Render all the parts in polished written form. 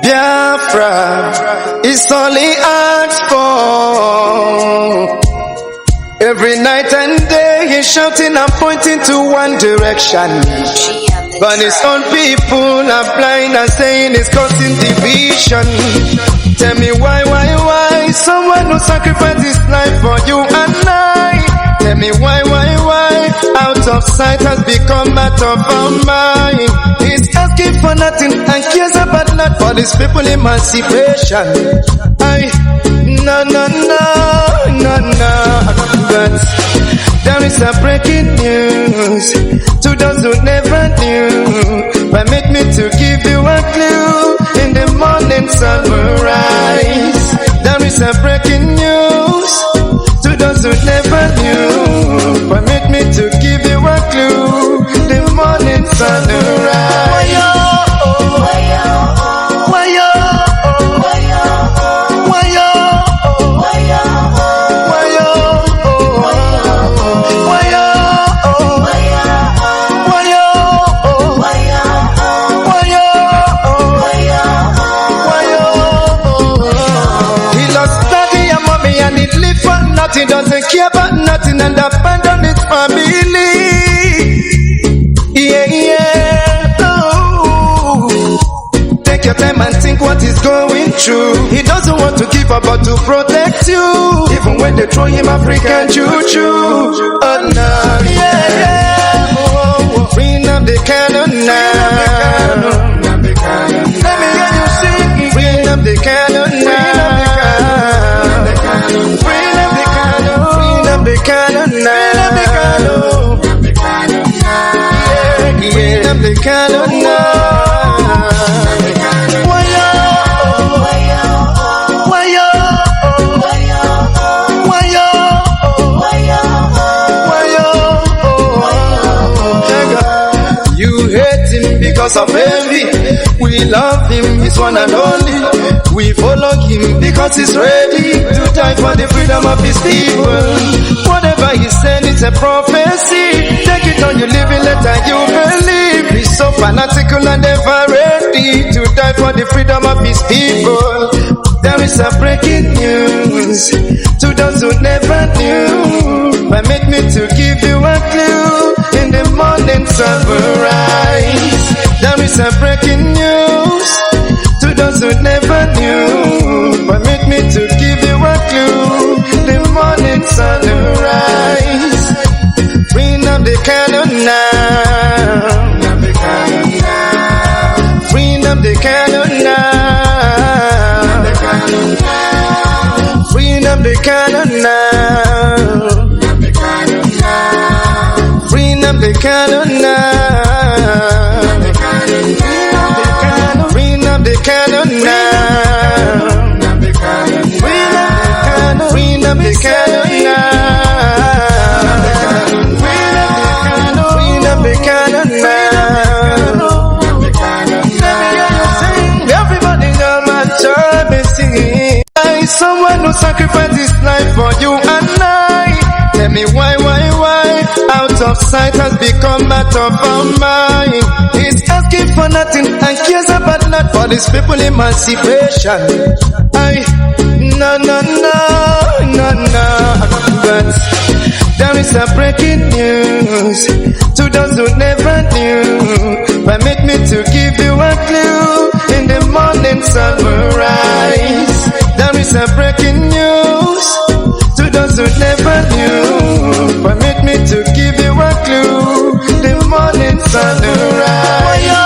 Biafra is all he asks for. Every night and day he's shouting and pointing to one direction, but his own people are blind and saying it's causing division. Tell me why someone who sacrificed his life for you and I? Tell me why out of sight has become out of our mind. He's asking for nothing and cares about not for these people emancipation. No. But there is a breaking news to those who never knew. Permit me to give you a clue. In the morning sun will rise. There is a breaking news to those who never knew. Permit me to give you a clue. The morning sun will rise. He doesn't care about nothing and abandon his family. Oh. Take your time and think what he's going through. He doesn't want to give up but to protect you. Even when they throw him African choo-choo. Oh no, Free Nnamdi Kanu now. Let me hear you sing. Free Nnamdi Kanu now. You hate him because of envy. We love him, he's one and only. We follow him because he's ready to die for the freedom of his people. Whatever he said, it's a prophecy. Take it on, you live it, let you believe. He's so fanatical and ever ready to die for the freedom of his people. There is a breaking news to those who never knew. Permit me to give you a clue. In the morning sun will rise. There is a breaking news to those who never knew. Permit me to give you a clue. The morning sun will rise. Free Nnamdi Kanu now. Free Nnamdi Kanu now. Free Nnamdi Kanu now. Free Nnamdi Kanu now. Free Nnamdi Kanu now. Free Nnamdi Kanu now. Free Nnamdi Kanu now. Everybody know my job is singing. Someone who sacrificed his life for you and I. Tell me why out of sight has become out of our mind. He's asking for nothing and cares about not for these people emancipation. No. But there is a breaking news to those who never knew. Permit me to give you a clue. In the morning sun will rise. There is a breaking news to those who never knew. Permit me to give you a clue. The morning sun will rise.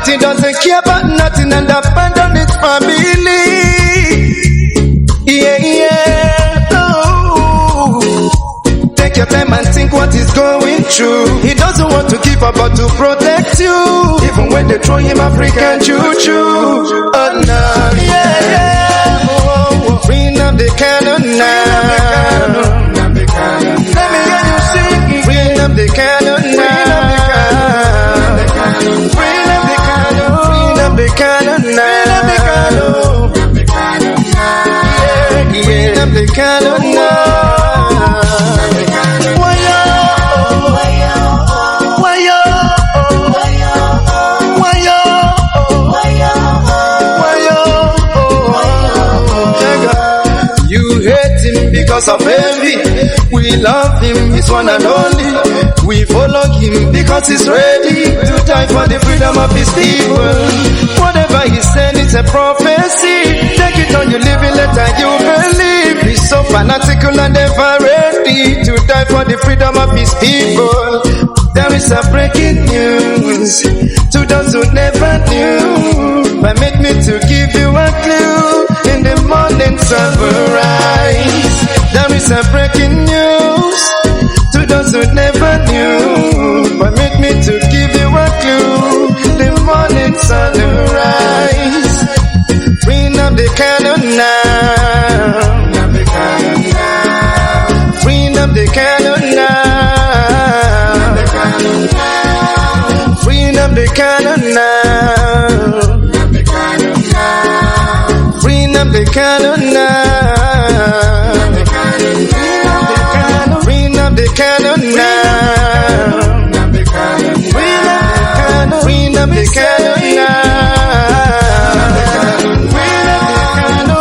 He doesn't care about nothing and abandon his family. Oh. Take your time and think what he's going through. He doesn't want to give up but to protect you. Even when they throw him African choo-choo. Oh no, Free Nnamdi Kanu now. Let me hear you sing. Free because of envy. We love him, he's one and only. We follow him because he's ready to die for the freedom of his people. Whatever he said, it's a prophecy. Take it on, you live it, let you believe. He's so fanatical and ever ready to die for the freedom of his people. There is a breaking news to those who never knew. Permit me to give you a clue. In the morning sun will rise. There is a breaking news to those who never knew. Permit me to give you a clue. The morning sun will rise. Bring up the Kanu now. Bring up the Kanu now. Bring up the Kanu now. Bring up the Kanu now. Bring up the Kanu now. Bring up the Kanu now.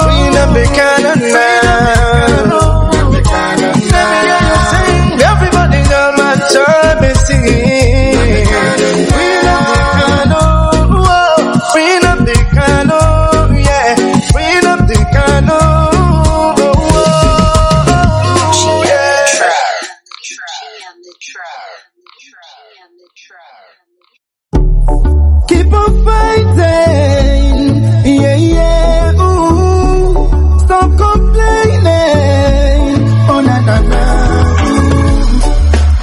Bring up the Kanu now. Everybody know my job is singing. Bring up the Kanu, whoa. Bring up the Kanu, yeah. Bring up the Kanu, whoa, yeah. Keep on fighting, yeah, yeah, ooh. Stop complaining, oh na na na.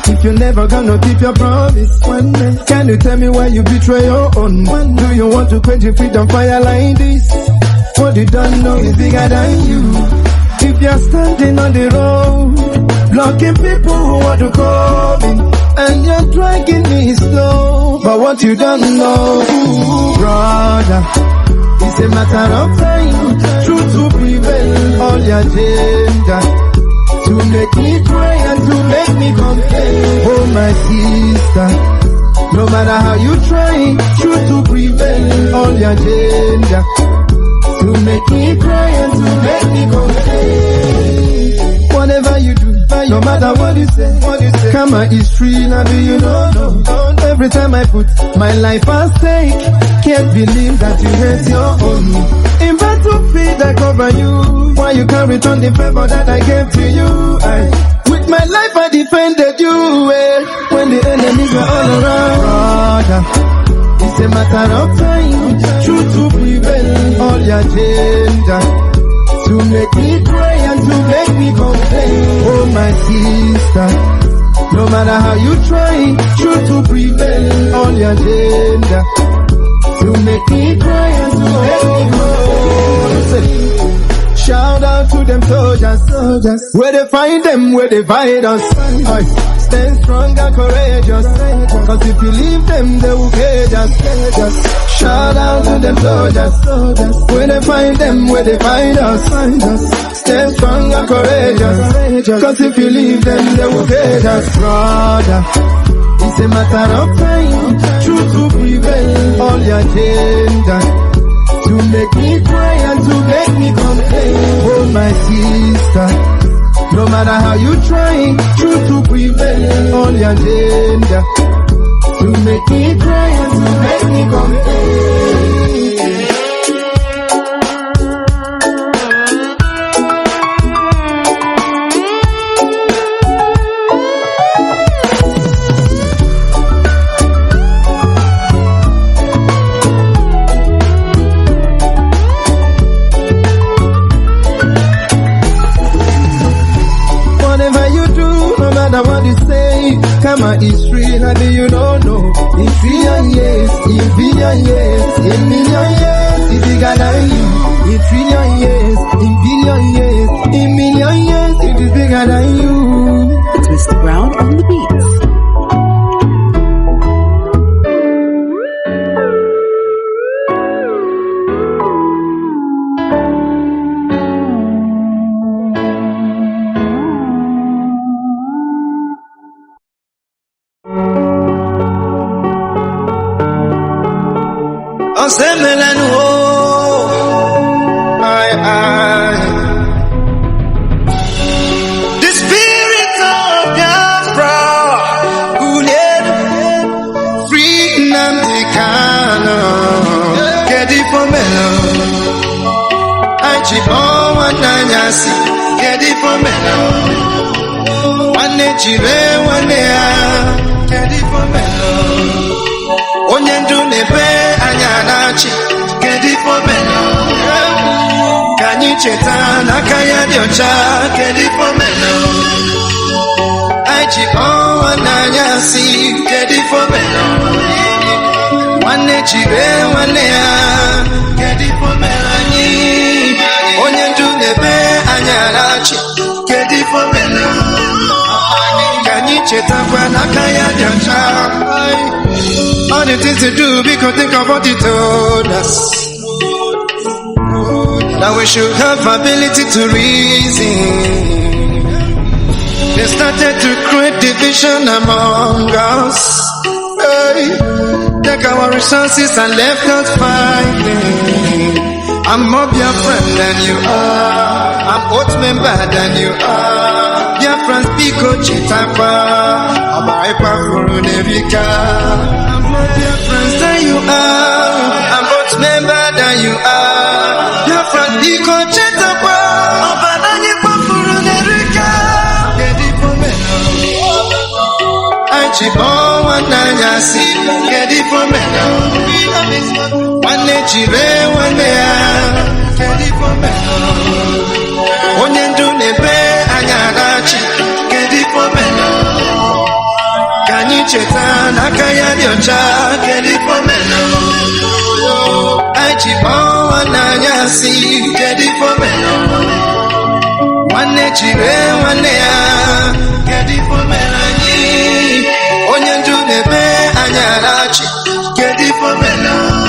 If you're never gonna keep your promise, one day, can you tell me why you betray your own? Do you want to quench your freedom fire like this? What you don't know is bigger than you. If you're standing on the road, blocking people who want to come in, and you're dragging me slow, but what you don't know, brother, it's a matter of time. Truth to prevail, all your agenda, to make me cry and to make me complain. Oh my sister, no matter how you try, truth to prevail, all your agenda, to make me cry and to make me complain. Whatever you do, no matter what you say, karma is real and you don't know. Every time I put my life at stake, can't believe that you hurt your own. In battlefield I cover you, why you can't return the favor that I gave to you? With my life I defended you, when the enemies were all around. Brother, it's a matter of time, truth to prevail, all your agenda, to make me cry and to make me complain. Oh my sister, no matter how you try, truth to prevail, all your agenda, to make me cry and to make me complain. Shout out to them soldiers, where they find them, where they find us. Stand strong and courageous, cause if you leave them, they will cage us. Shout out to them soldiers, where they find them, where they find us. Stand strong and courageous, cause if you leave them, they will cage us. Brother, it's a matter of time, truth to prevail, all your agenda, to make me cry and to make me complain. Oh my sister, no matter how you try, truth to prevail, all your agenda, to make me cry and to make me complain. What you say, karma is real and you don't know. In trillion years, in billion years, in million years, it's bigger than you. In trillion years, in billion years, in million years, it is bigger than you. It's Mr. Brown on the beats. Aichibo wananyasi kedi pomelo wane jire wane ya kedi pomelo onye ndu nebe anyanachi kedi pomelo kanyi cheta nakaya diocha kedi pomelo Aichibo wananyasi kedi pomelo wane jire wane ya kedi pomelo onye ndu nebe anyarachi kedi pomelo kanyi cheta kwa nakaya diocha all the things to do because think of what he told us that we should have ability to reason. They started to create division among us. Hey, take our resources and left us fighting. I'm more Biafran than you are. I'm old member than you are. Biafrans biko chitapa. Abaipa furunevika. I'm more Biafrans than you are. I'm old member than you are. Biafrans biko chitapa. Abaipa furunevika. Kedi pomelo. Aichibo wananyasi. Kedi pomelo. Wane jire wane ya kedi pomelo onye ndu nebe anyarachi kedi pomelo kanyi cheta nakaya diocha kedi pomelo Aichibo wananyasi kedi pomelo wane jire wane ya kedi pomelo onye ndu nebe anyarachi kedi pomelo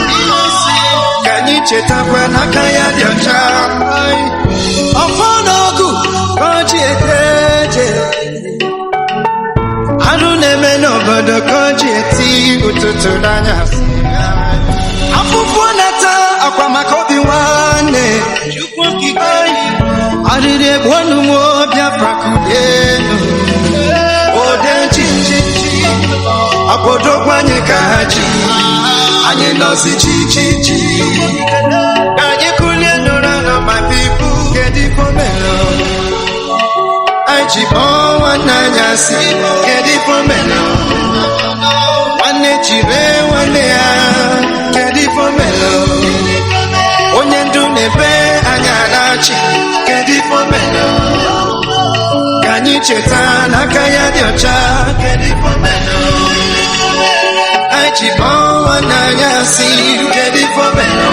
cheta kwa nakaya diocha ofonogu koji eteje anu neme n'obodo koji eti ututu n'anyasị afụfụ nata akwa maka obi nwanne chukwu okike arịrị egbonu m Biafra kudenu ode chichichi obodo kwanye ka ha ji anyị nọzi chichichi anyị kulie nụra na my people kedi pomelo Aichibo wananyasi kedi pomelo wane jire wane ya kedi pomelo onye ndu nebe anyarachi kedi pomelo kanyi cheta nakaya diocha kedi pomelo Aichibo wananyasi kedi pomelo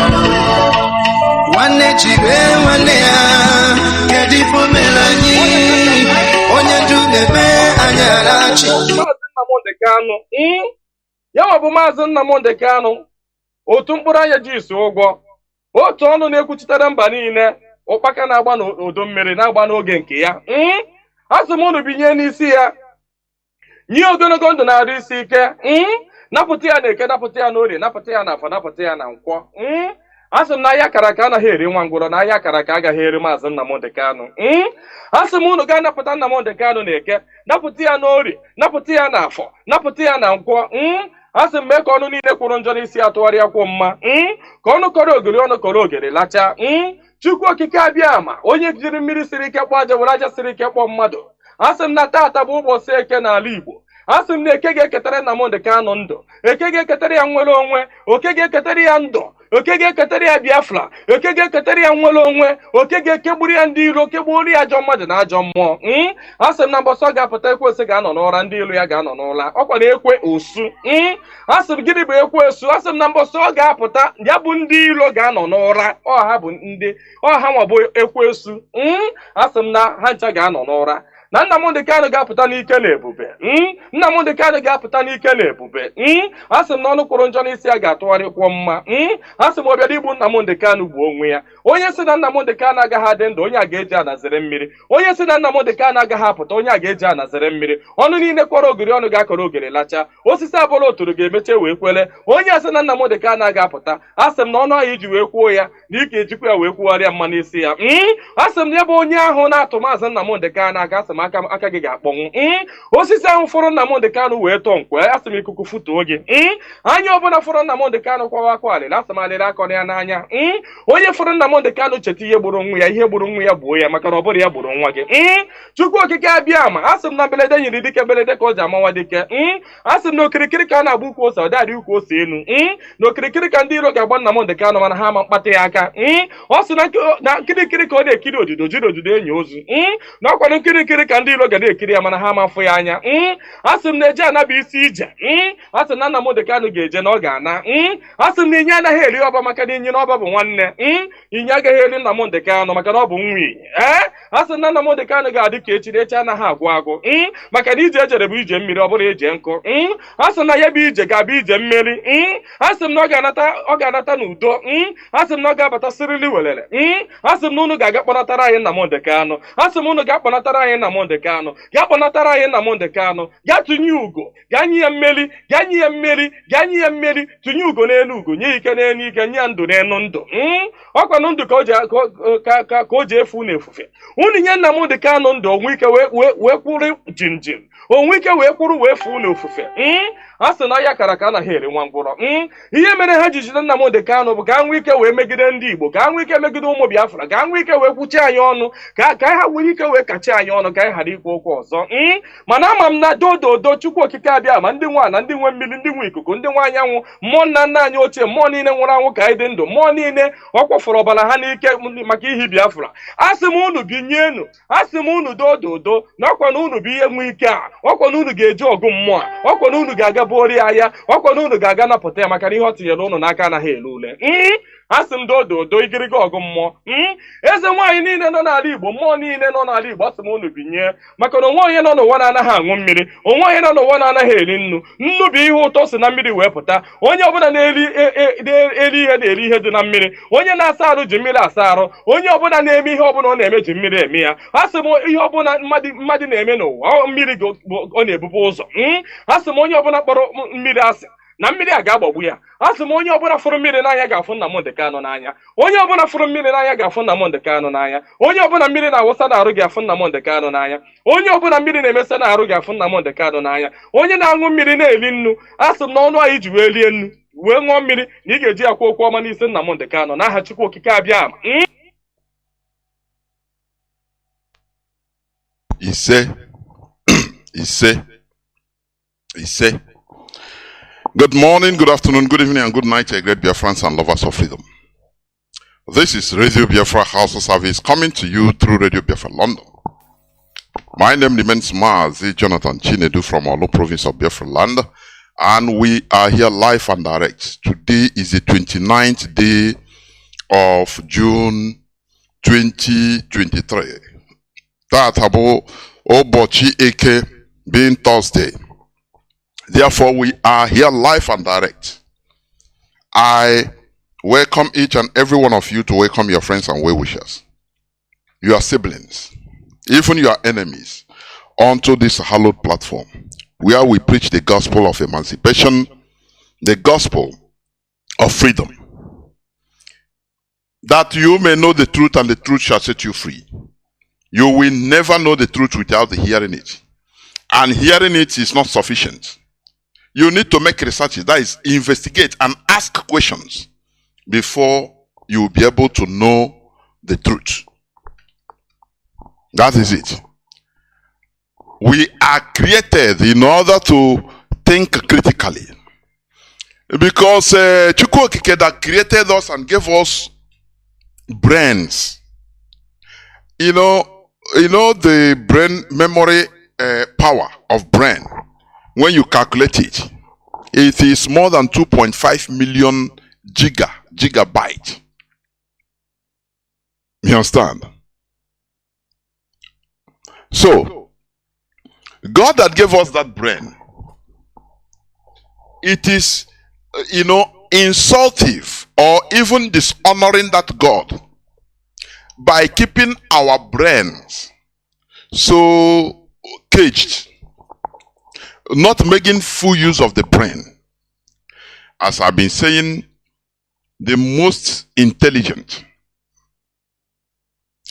wane jire wane ya kedi pomelo onye ndu nebe anyarachi Nnamdi Kanu ya bụ Mazi Nnamdi Kanu otu mkpụrụ anya ji isi ụgwọ otu ọnụ na-ekwuchitere mba niile ụkpaka na-agba n'udu mmiri na-agba n'oge nke ya asị m unu binye n'isi ya nye ogologo ndụ na-arụ isi ike napụta ya na-eke napụta ya n'orie napụta ya na afọ napụta ya na nkwọ asị m na ahịa akara aka anaghị eri nwa ngwụrọ na ahịa akara aka agaghị eri Mazi Nnamdi Kanu asị m unu gaa napụta Nnamdi Kanu na-eke napụta ya n'orie napụta ya na afọ napụta ya na nkwọ asị m mee ka ọnụ niile kwụrụ njọ n'isi atụgharịa kwụ mma ka ọnụ kọrọ ogiri ọnụ kọrọ ogiri lacha Chukwu okike abịa ama onye jiri mmiri siri ike kpọọ aja were aja siri ike kpọọ mmadụ asị m na taata bụ ụbọchị eke n'ala Igbo asị m na eke ga-eketara Nnamdi Kanu ndụ eke ga-eketara ya nwere onwe oke ga-eketara ya ndụ oke ga-eketara ya Biafra oke ga-eketara ya nwere onwe oke ga-ekegburu ya ndị iro kegburu ya ajọ mmadụ na ajọ mmụọ asị m na mbọsọ ga-apụta ekwensu ga-anọ n'ụra ndị ilo ya ga-anọ n'ụla ọkwa na ekwe osu asị m gịnị bụ ekwe osu asị m na mbọsọ ga-apụta ya bụ ndị ilo ga-anọ n'ụra ọha bụ ndị ọha nwa bụ ekwe osu asị m na ha ncha ga-anọ n'ụra na Nnamdi Kanu ga-apụta n'ike na ebube Nnamdi Kanu ga-apụta n'ike na ebube asị m na ọnụ kwụrụ njọ n'isi ya ga-atụgharịkwọ mma asị m ọbịara igbu Nnamdi Kanu bụ onwe ya onye si na Nnamdi Kanu agaghị adị ndụ onye a ga-eji anazere mmiri onye si na Nnamdi Kanu agaghị apụta onye a ga-eji anazere mmiri ọnụ niile kwọrọ ogiri ọnụ ga-akọrọ ogiri lacha osisi abụla oturu ga-emeche wee kwele onye asị na Nnamdi Kanu agaghị apụta asị m na ọnụ ahụ iji wee kwuo ya na ike ejikwa ya wee kwugharịa mma n'isi ya asị m na ebe onye ahụ na-atụ Mazi Nnamdi Kanu aga asị m ma aka gị ga-akpọnwụ osisi ahụ fọrọ Nnamdi Kanu wee tọọ nkwe asị m ikuku futuo gị anya ọbụla fọrọ Nnamdi Kanu kwawa akwa alịla asị m alịla akọrọ ya n'anya onye fọrọ Nnamdi Kanu cheta ihe gburu nwa ya ihe gburu nwa ya gbuo ya maka na ọ bụrụ ya gburu nwa gị Chukwu okike abịa ma asị m na belede nyiri dike belede ka o ji amawa dike asị m na okirikiri ka a na-agba ukwu ose ọ dadị ukwu ose enu na okirikiri ka ndị iro ga-agba Nnamdi Kanu mana ha ama mkpata ya aka ọ sị na nkirikiri ka ọ na-ekiri odido jiri odido enyi ozu na ọkwanụ nkirikiri ka ndị iro ga na-ekiri ya mana ha ama mfụ ya anya asị m na-eje anaba isi ije asị na Nnamdi Kanu ga-eje na ọ ga-ana asị m na inye anaghị eri ọba maka na inye na ọba bụ nwanne inye agaghị eri Nnamdi Kanu maka na ọ bụ nwa asị na Nnamdi Kanu ga-adị ka echi anaghị agwụ agwụ maka na ije ejere bụ ije mmiri ọ bụrụ ije nkụ asị na ya bụ ije ga-abụ ije mmeri asị m na ọ ga-anata n'udo asị m na ọ ga-abata sirili welere asị m na unu ga-aga kpọnatara anyị Nnamdi Kanu asị m unu ga-akpọnatara anyị Nnamdi Kanu ga-akpọnatara anyị Nnamdi Kanu ga tụnye ugo ga nye ya mmeri ga nye ya mmeri ga nye ya mmeri tụnye ugo n'elu ugo nye ike n'elu ike nye ya ndụ n'elu ndụ ọkwanụ ndụ ka o ji efu n'efufe unu nye Nnamdi Kanu ndụ onwe ike wee kwụrụ jinjin onwe ike wee kwụrụ wee fuo n'ofufe a sị na ya kara ka anaghị eri nwa ngwụrọ ihe mere ha ji jide Nnamdi Kanu bụ ka nwee ike wee megide ndị Igbo ka nwee ike megide ụmụ Biafra ka nwee ike wee kwuchi anyị ọnụ ka ha nwee ike wee kachi anyị ọnụ ka anyị ghara ikwu okwu ọzọ mana ama m na dododo Chukwu okike abịa ma ndị nwa na ndị nwe mmiri ndị nwe ikuku ndị nwe anyanwụ mmụọ nna nna anyị ochie mmụọ niile nwụrụ anwụ ka anyị dị ndụ mmụọ niile ọ kwafọrọ ọbara ha n'ike maka ihi Biafra asị m unu binyenu asị m unu dododo na ọkwa na unu bụ ihe nwe ike a ọkwa na unu ga-eji ọgụ mmụọ ọkwa na unu ga-aga buori ahịa ọkwa na unu ga-aga napụta ya maka na ihe ọ tinyere unu n'aka anaghị ele ule asị m dododo igiriga ọgụ mmụọ eze nwaanyị niile nọ n'ala Igbo mmụọ niile nọ n'ala Igbo asị m unu binye maka na onwe onye nọ n'ụwa na-anaghị aṅụ mmiri onwe onye nọ n'ụwa na-anaghị eri nnu nnu bụ ihe ụtọ si na mmiri wee pụta onye ọbụla na-eri ihe na-eri ihe dị na mmiri onye na-asa arụ ji mmiri asa arụ onye ọbụla na-eme ihe ọbụla ọ na-eme ji mmiri eme ya asị m ihe ọbụla mmadụ na-eme n'ụwa mmiri ọ na-ebubu ụzọ asị m onye ọbụla kpọrọ mmiri asị na mmiri a ga-agbagbu ya asị m onye ọbụla fụrụ mmiri n'anya ga-afụ Nnamdi Kanu n'anya onye ọbụla fụrụ mmiri n'anya ga-afụ Nnamdi Kanu n'anya onye ọbụla mmiri na-awụsa n'arụ ga-afụ Nnamdi Kanu n'anya onye ọbụla mmiri na-emesa n'arụ ga-afụ Nnamdi Kanu n'anya onye na-aṅụ mmiri na-eli nnu asị m na ọnụ anyị ji wee lie nnu wee ṅụọ mmiri na ị ga-eji akwa okwu ọma n'isi Nnamdi Kanu n'aha Chukwu okike abịa ama ise. Good morning, good afternoon, good evening, and good night to great Biafrans and lovers of freedom. This is Radio Biafra Hausa-Service coming to you through Radio Biafra London. My name remains Mazi Jonathan Chinedu from Olo province of Biafra land, and we are here live and direct. Today is the 29th day of June 2023. That about Obochi Eke being Thursday. Therefore, we are here live and direct. I welcome each and every one of you to welcome your friends and well-wishers, your siblings, even your enemies, onto this hallowed platform where we preach the gospel of emancipation, the gospel of freedom, that you may know the truth and the truth shall set you free. You will never know the truth without hearing it. And hearing it is not sufficient. You need to make researches, that is, investigate and ask questions before you will be able to know the truth. That is it. We are created in order to think critically. Because Chukwu Okike that created us and gave us brains. You know the brain memory power of brain. When you calculate it, it is more than 2.5 million gigabyte. You understand? So, God that gave us that brain, it is, insultive or even dishonoring that God by keeping our brains so caged, not making full use of the brain. As I've been saying, the most intelligent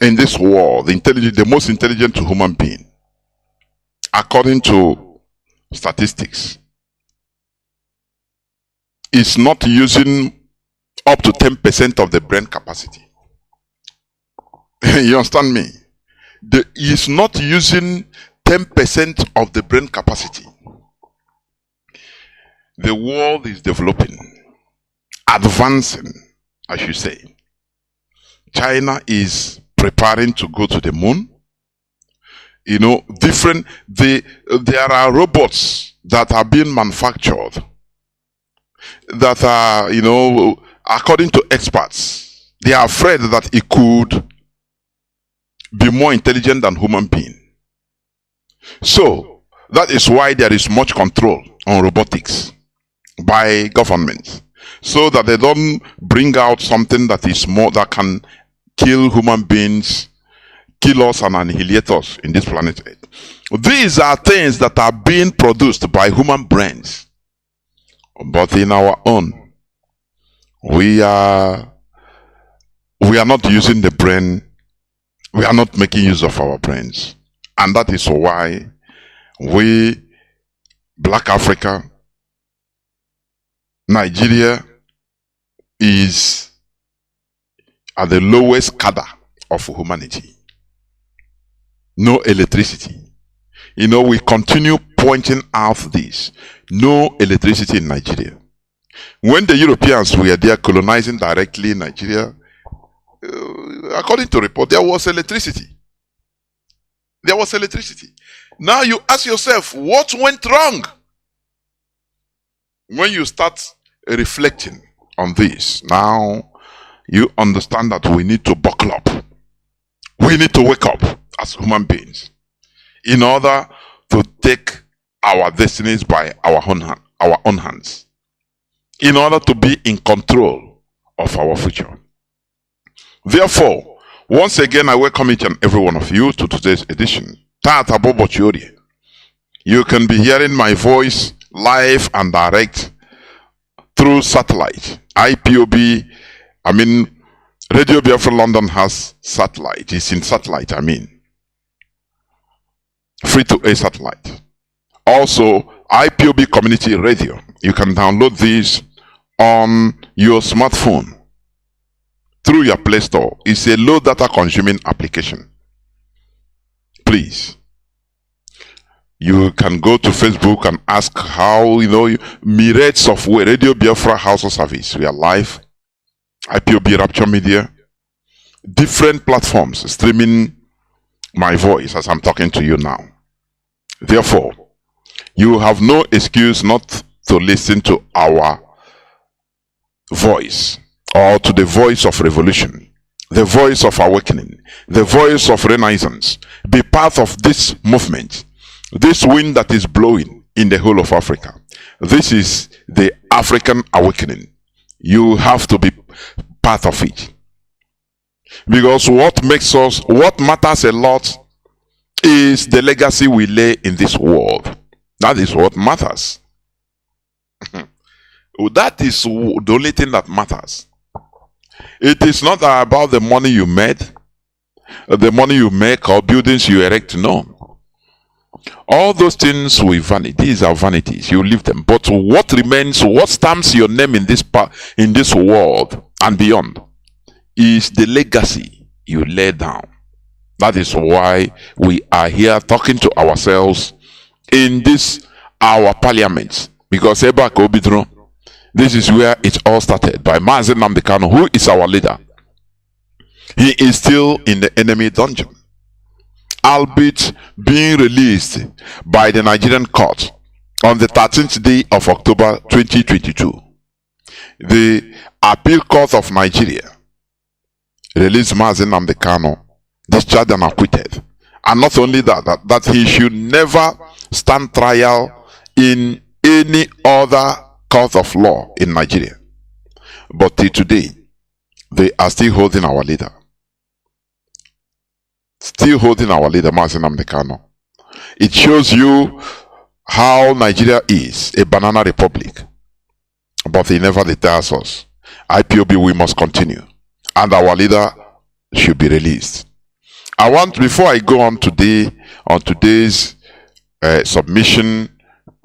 in this world, the most intelligent human being according to statistics, is not using up to 10% of the brain capacity. You understand me? Is not using 10% of the brain capacity. The world is developing, advancing, I should say. China is preparing to go to the moon. You know, there are robots that are being manufactured that are, you know, according to experts, they are afraid that it could be more intelligent than human being. So that is why there is much control on robotics by governments, so that they don't bring out something that is more, that can kill human beings, kill us and annihilate us in this planet Earth. These are things that are being produced by human brains, but in our own, we are not using the brain. We are not making use of our brains, and that is why we, Black Africa, Nigeria, is at the lowest cadre of humanity. No electricity. You know, we continue pointing out this. No electricity in Nigeria. When the Europeans were there colonizing directly Nigeria, according to report, there was electricity. There was electricity. Now you ask yourself, what went wrong? When you start reflecting on this, now you understand that we need to buckle up. We need to wake up as human beings in order to take our destinies by our own hands, in order to be in control of our future. Therefore, once again, I welcome each and every one of you to today's edition. Tata Bobo Chiori. You can be hearing my voice live and direct through satellite. IPOB, Radio Biafra London has satellite. It's in satellite, free to air satellite. Also, IPOB Community Radio. You can download this on your smartphone through your Play Store. It's a low data consuming application. Please, you can go to Facebook and ask how, myriads of Radio Biafra Hausa-Service. We are live. IPOB Rapture Media. Different platforms streaming my voice as I'm talking to you now. Therefore, you have no excuse not to listen to our voice, or to the voice of revolution, the voice of awakening, the voice of renaissance. Be part of this movement, this wind that is blowing in the whole of Africa. This is the African awakening. You have to be part of it. Because what matters a lot is the legacy we lay in this world. That is what matters. That is the only thing that matters. It is not about the money you made, the money you make, or buildings you erect. No. All those things will vanish. These are vanities. You leave them. But what remains, what stamps your name in this world and beyond, is the legacy you lay down. That is why we are here talking to ourselves in this our parliament. Because Eba Kobidro, this is where it all started, by Mazi Nnamdi Kanu, who is our leader. He is still in the enemy dungeon, albeit being released by the Nigerian court on the 13th day of October 2022. The Appeal Court of Nigeria released Mazi Nnamdi Kanu, discharged and acquitted. And not only that he should never stand trial in any other court of law in Nigeria. But till today, they are still holding our leader. Still holding our leader, Mazi Nnamdi Kanu. It shows you how Nigeria is a banana republic. But he never deters us. IPOB, we must continue. And our leader should be released. Before I go on today, on today's submission,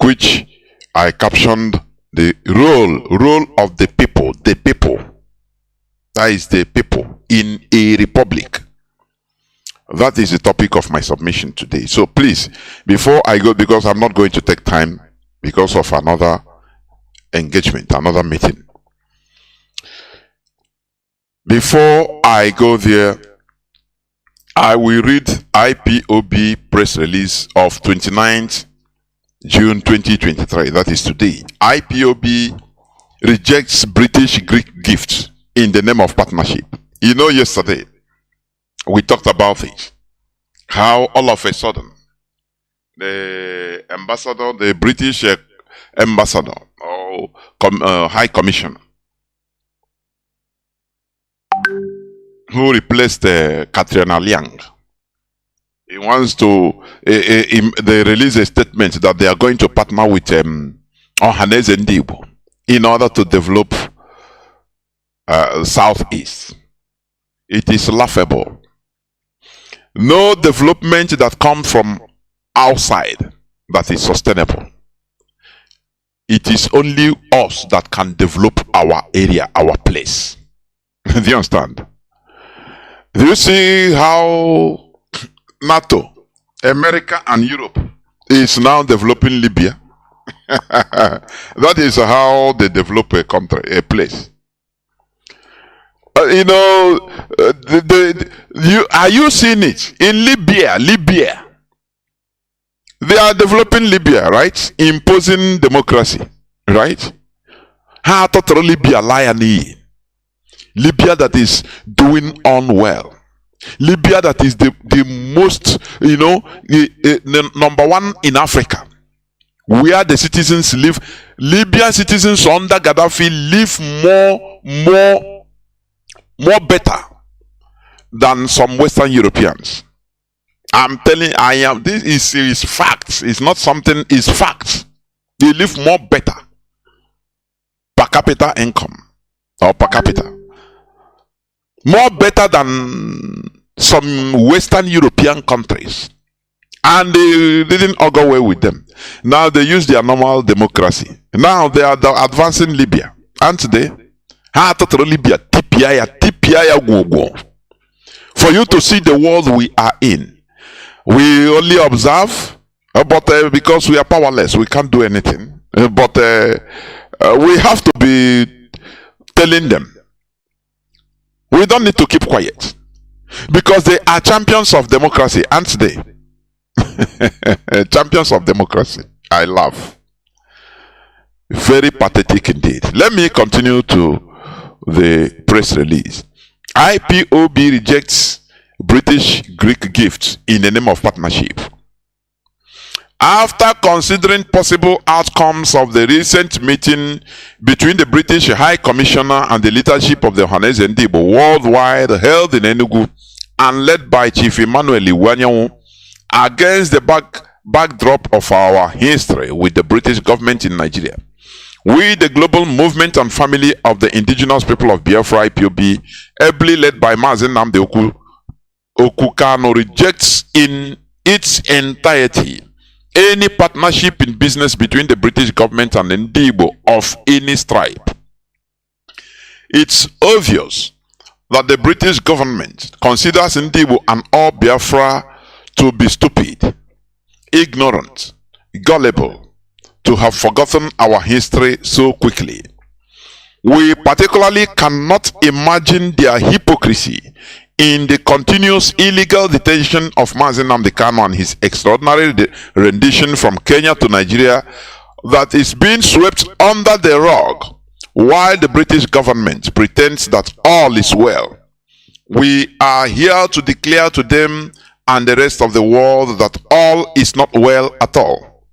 which I captioned the role of the people. The people. That is the people in a republic. That is the topic of my submission today. So please, before I go, because I'm not going to take time because of another engagement, another meeting. Before I go there, I will read IPOB press release of 29th June 2023. That is today. IPOB rejects British Greek gifts in the name of partnership. You know, yesterday we talked about it. How all of a sudden the ambassador, the British ambassador or high commissioner, who replaced Katrina Liang, he wants to they release a statement that they are going to partner with Ohanaeze Ndigbo in order to develop Southeast. It is laughable. No development that comes from outside that is sustainable. It is only us that can develop our area, our place. Do you understand? Do you see how NATO, America and Europe is now developing Libya? That is how they develop a country, a place. You know, are you seeing it? In Libya, they are developing Libya, right? Imposing democracy, right? How to Libya lion? Libya that is doing unwell. Libya that is the most, you know, the number one in Africa, where the citizens live. Libyan citizens under Gaddafi live more better than some Western Europeans. I'm telling you, this is facts. It's not something, it's facts. They live more better per capita income or per capita. More better than some Western European countries. And they didn't all go well with them. Now they use their normal democracy. Now they are advancing Libya. And today, Libya, for you to see the world we are in, we only observe, but because we are powerless, we can't do anything. But we have to be telling them. We don't need to keep quiet, because they are champions of democracy, aren't they? Champions of democracy. I laugh. Very pathetic indeed. Let me continue to the press release. IPOB rejects British Greek gifts in the name of partnership. After considering possible outcomes of the recent meeting between the British High Commissioner and the leadership of the Ohanaeze Ndigbo worldwide held in Enugu and led by Chief Emmanuel Iwanyanwu, against the backdrop of our history with the British government in Nigeria, we, the global movement and family of the indigenous people of Biafra IPOB, ably led by Mazi Nnamdi Kanu, rejects in its entirety any partnership in business between the British government and Ndigbo of any stripe. It's obvious that the British government considers Ndigbo and all Biafra to be stupid, ignorant, gullible, to have forgotten our history so quickly. We particularly cannot imagine their hypocrisy in the continuous illegal detention of Mazi Nnamdi Kanu and his extraordinary rendition from Kenya to Nigeria that is being swept under the rug while the British government pretends that all is well. We are here to declare to them and the rest of the world that all is not well at all.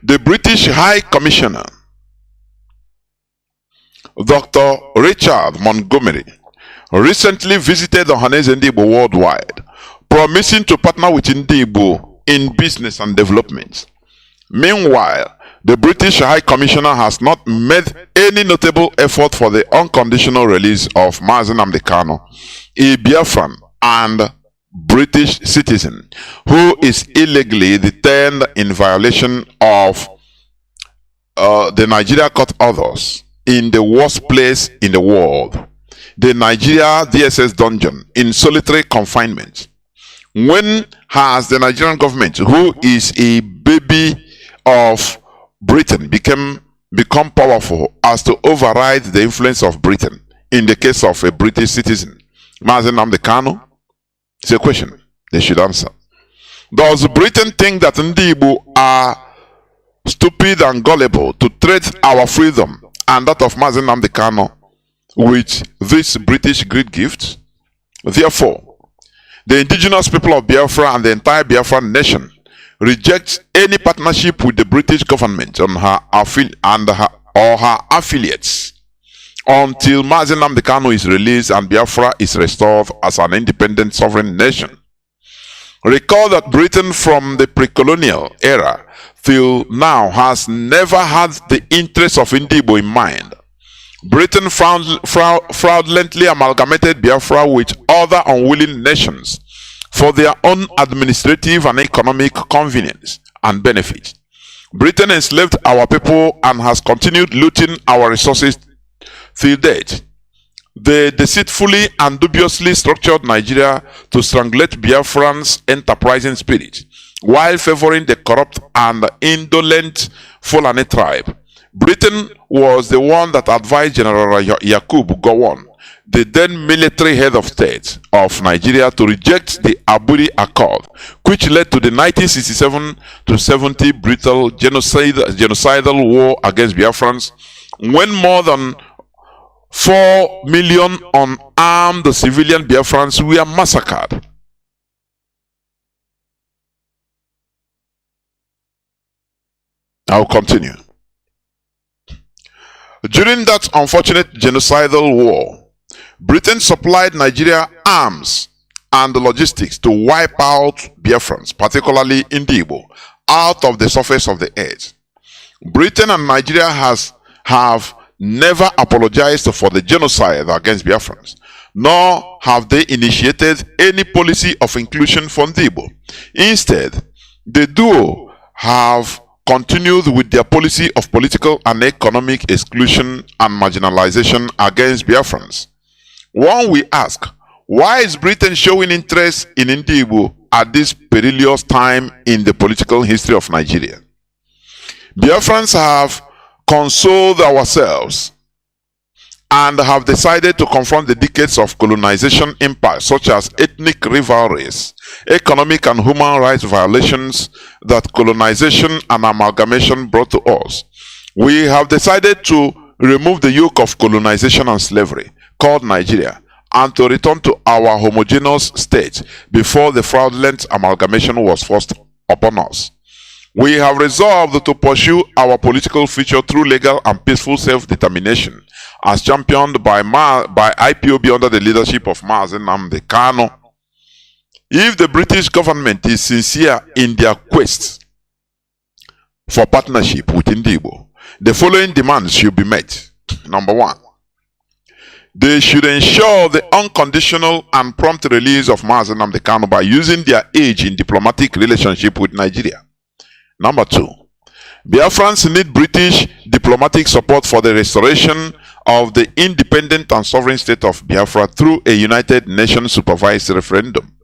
The British High Commissioner, Dr. Richard Montgomery, recently visited Ohanaeze Ndigbo worldwide, promising to partner with Ndigbo in business and development. Meanwhile, the British High Commissioner has not made any notable effort for the unconditional release of Mazi Nnamdi Kanu, a Biafran and British citizen who is illegally detained in violation of the Nigeria court orders in the worst place in the world, the Nigeria DSS dungeon, in solitary confinement. When has the Nigerian government, who is a baby of Britain, become powerful as to override the influence of Britain in the case of a British citizen? Mazi Nnamdi Kanu? It's a question they should answer. Does Britain think that Ndi Igbo are stupid and gullible to trade our freedom and that of Mazi Nnamdi Kanu with this British great gift? Therefore, the indigenous people of Biafra and the entire Biafran nation reject any partnership with the British government on her affiliates until Mazi Nnamdi Kanu is released and Biafra is restored as an independent sovereign nation. Recall that Britain from the pre-colonial era till now has never had the interests of Ndi Igbo in mind. Britain fraudulently amalgamated Biafra with other unwilling nations for their own administrative and economic convenience and benefit. Britain enslaved our people and has continued looting our resources till date. They deceitfully and dubiously structured Nigeria to strangulate Biafrans' enterprising spirit while favoring the corrupt and indolent Fulani tribe. Britain was the one that advised General Yakub Gowon, the then military head of state of Nigeria, to reject the Aburi Accord, which led to the 1967-70 brutal genocidal war against Biafrans, when more than 4 million unarmed civilian Biafrans were massacred. I'll continue. During that unfortunate genocidal war, Britain supplied Nigeria arms and logistics to wipe out Biafrans, particularly Ndi Igbo, out of the surface of the earth. Britain and Nigeria have never apologized for the genocide against Biafrans, nor have they initiated any policy of inclusion for Ndi Igbo. Instead, the duo have continued with their policy of political and economic exclusion and marginalization against Biafrans. One we ask, why is Britain showing interest in Ndi Igbo at this perilous time in the political history of Nigeria? Biafrans have consoled ourselves and have decided to confront the decades of colonization impacts such as ethnic rivalries, economic and human rights violations that colonization and amalgamation brought to us. We have decided to remove the yoke of colonization and slavery called Nigeria and to return to our homogeneous state before the fraudulent amalgamation was forced upon us. We have resolved to pursue our political future through legal and peaceful self-determination, as championed by IPOB under the leadership of Mazi Nnamdi Kanu. If the British government is sincere in their quest for partnership with Ndi Igbo, the following demands should be met. Number one, they should ensure the unconditional and prompt release of Mazi Nnamdi Kanu by using their age in diplomatic relationship with Nigeria. Number two, Biafrans need British diplomatic support for the restoration of the independent and sovereign state of Biafra through a United Nations supervised referendum.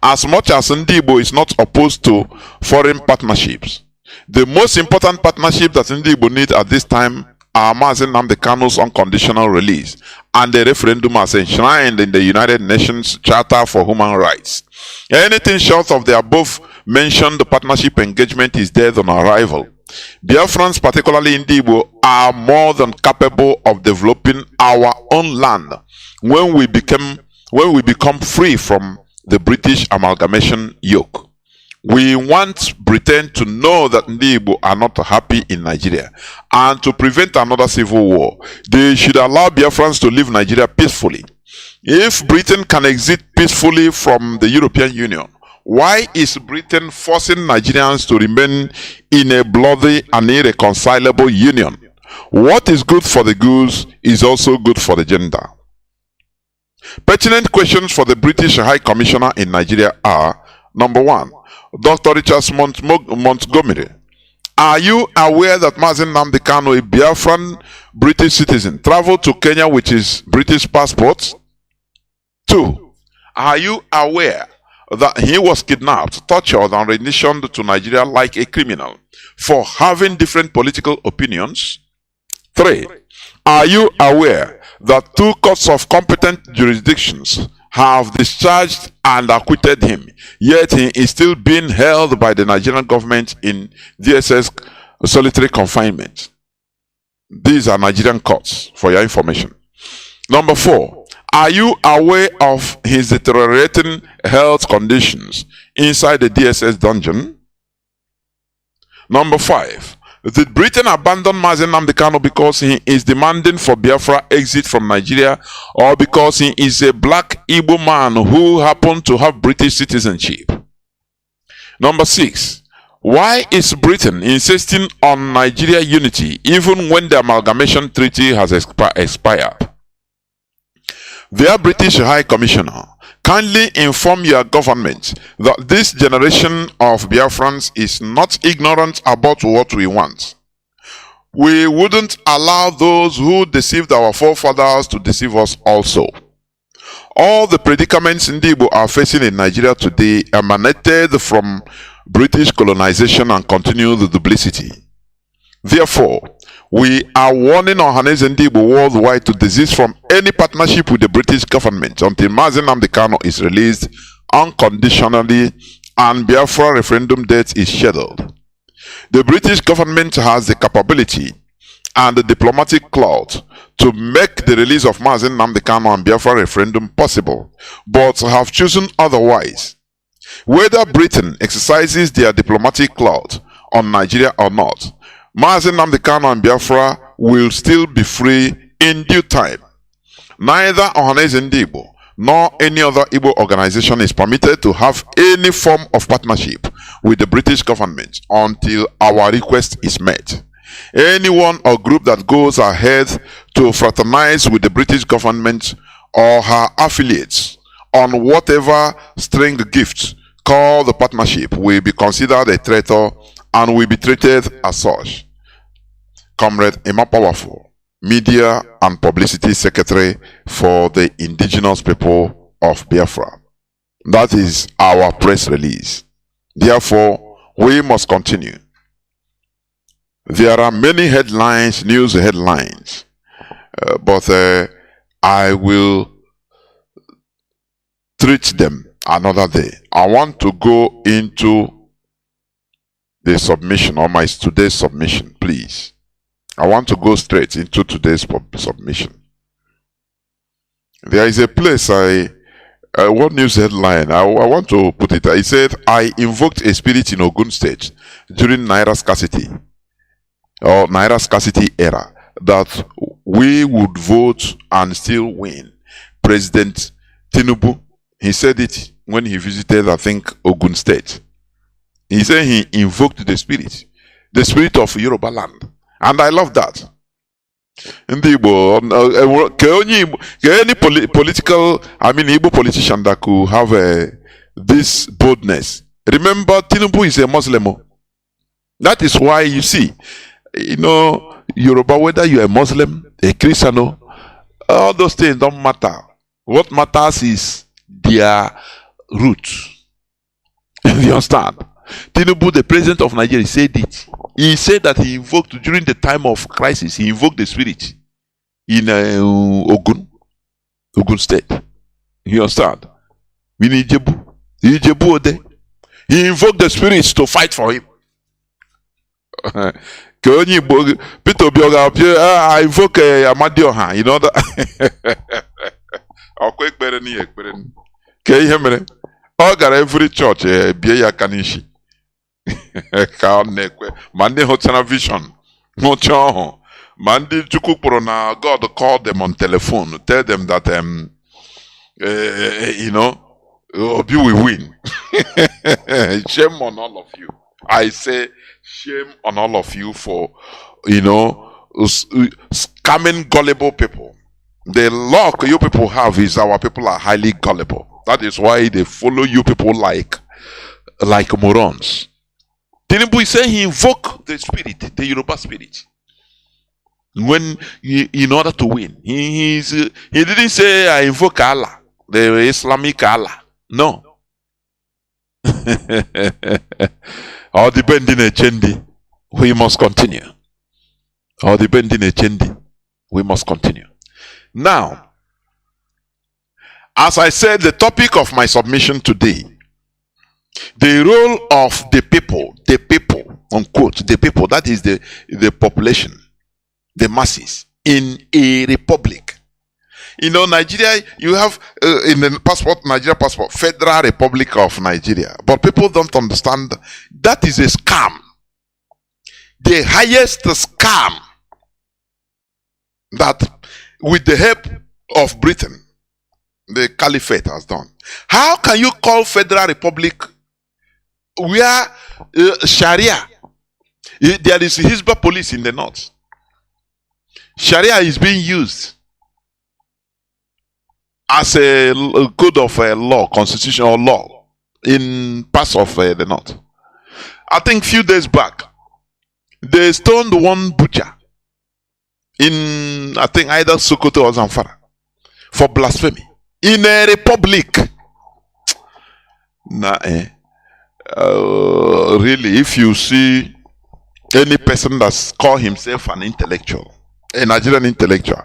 As much as Ndi Igbo is not opposed to foreign partnerships, the most important partnership that Ndi Igbo need at this time are Mazi Nnamdi Kanu's unconditional release and the referendum as enshrined in the United Nations Charter for Human Rights. Anything short of the above mentioned partnership engagement is dead on arrival. Biafrans, particularly Ndi Igbo, are more than capable of developing our own land when we become free from the British amalgamation yoke. We want Britain to know that Ndi Igbo are not happy in Nigeria, and to prevent another civil war, they should allow Biafrans to leave Nigeria peacefully. If Britain can exit peacefully from the European Union, why is Britain forcing Nigerians to remain in a bloody and irreconcilable union? What is good for the goose is also good for the gender. Pertinent questions for the British High Commissioner in Nigeria are: number one, Dr. Richard Montgomery, are you aware that Mazi Nnamdi Kanu, a Biafran British citizen, traveled to Kenya with his British passport? Two, are you aware that he was kidnapped, tortured, and renditioned to Nigeria like a criminal for having different political opinions? Three, are you aware that 2 courts of competent jurisdictions have discharged and acquitted him, yet he is still being held by the Nigerian government in DSS solitary confinement? These are Nigerian courts, for your information. Number 4, are you aware of his deteriorating health conditions inside the DSS dungeon? Number 5, did Britain abandon Mazi Nnamdi Kanu because he is demanding for Biafra exit from Nigeria, or because he is a black Igbo man who happened to have British citizenship? Number 6, why is Britain insisting on Nigeria unity even when the amalgamation treaty has expired? Dear British High Commissioner, kindly inform your government that this generation of Biafrans is not ignorant about what we want. We wouldn't allow those who deceived our forefathers to deceive us also. All the predicaments Igbo are facing in Nigeria today emanated from British colonization and continue the duplicity. Therefore, we are warning Ohanese Igbo worldwide to desist from any partnership with the British government until Mazi Nnamdi Kanu is released unconditionally and Biafra referendum date is scheduled. The British government has the capability and the diplomatic clout to make the release of Mazi Nnamdi Kanu and Biafra referendum possible, but have chosen otherwise. Whether Britain exercises their diplomatic clout on Nigeria or not, Mazi Nnamdi Kanu and Biafra will still be free in due time. Neither Ohanese Igbo nor any other Igbo organization is permitted to have any form of partnership with the British government until our request is met. Anyone or group that goes ahead to fraternize with the British government or her affiliates on whatever string gifts called the partnership will be considered a traitor and will be treated as such. Comrade Emma Powerful, Media and Publicity Secretary for the indigenous people of Biafra. That is our press release. Therefore, we must continue. There are many headlines, news headlines, but I will treat them another day. I want to go into the submission, or my today's submission, please. I want to go straight into today's submission. There is a place one news headline, I want to put it. It said, I invoked a spirit in Ogun State during Naira scarcity, or Naira scarcity era, that we would vote and still win. President Tinubu, he said it when he visited, I think, Ogun State. He said he invoked the spirit of Yoruba land. And I love that. Any political, Igbo politician that could have this boldness. Remember, Tinubu is a Muslim. That is why you see, Yoruba, whether you're a Muslim, a Christian, all those things don't matter. What matters is their roots. You understand? Tinubu, the president of Nigeria, said it. He said that he invoked, during the time of crisis, he invoked the spirit in Ogun State. You understand? In Ijebu, he invoked the spirits to fight for him. Peter Bioga, I invoke Amadioha, you know that. I'll quick better than can you hear me? I got every church, Bia Kanishi. Mande Hotana Vision. No choho. Mande Chukupurona, God called them on telephone, tell them that Obi will win. Shame on all of you. I say shame on all of you for scamming gullible people. The luck you people have is our people are highly gullible. That is why they follow you people like morons. Tinubu is saying he invoked the spirit, the Yoruba spirit, in order to win. He didn't say I invoke Allah, the Islamic Allah. No. All depending on Chendi, we must continue. All depending on Chendi, we must continue. Now, as I said, the topic of my submission today, the role of the people, unquote, the people, that is the population, the masses, in a republic. You know, Nigeria, you have in the passport, Nigeria passport, Federal Republic of Nigeria. But people don't understand that is a scam. The highest scam that, with the help of Britain, the Caliphate has done. How can you call Federal Republic where Sharia, there is Hizbah police in the north. Sharia is being used as a code of law, constitutional law in parts of the north. I think few days back, they stoned one butcher in, I think, either Sokoto or Zamfara for blasphemy in a republic. Really, if you see any person that's called himself an intellectual, a Nigerian intellectual,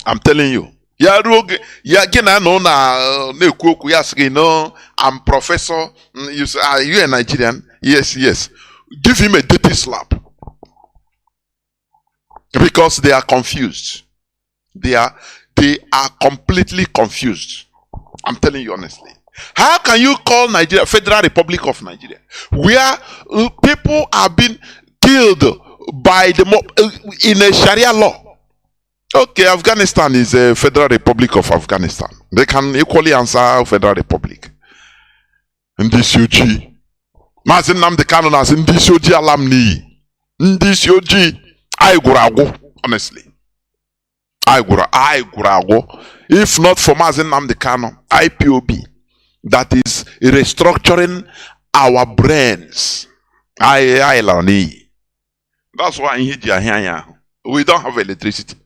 I'm telling you. I'm professor. You say, are you a Nigerian? Yes, yes. Give him a dirty slap. Because they are confused. They are completely confused. I'm telling you honestly. How can you call Nigeria Federal Republic of Nigeria, where people are being killed by the mob in a Sharia law? Okay, Afghanistan is a Federal Republic of Afghanistan. They can equally answer Federal Republic. Ndisyoji. Mazi Nnamdi Kanu as Ndisyoji alamni. Ndisyoji. I gurago, honestly. I gurago. If not for Mazi Nnamdi Kanu, IPOB, that is restructuring our brains. That's why we don't have electricity.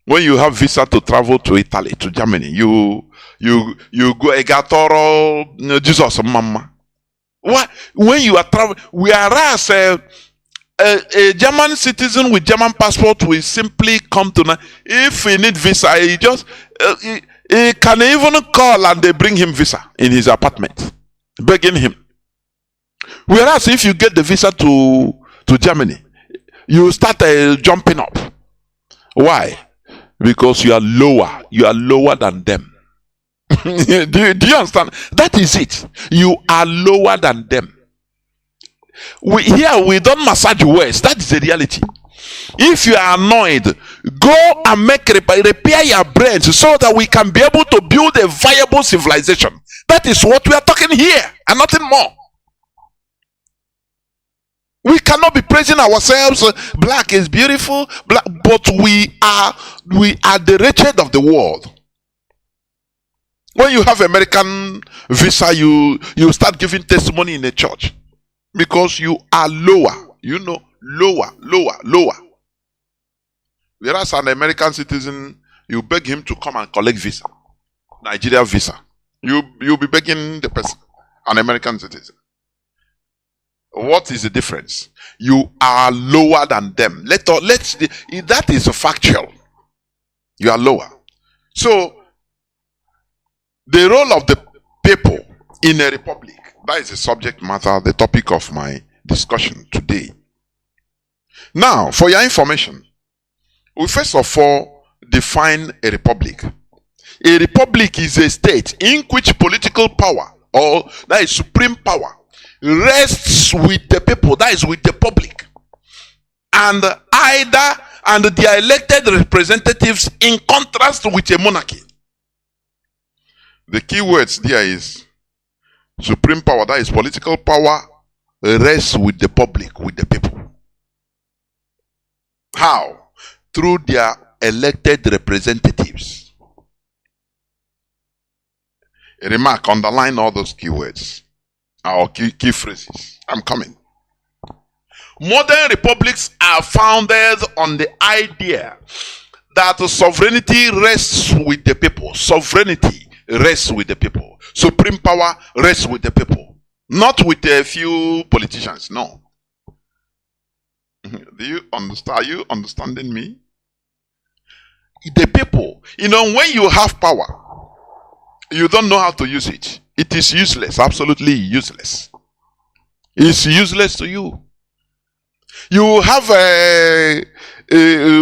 When you have visa to travel to Italy, to Germany, you go Egatoro, Jesus mama. What when you are traveling, whereas a German citizen with German passport will simply come to, if he need visa, he just he can even call and they bring him visa in his apartment, begging him. Whereas if you get the visa to Germany, you start jumping up. Why? Because you are lower than them. do you understand? That is it. You are lower than them. We don't massage words. That is the reality. If you are annoyed, go and repair your brains so that we can be able to build a viable civilization. That is what we are talking here and nothing more. We cannot be praising ourselves. Black is beautiful, but we are the wretched of the world. When you have American visa, you start giving testimony in the church because you are lower. You know, lower. Whereas an American citizen, you beg him to come and collect visa, Nigeria visa. You'll be begging the person, an American citizen. What is the difference? You are lower than them. That is a factual. You are lower. So, the role of the people in a republic, that is the subject matter, the topic of my discussion today. Now, for your information, we first of all define a republic. A republic is a state in which political power, or that is supreme power, rests with the people, that is with the public, and their elected representatives, in contrast with a monarchy. The key words there is Supreme power, that is political power, rests with the public, with the people. How? Through their elected representatives. A remark, underline all those keywords or key phrases. I'm coming. Modern republics are founded on the idea that sovereignty rests with the people. Sovereignty rests with the people. Supreme power rests with the people. Not with a few politicians, no. Do you understand? Are you understanding me? The people. You know, when you have power, you don't know how to use it. It is useless, absolutely useless. It's useless to you. You have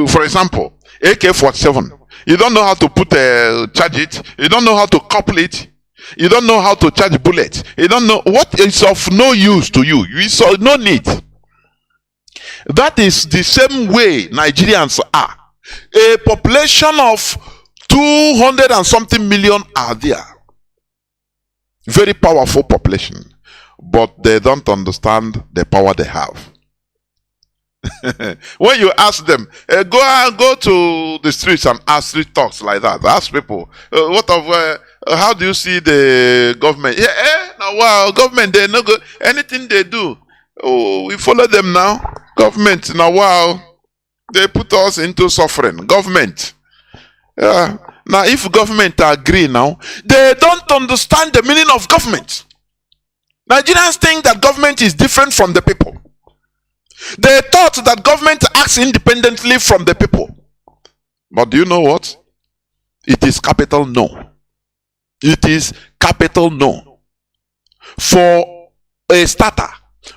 for example, AK-47. You don't know how to charge it. You don't know how to couple it. You don't know how to charge bullets. You don't know what is of no use to you. You saw no need. That is the same way Nigerians are. A population of 200 and something million are there. Very powerful population. But they don't understand the power they have. When you ask them, go to the streets and ask street talks like that. Ask people, how do you see the government? Wow, government, they no good. Anything they do, we follow them now. Government, now wow, they put us into suffering. Government. Now, if government agree now, they don't understand the meaning of government. Nigerians think that government is different from the people. They thought that government acts independently from the people. But do you know what? It is capital no. It is capital no. For a starter,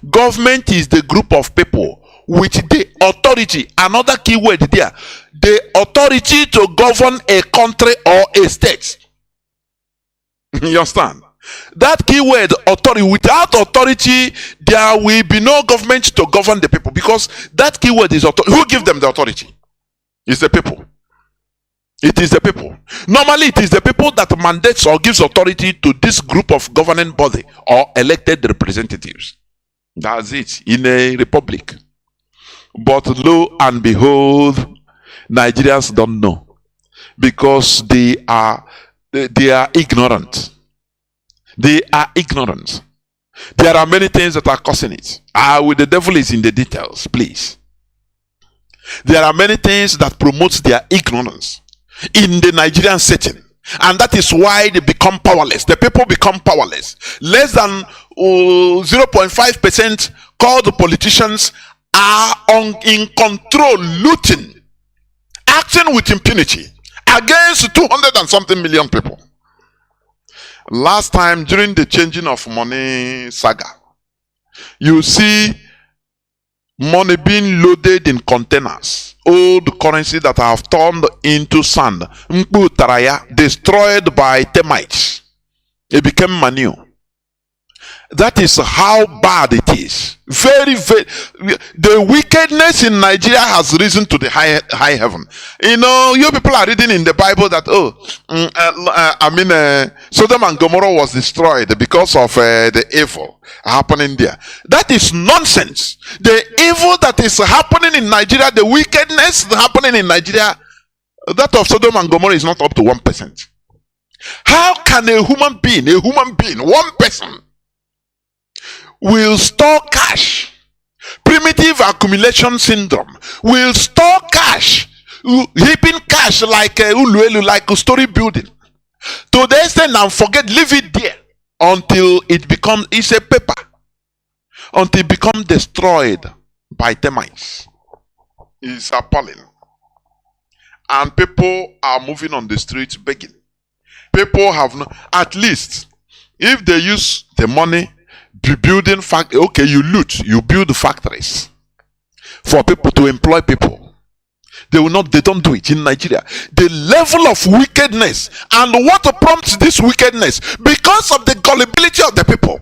government is the group of people with the authority, another keyword there, the authority to govern a country or a state. You understand? That keyword authority, without authority, there will be no government to govern the people, because that keyword is authority. Who gives them the authority? It's the people. It is the people. Normally, it is the people that mandates or gives authority to this group of governing body or elected representatives. That's it in a republic. But lo and behold, Nigerians don't know, because they are ignorant. They are ignorant. There are many things that are causing it. With the devil is in the details, please. There are many things that promote their ignorance in the Nigerian setting. And that is why they become powerless. The people become powerless. Less than 0.5% called politicians are in control, looting, acting with impunity against 200 and something million people. Last time during the changing of money saga, you see money being loaded in containers, old currency that have turned into sand, destroyed by termites. It became manure. That is how bad it is. Very, very. The wickedness in Nigeria has risen to the high heaven. You know, you people are reading in the Bible that Sodom and Gomorrah was destroyed because of the evil happening there. That is nonsense. The evil that is happening in Nigeria, the wickedness happening in Nigeria, that of Sodom and Gomorrah is not up to 1%. How can a human being, one person, will store cash? Primitive accumulation syndrome will store cash, heaping cash like a story building, to the extent and forget, leave it there until it becomes, it's a paper, until it becomes destroyed by termites. It's appalling. And people are moving on the streets begging. People have no, at least if they use the money building okay, you loot, you build factories for people to employ people. They don't do it in Nigeria. The level of wickedness, and what prompts this wickedness? Because of the gullibility of the people.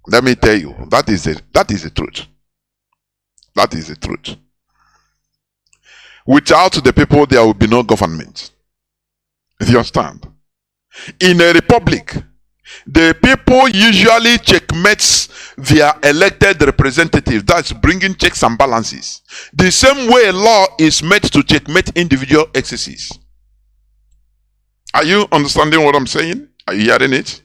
Let me tell you, that is the truth. That is the truth. Without the people, there will be no government. You understand? In a republic, The people usually checkmates their elected representatives. That's bringing checks and balances. The same way law is meant to checkmate individual excesses. Are you understanding what I'm saying? Are you hearing it?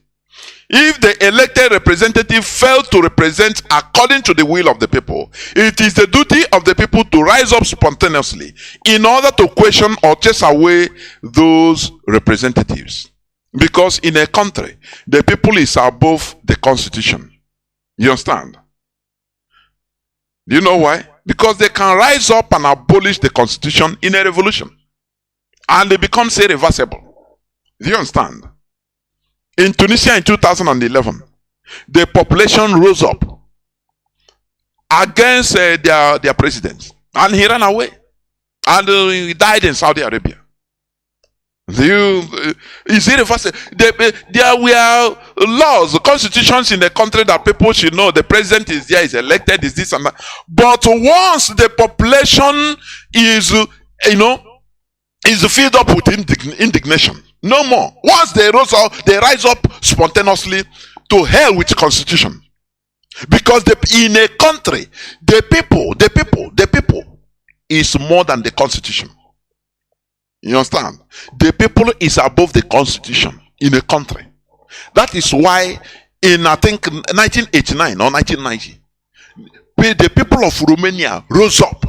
If the elected representative failed to represent according to the will of the people, it is the duty of the people to rise up spontaneously in order to question or chase away those representatives. Because in a country, the people is above the constitution. You understand? Do you know why? Because they can rise up and abolish the constitution in a revolution. And it becomes irreversible. Do you understand? In Tunisia in 2011, the population rose up against their president. And he ran away. And he died in Saudi Arabia. Is irreversible. There were laws, constitutions in the country that people should know. The president is there, is elected, is this and that. But once the population is, is filled up with indignation, no more. Once they rise up spontaneously to hell with the constitution. Because in a country, the people is more than the constitution. You understand? The people is above the constitution in a country. That is why in, I think, 1989 or 1990, the people of Romania rose up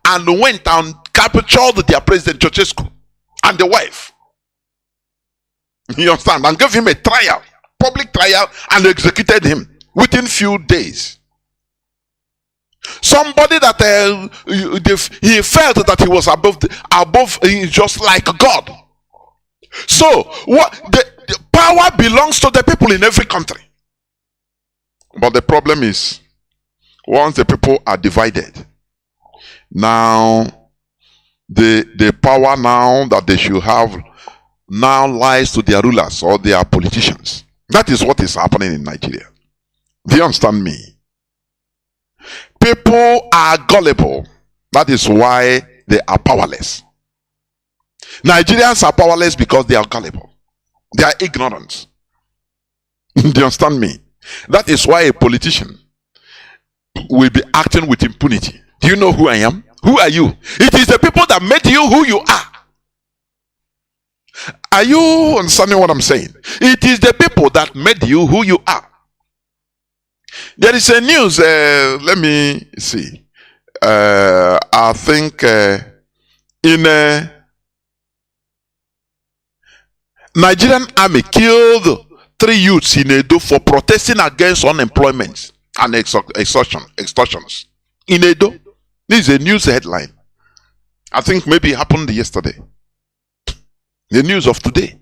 and went and captured their president Ceausescu and the wife. You understand? And gave him a trial, public trial, and executed him within few days. Somebody that he felt that he was above just like God. So what the power belongs to the people in every country. But the problem is, once the people are divided, now the power now that they should have now lies to their rulers or their politicians. That is what is happening in Nigeria. Do you understand me? People are gullible. That is why they are powerless. Nigerians are powerless because they are gullible. They are ignorant. Do you understand me? That is why a politician will be acting with impunity. Do you know who I am? Who are you? It is the people that made you who you are. Are you understanding what I'm saying? It is the people that made you who you are. There is a news, let me see. I think in Nigerian army killed 3 youths in Edo for protesting against unemployment and extortions. In Edo, this is a news headline. I think maybe it happened yesterday. The news of today.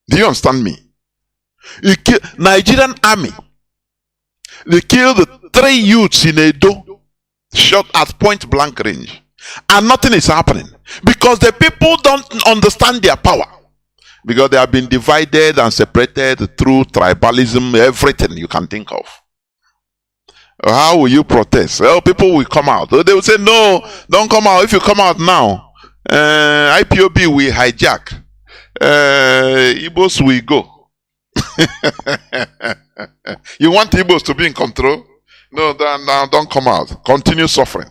Do you understand me? Nigerian army. They killed 3 youths in Edo, shot at point blank range. And nothing is happening. Because the people don't understand their power. Because they have been divided and separated through tribalism, everything you can think of. How will you protest? Well, people will come out. They will say, no, don't come out. If you come out now, IPOB will hijack. Igbos will go. You want Igbos to be in control? No, don't come out. Continue suffering.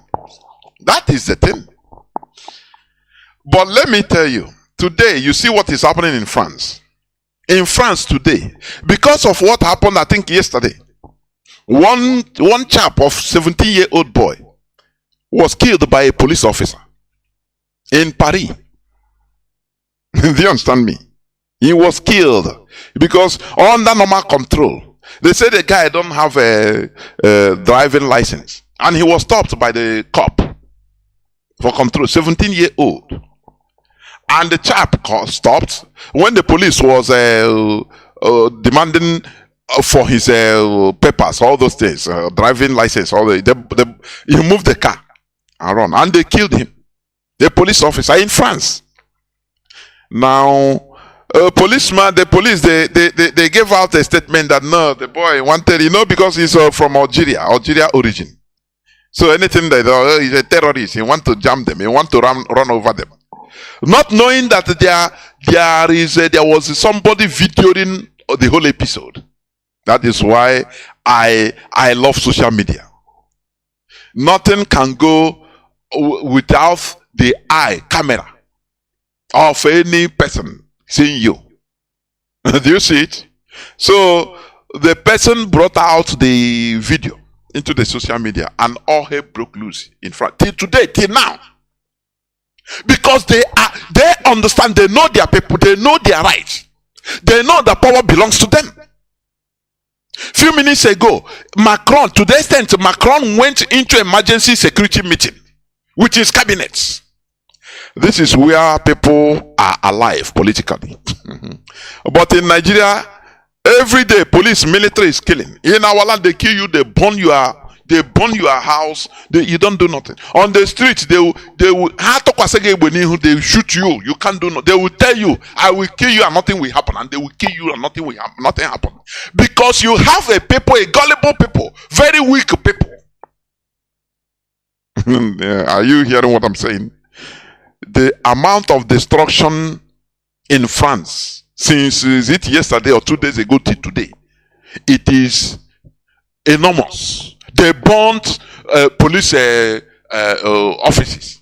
That is the thing. But let me tell you, today you see what is happening in France. In France today, because of what happened, I think yesterday, one chap of 17-year-old boy was killed by a police officer in Paris. Do you understand me? He was killed because under normal control, they say the guy don't have a driving license, and he was stopped by the cop for control. 17-year-old, and the chap stopped when the police was demanding for his papers, all those things, driving license, all he moved the car and run, and they killed him. The police officer in France. Now, the police, they gave out a statement that no, the boy wanted, because he's from Algeria origin. So anything that he's a terrorist, he want to jam them, he want to run over them. Not knowing that there was somebody videoing the whole episode. That is why I love social media. Nothing can go without the eye camera of any person seeing you. Do you see it? So the person brought out the video into the social media and all hell broke loose in front. Till today, till now. Because they understand, they know their people, they know their rights. They know that power belongs to them. Few minutes ago, Macron, to the extent Macron went into emergency security meeting with his cabinets. This is where people are alive politically. But in Nigeria, every day police, military is killing. In our land, they kill you, they burn your house, you don't do nothing. On the streets, they will shoot you. You can't do nothing. They will tell you, I will kill you and nothing will happen. And they will kill you and nothing will happen. Nothing happen. Because you have a people, a gullible people, very weak people. Are you hearing what I'm saying? The amount of destruction in France since is it yesterday or 2 days ago till today, it is enormous. They burnt police offices.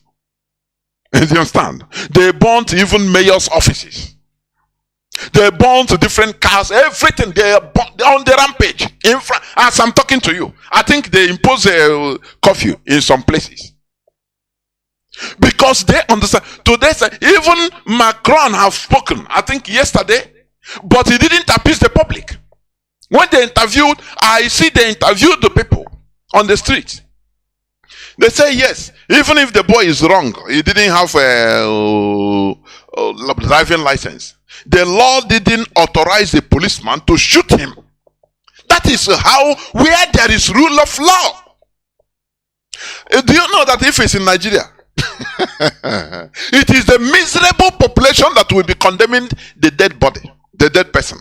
Do you understand? They burnt even mayor's offices. They burnt different cars, everything. They are on the rampage. In as I'm talking to you, I think they impose a curfew in some places. Because they understand. Today, even Macron have spoken, I think yesterday, but he didn't appease the public. When they interviewed, I see they interviewed the people on the street. They say yes, even if the boy is wrong, he didn't have a driving license. The law didn't authorize the policeman to shoot him. That is how, where there is rule of law. Do you know that if it's in Nigeria, it is the miserable population that will be condemning the dead body, the dead person,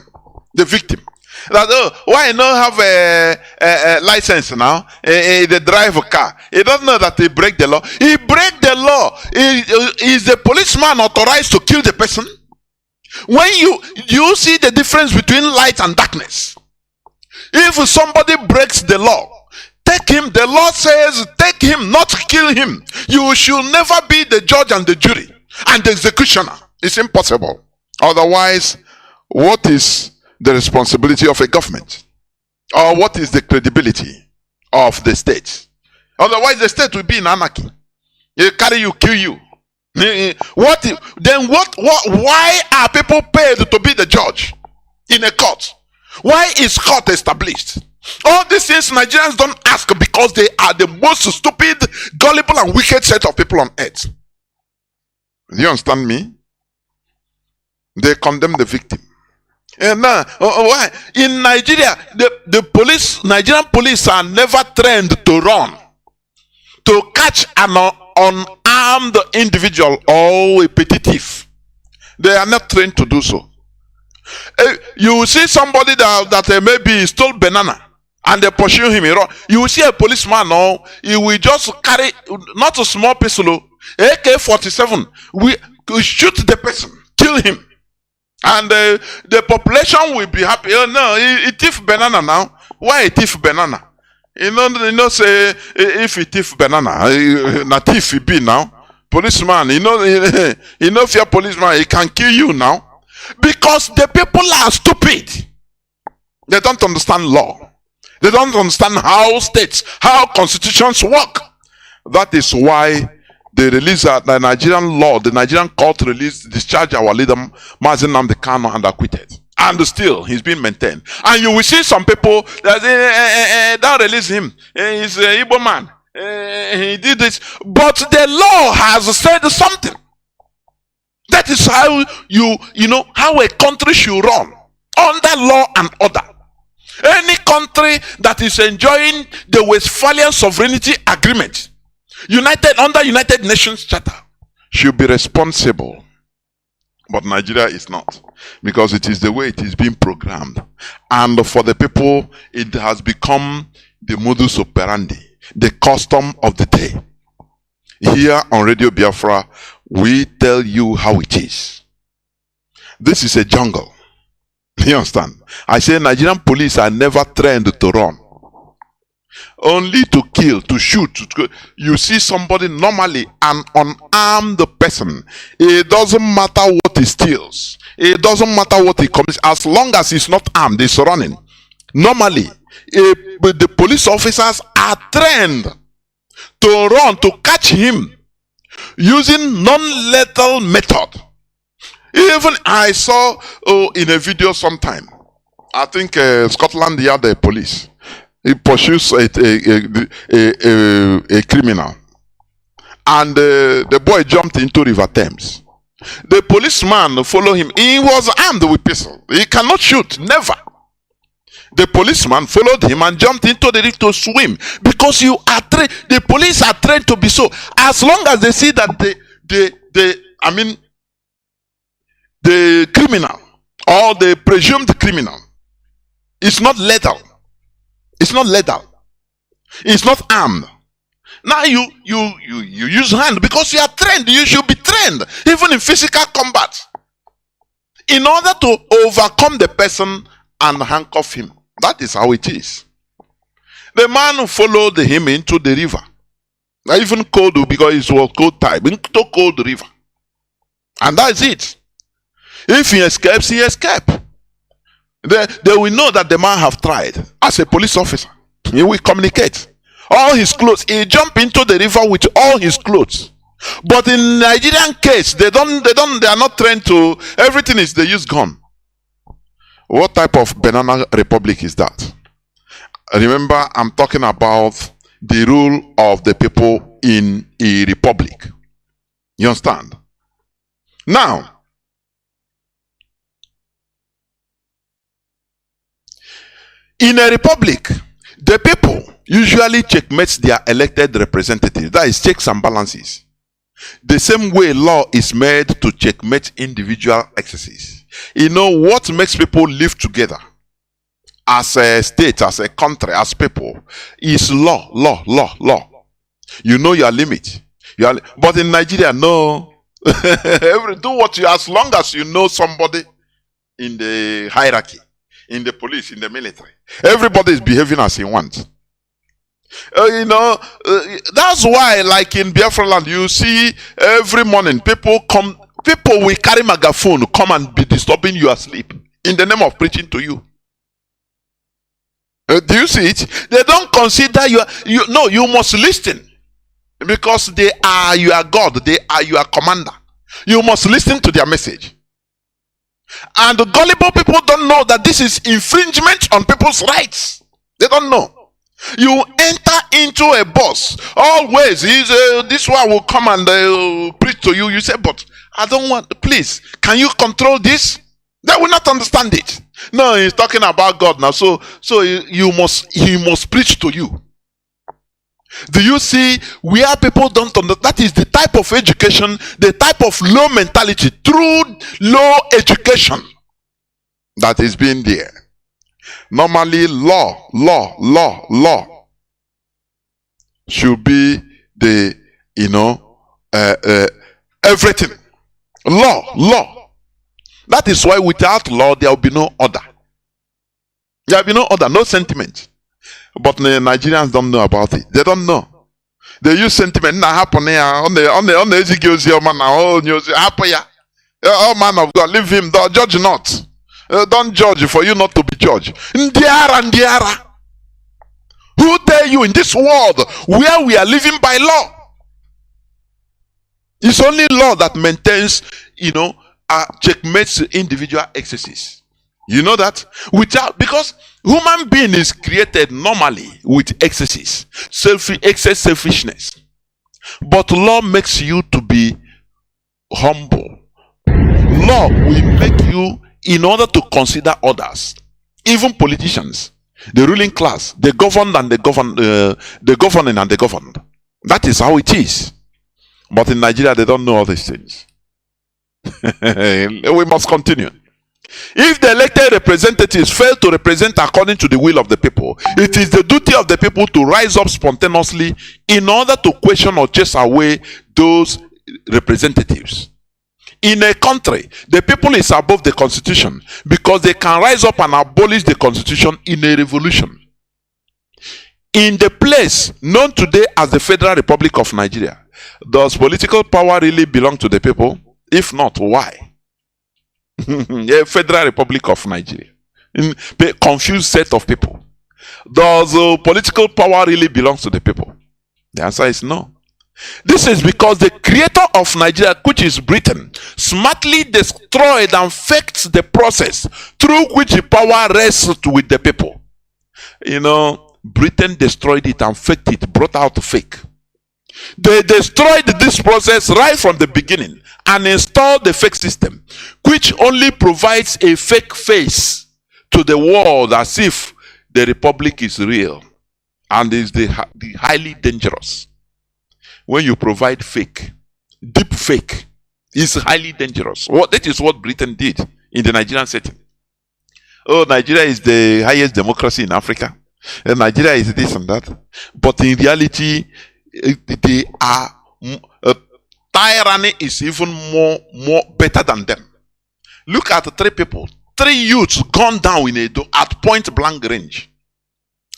the victim. That why not have a license now? They drive a car. He doesn't know that he break the law. He break the law. Is the policeman authorized to kill the person? When you see the difference between light and darkness. If somebody breaks the law, take him. The law says take him, not kill him. You should never be the judge and the jury and the executioner. It's impossible. Otherwise, what is the responsibility of a government? Or what is the credibility of the state? Otherwise, the state will be in anarchy. They carry you, kill you. Why are people paid to be the judge in a court? Why is court established? All these things Nigerians don't ask because they are the most stupid, gullible, and wicked set of people on earth. Do you understand me? They condemn the victim. And now, why? In Nigeria, the police, Nigerian police are never trained to run, to catch an unarmed individual or a petty thief. They are not trained to do so. You will see somebody that maybe stole banana and they pursue him. You will see a policeman, he will just carry not a small pistol, AK-47. We shoot the person, kill him. And the population will be happy. Oh no, he thief banana now. Why he thief banana? You know, say if he thief banana, not thief he be now. Policeman, if you're a policeman, he can kill you now. Because the people are stupid. They don't understand law. They don't understand how states, how constitutions work. That is why they release the Nigerian law, the Nigerian court released, discharged our leader, Mazi Nnamdi Kanu, and acquitted. And still, he's been maintained. And you will see some people that don't release him. He's an Igbo man. He did this. But the law has said something. That is how how a country should run. Under law and order. Any country that is enjoying the Westphalian Sovereignty Agreement, under United Nations Charter, should be responsible. But Nigeria is not, because it is the way it is being programmed. And for the people, it has become the modus operandi, the custom of the day. Here on Radio Biafra, we tell you how it is. This is a jungle. You understand? I say Nigerian police are never trained to run. Only to kill, to shoot. You see somebody, normally an unarmed person, it doesn't matter what he steals, it doesn't matter what he commits, as long as he's not armed, he's running. Normally, the police officers are trained to run, to catch him using non-lethal method. Even I saw in a video sometime, I think Scotland Yard, the police, he pursues a criminal, and the boy jumped into River Thames. The policeman followed him. He was armed with pistol. He cannot shoot, never. The policeman followed him and jumped into the river to swim, because you are trained. The police are trained to be so. As long as they see that the criminal or the presumed criminal is not lethal. It's not lethal. It's not armed. Now you use hand because you are trained. You should be trained even in physical combat in order to overcome the person and handcuff him. That is how it is. The man followed him into the river. Even cold, because it was cold time, into cold river. And that's it. If he escapes, he escapes. They will know that the man have tried. As a police officer, he will communicate. All his clothes, he jump into the river with all his clothes. But in Nigerian case, they are not trained to. Everything is, they use gun. What type of banana republic is that? Remember, I'm talking about the rule of the people in a republic. You understand? Now, in a republic, the people usually checkmate their elected representatives. That is checks and balances. The same way law is made to checkmate individual excesses. You know what makes people live together as a state, as a country, as people is law. You know your limit. But in Nigeria, no. Do what you, as long as you know somebody in the hierarchy, in the police, in the military. Everybody is behaving as he wants. That's why, like in Biafra land, you see every morning people will carry megaphone, come and be disturbing your sleep in the name of preaching to you. Do you see it? They don't consider you must listen, because they are your God, they are your commander. You must listen to their message. And the gullible people don't know that this is infringement on people's rights. They don't know. You enter into a bus, always this one will come and preach to you. You say, but I don't want, please, can you control this? They will not understand it. No, he's talking about God now. So he must preach to you. Do you see where people don't understand? That is the type of education, the type of low mentality, through low education that is being there. Normally, law should be the, everything. Law. That is why without law, there will be no order. There will be no order, no sentiment. But the Nigerians don't know about it. They don't know. They use sentiment. Now happen here on the oh man of God, leave him. Don't judge not. Don't judge for you not to be judged. Ndiara. Who tell you in this world where we are living by law? It's only law that maintains, checkmates individual excesses. You know that? Because human being is created normally with excesses, excess selfishness. But law makes you to be humble. Law will make you, in order to consider others, even politicians, the ruling class, the governed and the governing and the governed. That is how it is. But in Nigeria, they don't know all these things. We must continue. If the elected representatives fail to represent according to the will of the people, it is the duty of the people to rise up spontaneously in order to question or chase away those representatives. In a country, the people is above the constitution because they can rise up and abolish the constitution in a revolution. In the place known today as the Federal Republic of Nigeria, does political power really belong to the people? If not, why? The Federal Republic of Nigeria. A confused set of people. Does political power really belong to the people? The answer is no. This is because the creator of Nigeria, which is Britain, smartly destroyed and faked the process through which the power rests with the people. You know, Britain destroyed it and faked it, brought out fake. They destroyed this process right from the beginning and installed the fake system, which only provides a fake face to the world as if the republic is real and is the highly dangerous. When you provide fake, deep fake, is highly dangerous. That is what Britain did in the Nigerian setting. Oh, Nigeria is the highest democracy in Africa. And Nigeria is this and that. But in reality, they are tyranny is even more better than them. Look at the three youths gone down in Edo at point blank range,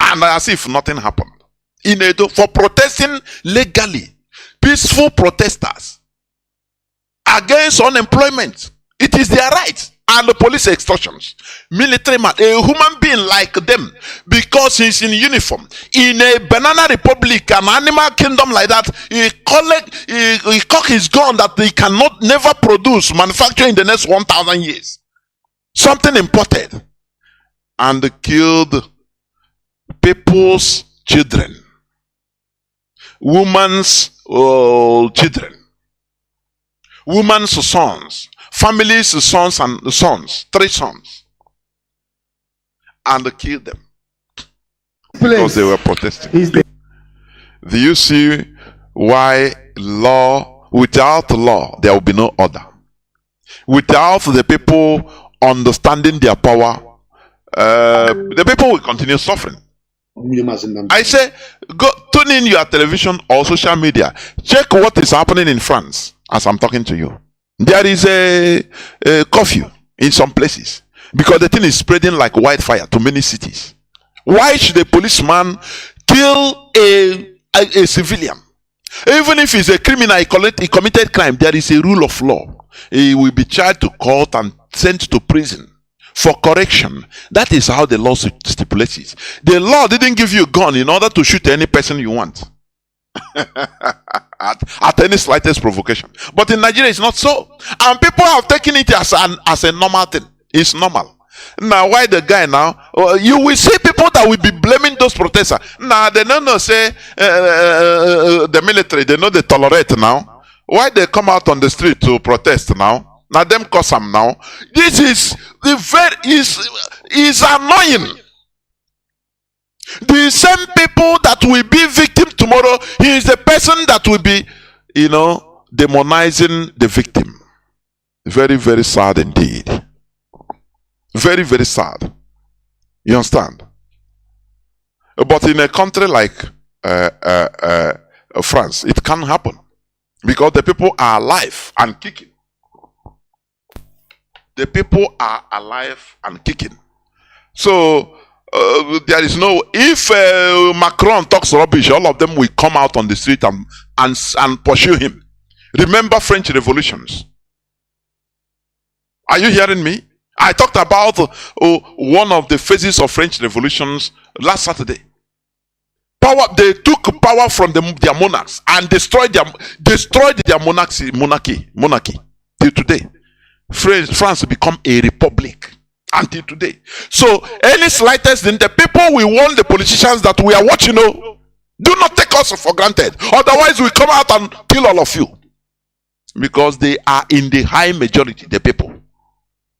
and as if nothing happened in Edo for protesting legally. Peaceful protesters against unemployment. It is their right. And the police extortions. Military man, a human being like them, because he's in uniform. In a banana republic, an animal kingdom like that, he cock his gun that he cannot never produce, manufacture in the next 1,000 years. Something imported. And killed people's children. Women's children, women's sons, families' sons and sons, 3 sons, and killed them because they were protesting. Do you see why without law there will be no order? Without the people understanding their power, the people will continue suffering. I say, go tune in your television or social media. Check what is happening in France as I'm talking to you. There is a curfew in some places because the thing is spreading like wildfire to many cities. Why should a policeman kill a civilian? Even if he's a criminal, he committed crime, there is a rule of law. He will be charged to court and sent to prison for correction. That is how the law stipulates it. The law didn't give you a gun in order to shoot any person you want at any slightest provocation. But in Nigeria, it's not so. And people have taken it as a normal thing. It's normal. Now, why the guy now? You will see people that will be blaming those protesters. Now, they don't know, say, the military, they know they tolerate now. Why they come out on the street to protest now? Now them cause them now. This is is annoying. The same people that will be victim tomorrow, he is the person that will be, demonizing the victim. Very, very sad indeed. Very, very sad. You understand? But in a country like France, it can happen because the people are alive and kicking. The people are alive and kicking. So there is no. If Macron talks rubbish, all of them will come out on the street and pursue him. Remember French revolutions. Are you hearing me? I talked about one of the phases of French revolutions last Saturday. They took power from their monarchs and destroyed their monarchy till today. France become a republic until today. So any slightest thing, the people will warn the politicians that we are watching. Do not take us for granted. Otherwise, we come out and kill all of you. Because they are in the high majority, the people.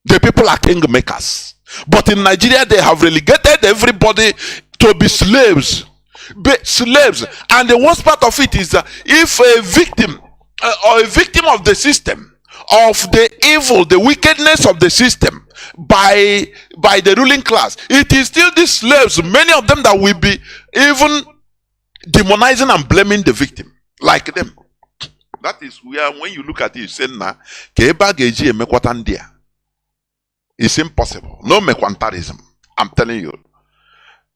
The people are kingmakers. But in Nigeria, they have relegated everybody to be slaves. And the worst part of it is that if a victim or a victim of the system, of the evil, the wickedness of the system by the ruling class, it is still these slaves, many of them, that will be even demonizing and blaming the victim like them. That is where, when you look at it, you say, nah, Kebageji Mekwatandia. It's impossible. No Mekwantarism. I'm telling you.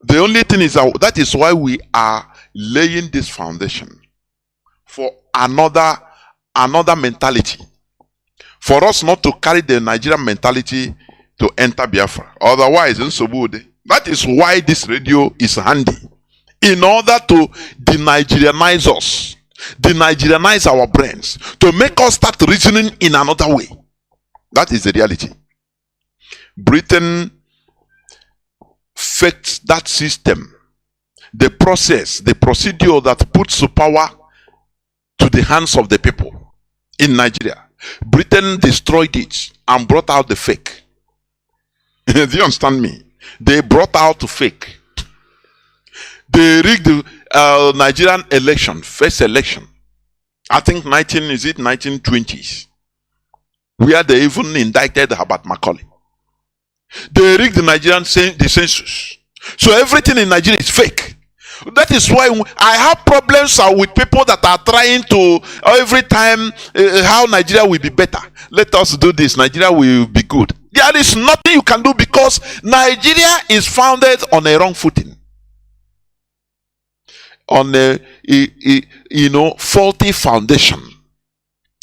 The only thing is that is why we are laying this foundation for another mentality. For us not to carry the Nigerian mentality to enter Biafra. Otherwise, that is why this radio is handy. In order to de-Nigerianize us, de-Nigerianize our brains, to make us start reasoning in another way. That is the reality. Britain faked that system, the process, the procedure that puts power to the hands of the people in Nigeria. Britain destroyed it and brought out the fake. Do you understand me? They brought out the fake. They rigged the Nigerian election, first election. I think 1920s, where they even indicted Herbert Macaulay. They rigged the Nigerian the census. So everything in Nigeria is fake. That is why I have problems with people that are trying to every time how Nigeria will be better. Let us do this. Nigeria will be good. There is nothing you can do because Nigeria is founded on a wrong footing, on a faulty foundation.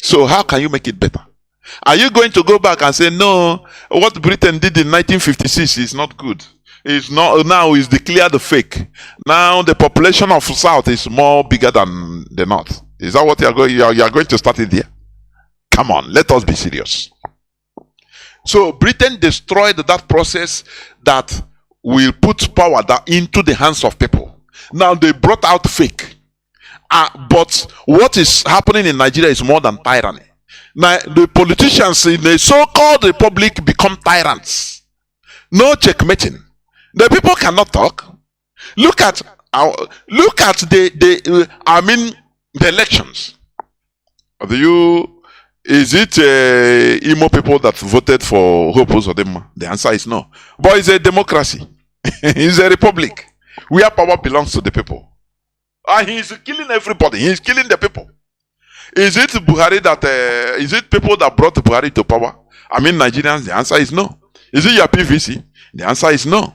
So how can you make it better? Are you going to go back and say no? What Britain did in 1956 is not good. It's not now. Is declared the fake. Now the population of South is more bigger than the North. Is that what you are going to start it there? Come on, let us be serious. So Britain destroyed that process that will put power into the hands of people. Now they brought out fake. But what is happening in Nigeria is more than tyranny. Now the politicians in the so-called republic become tyrants. No checkmating. The people cannot talk. Look at the elections. Is it Imo people that voted for Hope Uzodinma? The answer is no. But it's a democracy. It's a republic where power belongs to the people. And he is killing everybody. He is killing the people. Is it Buhari that? Is it people that brought Buhari to power? Nigerians. The answer is no. Is it your PVC? The answer is no.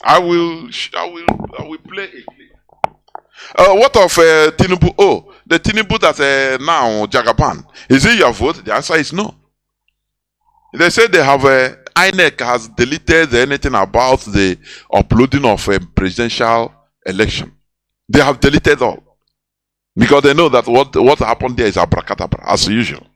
I will play a clip. What of Tinubu? Oh, the Tinubu that now Jagaban. Is it your vote? The answer is no. They say they have INEC has deleted anything about the uploading of a presidential election. They have deleted all because they know that what happened there is abracadabra as usual.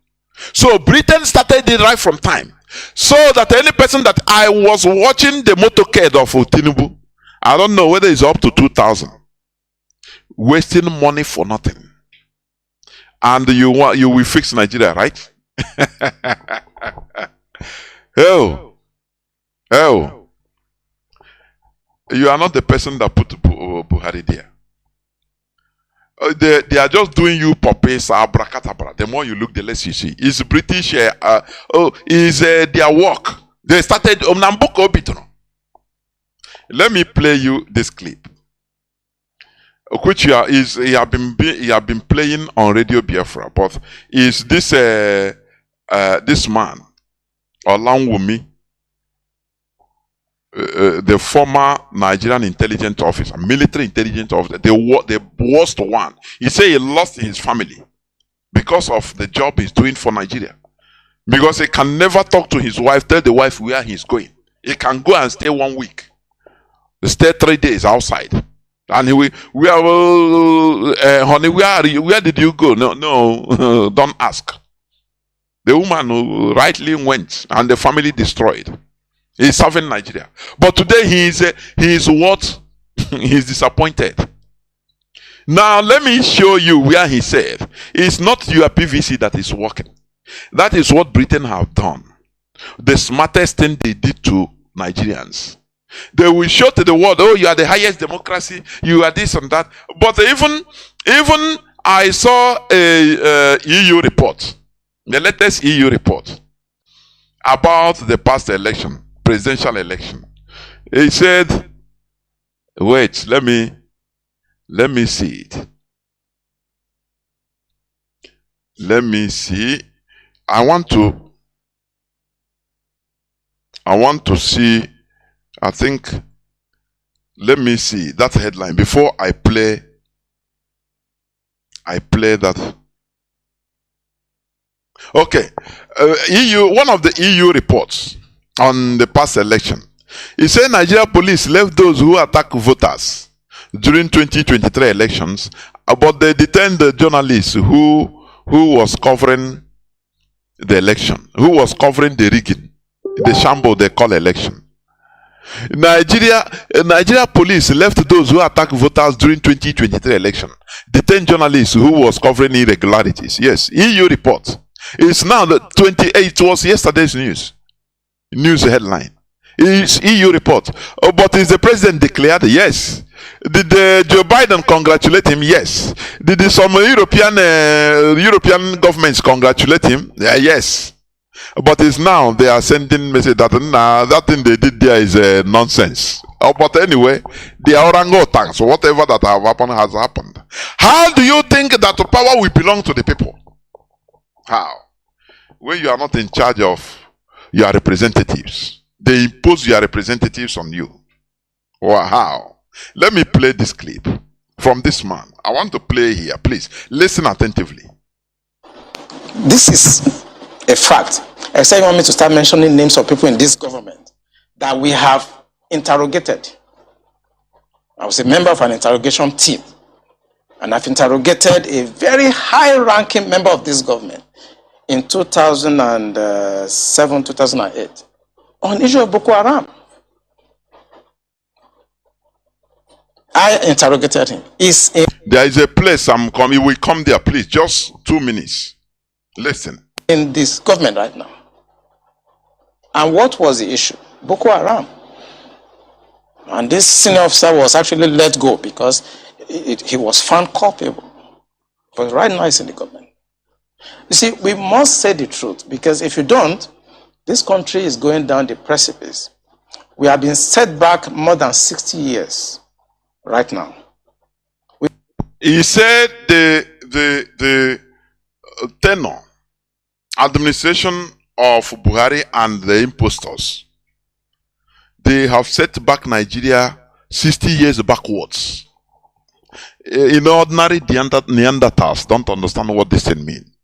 So Britain started it right from time. So that any person that I was watching the motorcade of Tinubu, I don't know whether it's up to 2,000, wasting money for nothing. And you will fix Nigeria, right? Oh, you are not the person that put Buhari there. They are just doing you puppies, abracadabra. The more you look, the less you see. It's British. Is their work. They started Nambuko Bitno. Let me play you this clip, which he have been playing on Radio Biafra. But is this this man, Olawumi, the former Nigerian intelligence officer, military intelligence officer, the worst one. He said he lost his family because of the job he's doing for Nigeria. Because he can never talk to his wife, tell the wife where he's going. He can go and stay 1 week, stay 3 days outside, and honey, where did you go? No, don't ask. The woman who rightly went, and the family destroyed. He's serving Nigeria. But today he is what? He's disappointed. Now let me show you where he said it's not your PVC that is working. That is what Britain have done. The smartest thing they did to Nigerians. They will show to the world, oh, you are the highest democracy, you are this and that. But even I saw a EU report, the latest EU report about the past election. Presidential election. He said, wait, let me see it. Let me see. I want to see, I think, let me see that headline before I play that. Okay. One of the EU reports on the past election, it said Nigeria police left those who attack voters during 2023 elections, but they detained the journalist who was covering the election, who was covering the rigging, the shamble they call election. Nigeria police left those who attacked voters during 2023 election, detained journalists who was covering irregularities. Yes, EU report. It's now the 28th. It was yesterday's news headline. It's EU report. Oh, but is the president declared? Yes. Did Joe Biden congratulate him? Yes. Did some European governments congratulate him? Yes. But it's now they are sending message that that thing they did there is nonsense. But anyway, they are orangutan. So whatever that have happened has happened. How do you think that the power will belong to the people? How? When you are not in charge of your representatives, they impose your representatives on you. Or how? Let me play this clip from this man. I want to play here. Please listen attentively. This is a fact. I say you want me to start mentioning names of people in this government that we have interrogated. I was a member of an interrogation team, and I've interrogated a very high-ranking member of this government in 2007, 2008 on issue of Boko Haram. I interrogated him. There is a place I'm coming. We come there, please. Just 2 minutes. Listen. In this government right now. And what was the issue? Boko Haram. And this senior officer was actually let go because he was found culpable. But right now he's in the government. You see, we must say the truth, because if you don't, this country is going down the precipice. We have been set back more than 60 years right now. He said the tenor administration of Buhari and the impostors, they have set back Nigeria 60 years backwards. Ordinary Neanderthals don't understand what this thing means.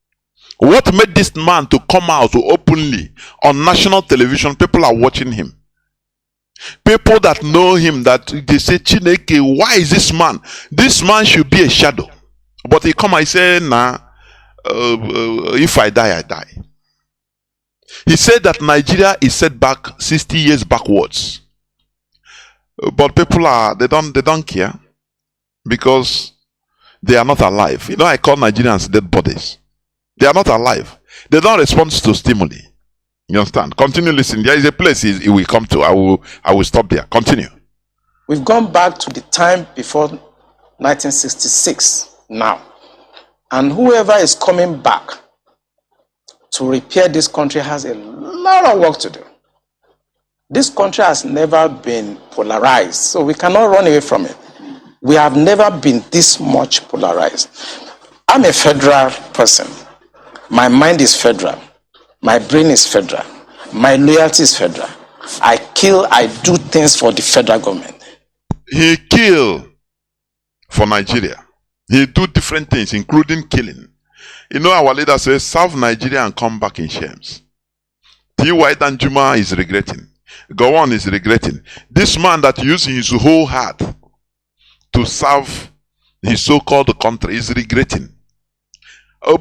What made this man to come out openly on national television? People are watching him. People that know him, that they say, Chineke, why is this man? This man should be a shadow. But he come and say, nah, if I die, I die. He said that Nigeria is set back 60 years backwards. But people they don't care, because they are not alive. I call Nigerians dead bodies. They are not alive. They don't respond to stimuli. You understand? Continue listening. There is a place he will come to. I will stop there. Continue. We've gone back to the time before 1966 now. And whoever is coming back to repair this country has a lot of work to do. This country has never been polarized, so we cannot run away from it. We have never been this much polarized. I'm a federal person. My mind is federal. My brain is federal. My loyalty is federal. I do things for the federal government. He kill for Nigeria. He do different things, including killing. Our leader says, serve Nigeria and come back in shames. T.Y. Danjuma is regretting. Gowon is regretting. This man that used his whole heart to serve his so-called country is regretting.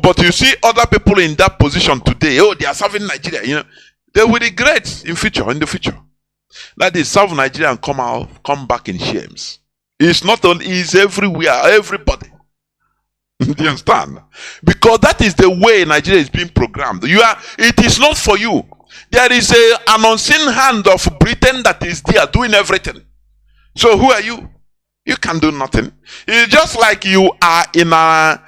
But you see other people in that position today, they are serving Nigeria. They will regret in the future. That is, serve Nigeria and come back in shames. It's not only, it's everywhere, everybody. Do you understand? Because that is the way Nigeria is being programmed. It is not for you. There is an unseen hand of Britain that is there doing everything. So who are you? You can do nothing. It's just like you are in an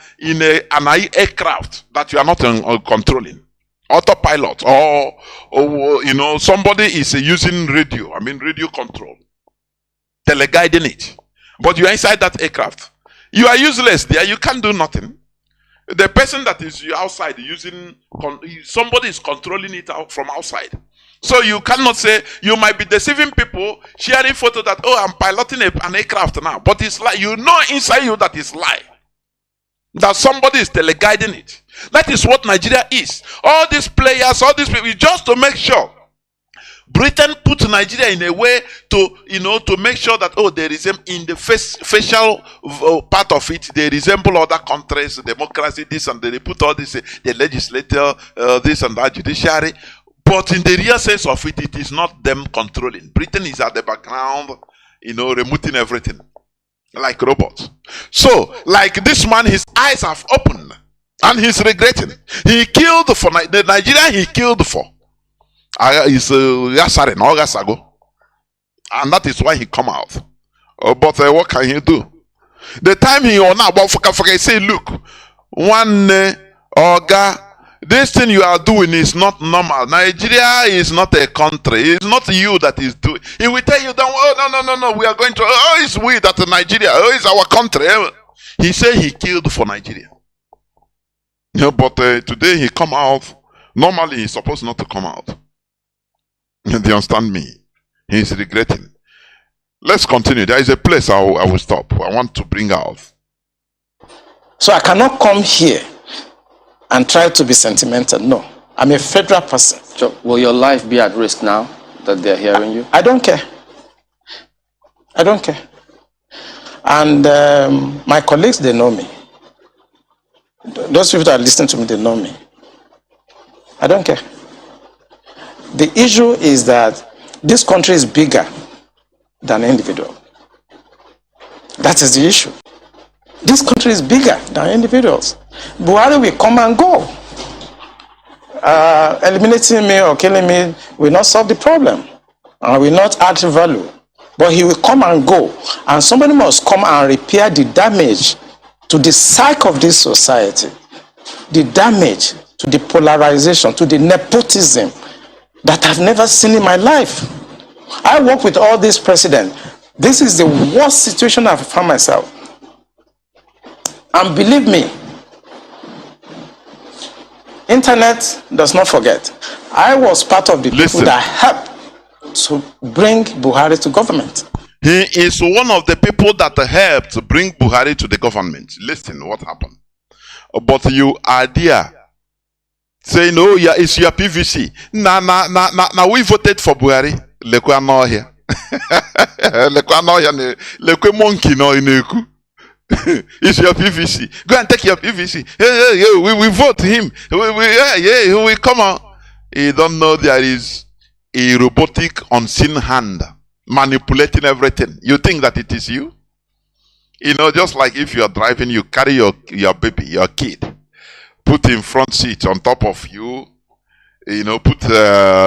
aircraft that you are not controlling, autopilot, or somebody is using radio control, teleguiding it, but you are inside that aircraft. You are useless there. You can't do nothing. The person that is outside using, somebody is controlling it out from outside. So you cannot say, you might be deceiving people, sharing photo that, oh, I'm piloting an aircraft now. But it's like, you know inside you that is lie. That somebody is teleguiding it. That is what Nigeria is. All these players, all these people, just to make sure. Britain put Nigeria in a way to, to make sure that, oh, they resemble, in the facial part of it, they resemble other countries, democracy, this and that. They put all this, the legislature, this and that, judiciary. But in the real sense of it, it is not them controlling. Britain is at the background, removing everything. Like robots. So, like this man, his eyes have opened. And he's regretting. He killed for the Nigeria he killed for. Is Yasare, no Gasago. And that is why he come out. But what can he do? The time he on about he say, look, one Oga, this thing you are doing is not normal. Nigeria is not a country. It's not you that is doing. He will tell you that, oh, no, we are going to, oh, it's we that Nigeria, oh, it's our country. He said he killed for Nigeria. But today he come out. Normally he's supposed not to come out. Do you understand me? He's regretting. Let's continue. There is a place I will stop. I want to bring out. So I cannot come here and try to be sentimental. No. I'm a federal person. So will your life be at risk now that they're hearing you? I don't care. I don't care. And my colleagues, they know me. Those people that listen to me, they know me. I don't care. The issue is that this country is bigger than individual. That is the issue. This country is bigger than individuals. Buhari will come and go. Eliminating me or killing me will not solve the problem. And will not add value. But he will come and go. And somebody must come and repair the damage to the psyche of this society. The damage to the polarization, to the nepotism that I've never seen in my life. I work with all these presidents. This is the worst situation I've found myself. And believe me, internet does not forget. I was part of the people that helped to bring Buhari to government. He is one of the people that helped to bring Buhari to the government. Listen, what happened? But you are there saying, oh, yeah, it's your PVC. Now we voted for Buhari. Lekwe no here. Lekwe no here. Lekwe monkey no ineku. It's your PVC. Go and take your PVC. We vote him. He will come on. You don't know there is a robotic unseen hand manipulating everything. You think that it is you? Just like if you are driving, you carry your baby, your kid, put in front seat on top of you, put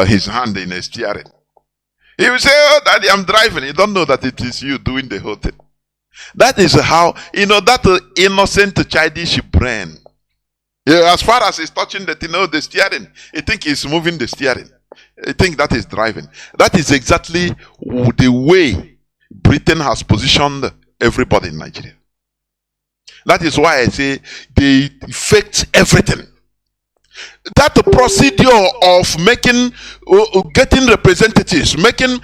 his hand in a steering. He will say, oh, Daddy, I'm driving. You don't know that it is you doing the whole thing. That is how, that innocent, childish brain. As far as he's touching the steering, he think he's moving the steering. He think that is driving. That is exactly the way Britain has positioned everybody in Nigeria. That is why I say they affect everything. That procedure of getting representatives, making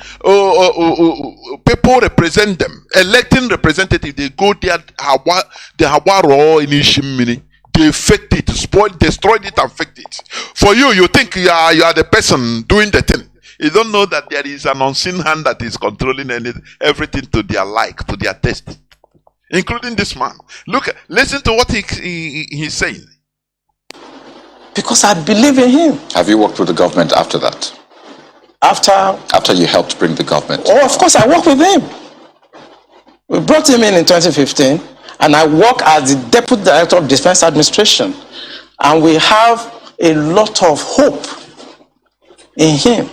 people represent them, electing representatives, they go there, the Hawaro in Ishimini, they affect it, destroyed it and affect it. For you think you are the person doing the thing. You don't know that there is an unseen hand that is controlling everything to their like, to their taste. Including this man. Listen to what he's saying. Because I believe in him. Have you worked with the government after that? After you helped bring the government? Oh, of course, I worked with him. We brought him in 2015, and I work as the Deputy Director of Defense Administration. And we have a lot of hope in him.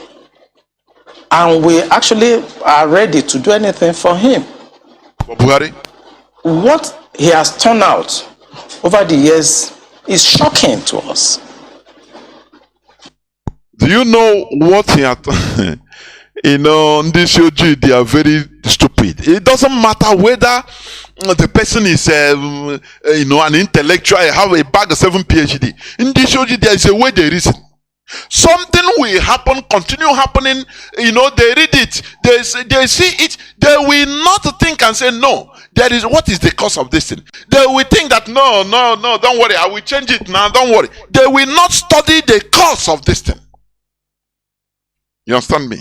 And we actually are ready to do anything for him. Buhari? What he has turned out over the years is shocking to us. Do you know what he had? this OG, they are very stupid. It doesn't matter whether the person is, an intellectual, have a bag of 7 PhD. In this OG, there is a way they reason. Something will happen, continue happening. They read it, they see it. They will not think and say, no, what is the cause of this thing? They will think that, no, don't worry, I will change it now, don't worry. They will not study the cause of this thing. You understand me?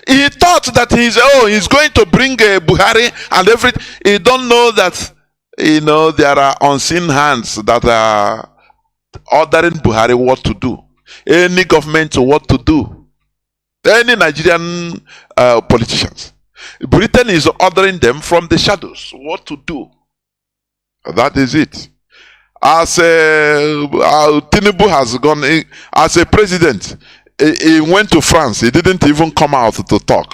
He thought that he's going to bring Buhari and everything. He don't know that, there are unseen hands that are ordering Buhari what to do. Any government what to do. Any Nigerian politicians. Britain is ordering them from the shadows what to do. That is it. As Tinubu has gone, as a president, he went to France. He didn't even come out to talk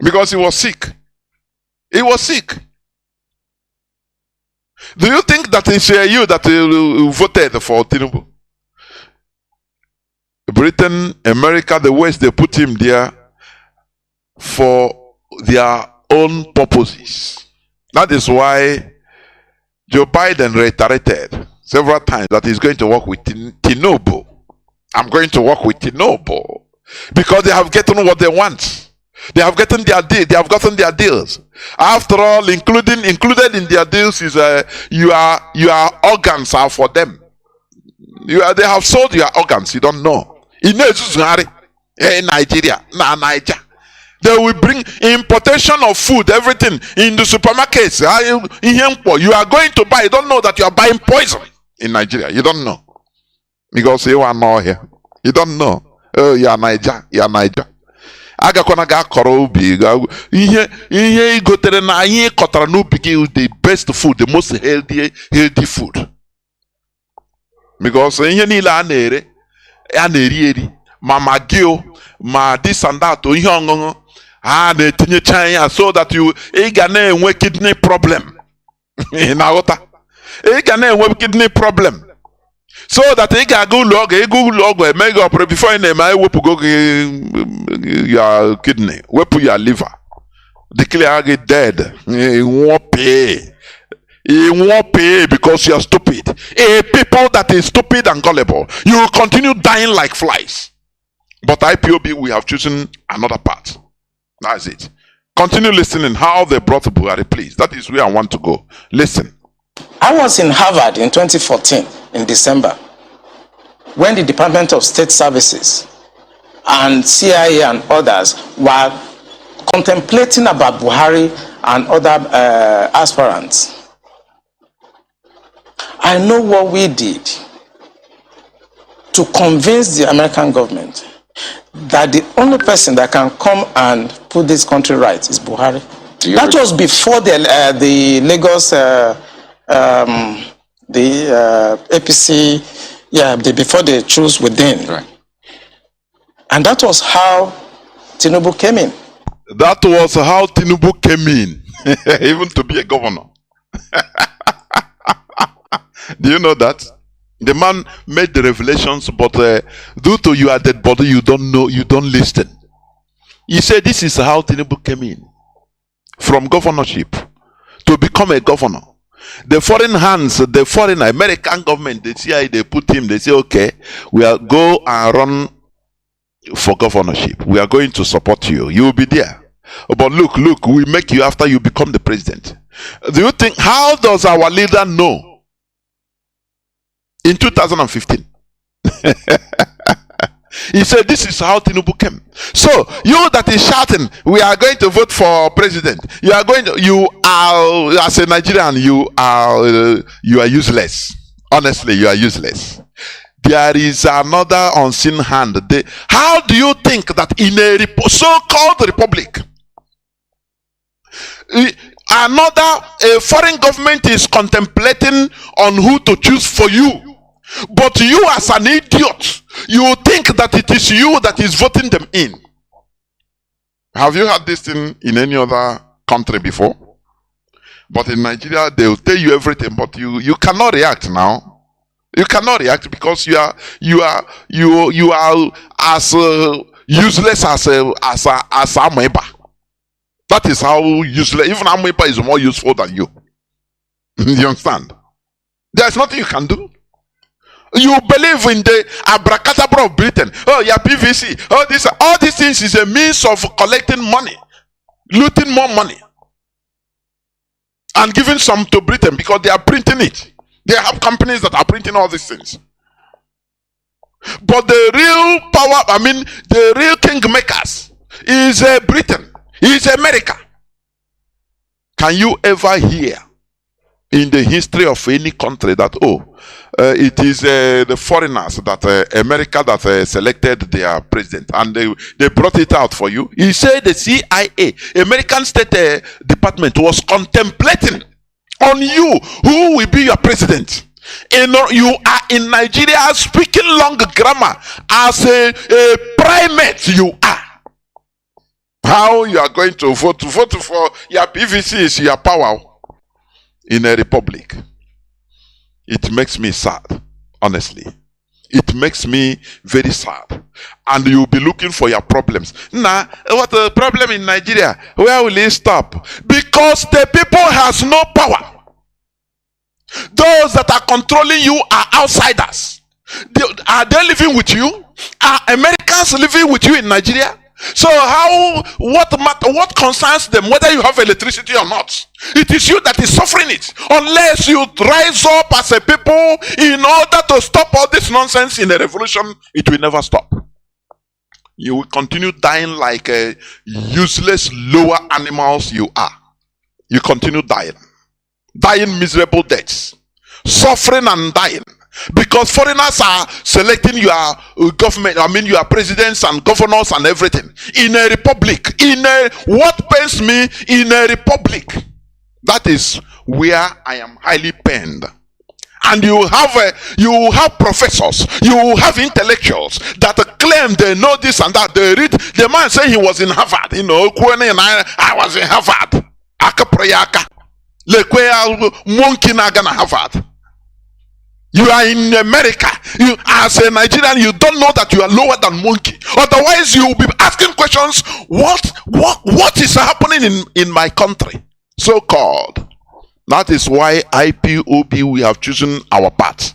because he was sick. He was sick. Do you think that it's you that voted for Tinubu? Britain, America, the West, they put him there for their own purposes. That is why Joe Biden reiterated several times that he's going to work with Tinubu. I'm going to work with Tinubu because they have gotten what they want. They have gotten their deal. They have gotten their deals. After all, included in their deals is your organs are for them. They have sold your organs. You don't know. In Nigeria, Niger, they will bring importation of food, everything in the supermarkets. You are going to buy. You don't know that you are buying poison in Nigeria. You don't know because you are not here. You don't know. Oh, you are Niger. You are Niger. Agakwana ga kọrọ ubi ihe igotere na ihe kọtara n'ubi gị the best food, the most healthy food. Because ihe niile a na-eri eri ma magio ma this and that ihe ọṅụṅụ a na-etinyecha ya so that ị ga na-enwe kidney problem. Na-aghọta? Ị ga na-enwe kidney problem. So that ị ga-aga ụlọ ọgwụ eme gị ọpụrụ before ị na-eme ewepụgo gị your kidney, wepụ your liver, declare gị dead. Ị won't pay because you are stupid. A people that is stupid and gullible, you will continue dying like flies. But IPOB, we have chosen another path. That's it. Continue listening how they brought Buhari, please. That is where I want to go. Listen. I was in Harvard in 2014 in December when the Department of State Services and CIA and others were contemplating about Buhari and other aspirants. I know what we did to convince the American government that the only person that can come and put this country right is Buhari. That was before the Lagos, APC, before they chose within. Right. And that was how Tinubu came in. That was how Tinubu came in, even to be a governor. Do you know that? The man made the revelations, but due to your dead body, you don't know, you don't listen. He said this is how Tinubu came in. From governorship to become a governor. The foreign hands, the foreign American government, the CIA, they put him, they say, okay, we are go and run for governorship. We are going to support you. You will be there. But look, we make you after you become the president. Do you think, how does our leader know? In 2015. He said, this is how Tinubu came. So, you that is shouting, we are going to vote for president. You are, as a Nigerian, you are useless. Honestly, you are useless. There is another unseen hand. How do you think that in a so-called republic, a foreign government is contemplating on who to choose for you? But you as an idiot, you think that it is you that is voting them in. Have you had this thing in any other country before? But in Nigeria, they will tell you everything, but you cannot react now. You cannot react because you are as useless as amoeba. That is how useless. Even amoeba is more useful than you. You understand? There's nothing you can do. You believe in the abracadabra of Britain. Oh, yeah, PVC. All these things is a means of collecting money, looting more money, and giving some to Britain because they are printing it. They have companies that are printing all these things. But the real power, the real kingmakers is Britain, is America. Can you ever hear in the history of any country that, it is the foreigners that America that selected their president and they brought it out for you? He said the CIA, American State Department, was contemplating on you who will be your president. You are in Nigeria speaking long grammar as a primate. You are. How you are going to vote for your PVC is your power in a republic. It makes me sad, honestly. It makes me very sad. And you'll be looking for your problems. Nah, what the problem in Nigeria? Where will it stop? Because the people has no power. Those that are controlling you are outsiders. Are they living with you? Are Americans living with you in Nigeria? So what concerns them whether you have electricity or not? It is you that is suffering it. Unless you rise up as a people in order to stop all this nonsense in a revolution, it will never stop. You will continue dying like useless lower animals you are. You continue dying miserable deaths, suffering and dying, because foreigners are selecting your government, your presidents and governors and everything in a republic. What pains me, in a republic. That is where I am highly pained. And you have professors, you have intellectuals that claim they know this and that. They read. The man said he was in Harvard. I was in Harvard. Monkey Nagana Harvard. You are in America. You, as a Nigerian, you don't know that you are lower than monkey. Otherwise, you will be asking questions. What is happening in my country? So called. That is why IPOB, we have chosen our path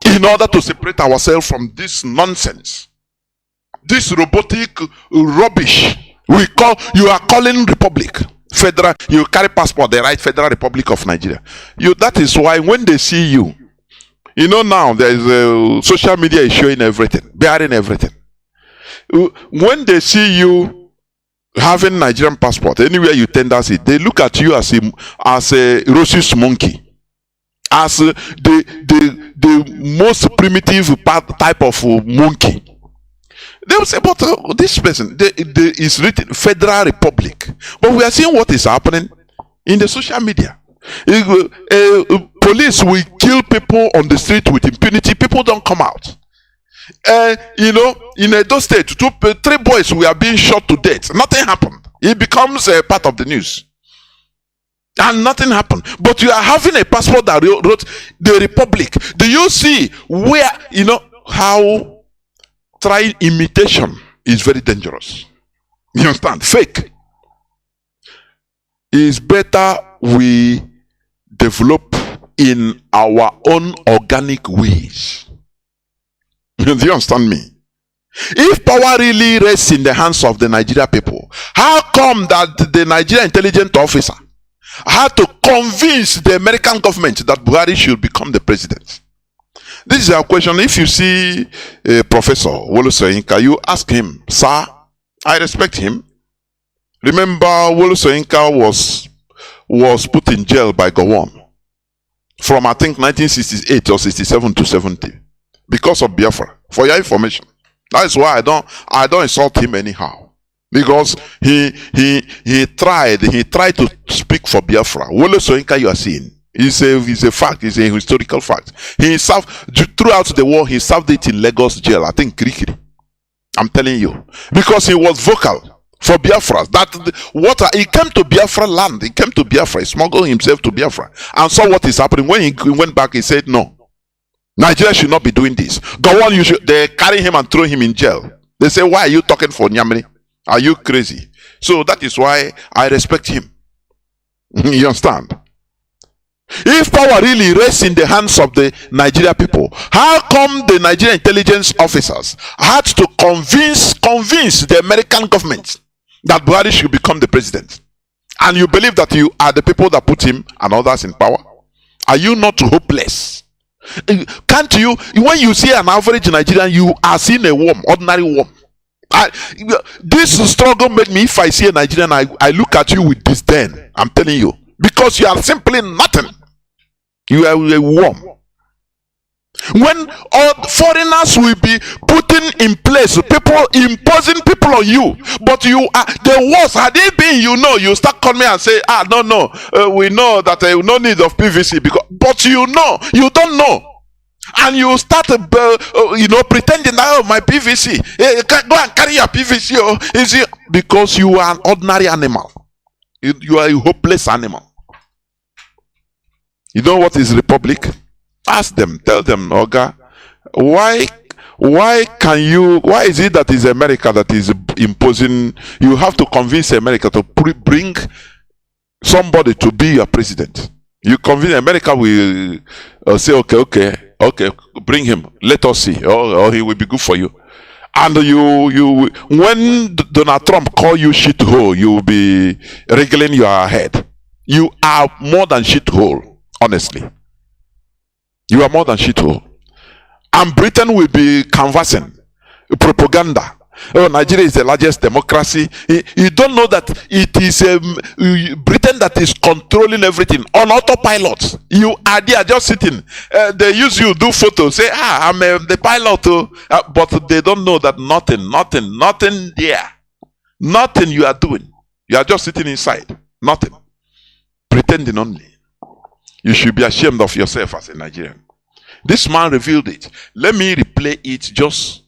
in order to separate ourselves from this nonsense, this robotic rubbish. You are calling republic. Federal, you carry passport, they write Federal Republic of Nigeria. That is why when they see you, now there is social media is showing everything, bearing everything. When they see you having Nigerian passport, anywhere you tender it, they look at you as a rhesus monkey, as the most primitive type of monkey. They will say, but this person, is written Federal Republic. But we are seeing what is happening in the social media. Police will kill people on the street with impunity. People don't come out. In Edo State, 3 boys were being shot to death. Nothing happened. It becomes a part of the news. And nothing happened. But you are having a passport that wrote the Republic. Do you see where, how trying imitation is very dangerous? You understand? Fake. It's better we develop in our own organic ways. Do you understand me? If power really rests in the hands of the Nigeria people, how come that the Nigeria intelligence officer had to convince the American government that Buhari should become the president? This is our question. If you see Professor Wole Soyinka, you ask him, sir, I respect him. Remember, Wole Soyinka was put in jail by Gowon from, I think, 1968 or 67 to 70 because of Biafra. For your information, that is why I don't insult him anyhow, because he tried to speak for Biafra. Wole Soyinka, you are seeing. It's a fact. It's a historical fact. He served throughout the war. He served it in Lagos jail. I think Kirikiri. I'm telling you, because he was vocal for Biafra. He came to Biafra land. He came to Biafra. He smuggled himself to Biafra and saw what is happening. When he went back, he said, "No, Nigeria should not be doing this. Go on. They carry him and throw him in jail. They say, why are you talking for Nnamdi? Are you crazy? So that is why I respect him. You understand? If power really rests in the hands of the Nigeria people, how come the Nigerian intelligence officers had to convince the American government that Buhari should become the president? And you believe that you are the people that put him and others in power? Are you not hopeless? Can't you, when you see an average Nigerian, you are seeing a worm, ordinary worm. This struggle made me, if I see a Nigerian, I look at you with disdain. I'm telling you. Because you are simply nothing. You are a worm. When all foreigners will be putting in place, people imposing people on you, but you are the worst. Had it been, you start calling me and say, no, we know that no need of PVC, but you don't know. And you start, pretending that, my PVC, go and carry your PVC, because you are an ordinary animal. You are a hopeless animal. You know what is republic? Ask them, tell them, Oga, why is it that is America that is imposing? You have to convince America to bring somebody to be your president. You convince America will say, okay, bring him, let us see, or he will be good for you. And you when Donald Trump call you shithole, you will be wriggling your head. You are more than shithole, honestly. You are more than shithole. And Britain will be canvassing propaganda. Oh, Nigeria is the largest democracy. You don't know that it is Britain that is controlling everything on autopilot. You are there just sitting. They use you, do photos, say, I'm the pilot. But they don't know that nothing there. Nothing you are doing. You are just sitting inside. Nothing. Pretending only. You should be ashamed of yourself as a Nigerian. This man revealed it. Let me replay it just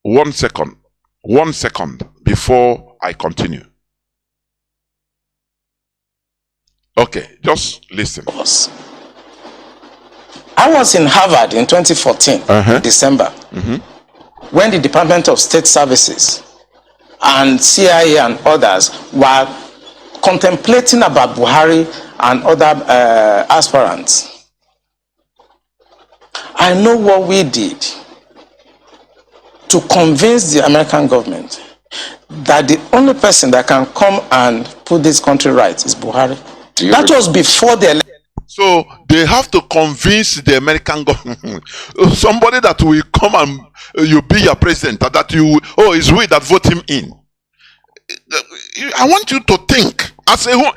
1 second. 1 second before I continue. Okay, just listen. I was in Harvard in 2014, December, when the Department of State Services and CIA and others were contemplating about Buhari and other aspirants. I know what we did to convince the American government that the only person that can come and put this country right is Buhari. That was before the election. So they have to convince the American government, somebody that will come and you be your president, that you, it's we that vote him in. I want you to think. As a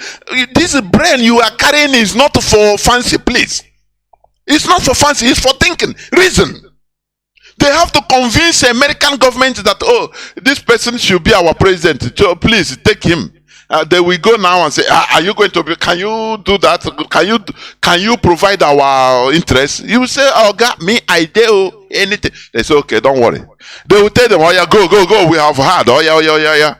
this brain you are carrying is not for fancy, please. It's not for fancy, it's for thinking, reason. They have to convince the American government that, this person should be our president. So please take him. They will go now and say, are you going to be, can you do that? Can you provide our interest? You say, God, me, I do anything. They say, okay, don't worry. They will tell them, go, we have had, yeah.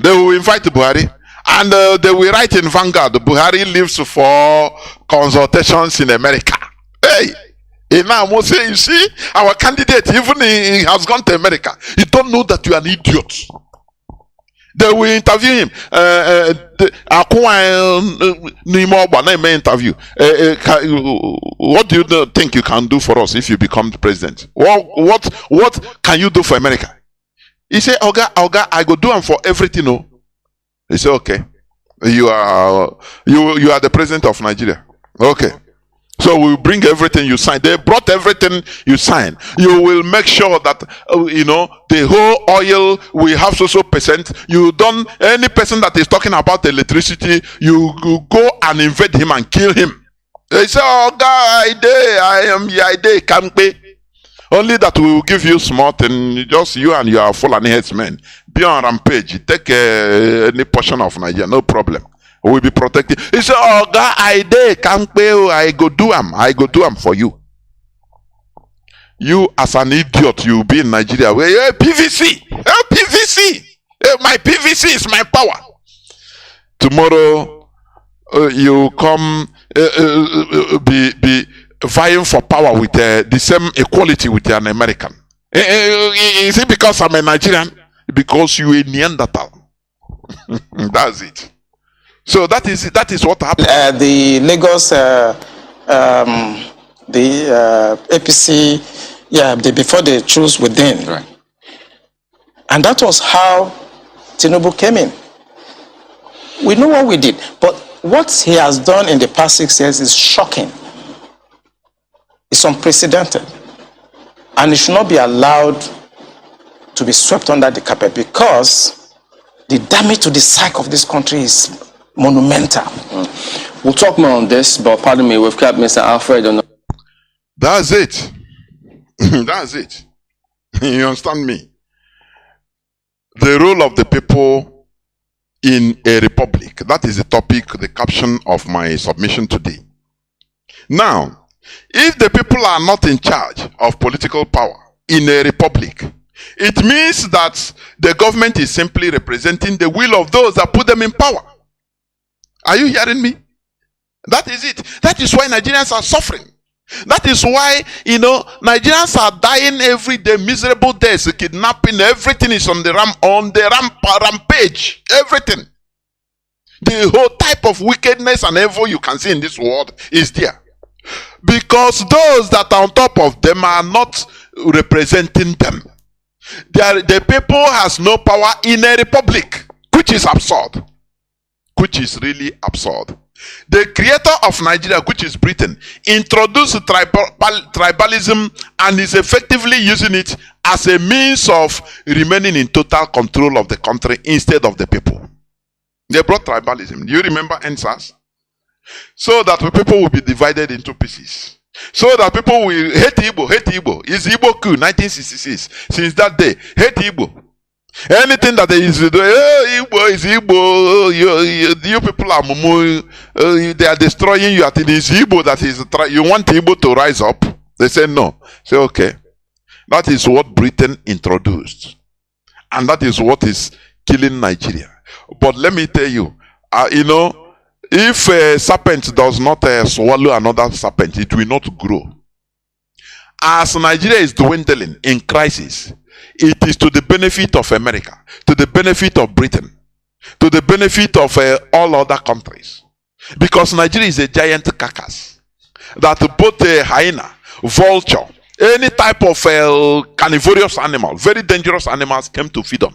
They will invite Buhari. And they will write in Vanguard, Buhari lives for consultations in America. Hey! Now, you see, our candidate, even he has gone to America. You don't know that you are an idiot. They will interview him. What do you think you can do for us if you become the president? What can you do for America? He said, Oga, I go do them for everything. No. He said, okay. You are the president of Nigeria. Okay. So we bring everything you sign. They brought everything you sign. You will make sure that the whole oil we have so percent. You don't, any person that is talking about electricity, you go and invade him and kill him. They say, I am can't pay. Only that we will give you smart and just you and your Fulani headsmen be on rampage. Take any portion of Nigeria, no problem. We will be protected. He said, can't pay. I go do am for you. You as an idiot, you be in Nigeria. PVC, PVC. My PVC is my power. Tomorrow, you come be vying for power with the same equality with an American. Is it because I'm a Nigerian? Because you a Neanderthal. That's it. So that is what happened. The Lagos, APC, before they choose within. Right. And that was how Tinubu came in. We know what we did, but what he has done in the past 6 years is shocking. It's unprecedented. And it should not be allowed to be swept under the carpet because the damage to the psyche of this country is monumental. We'll talk more on this, but pardon me, we've kept Mr. Alfred on. That's it. That's it. You understand me? The role of the people in a republic. That is the topic, the caption of my submission today. Now, if the people are not in charge of political power in a republic, it means that the government is simply representing the will of those that put them in power. Are you hearing me? That is it. That is why Nigerians are suffering. That is why, Nigerians are dying every day, miserable deaths, kidnapping, everything is on the rampage. Everything. The whole type of wickedness and evil you can see in this world is there. Because those that are on top of them are not representing them. The people has no power in a republic, which is absurd. Which is really absurd. The creator of Nigeria, which is Britain, introduced tribalism and is effectively using it as a means of remaining in total control of the country instead of the people. They brought tribalism. Do you remember NSAS? So that the people will be divided into pieces. So that people will hate Igbo, hate Igbo. It's Igbo coup, 1966. Since that day, hate Igbo. Anything that is Igbo is Igbo. You people are mumu. They are destroying you. It is Igbo that is. You want Igbo to rise up? They say no. Say okay. That is what Britain introduced, and that is what is killing Nigeria. But let me tell you, if a serpent does not swallow another serpent, it will not grow. As Nigeria is dwindling in crisis, it is to the benefit of America, to the benefit of Britain, to the benefit of all other countries. Because Nigeria is a giant carcass that both a hyena, vulture, any type of carnivorous animal, very dangerous animals came to feed on.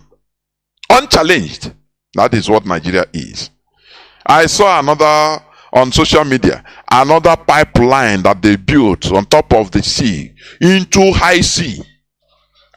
Unchallenged. That is what Nigeria is. I saw another on social media, another pipeline that they built on top of the sea into high sea.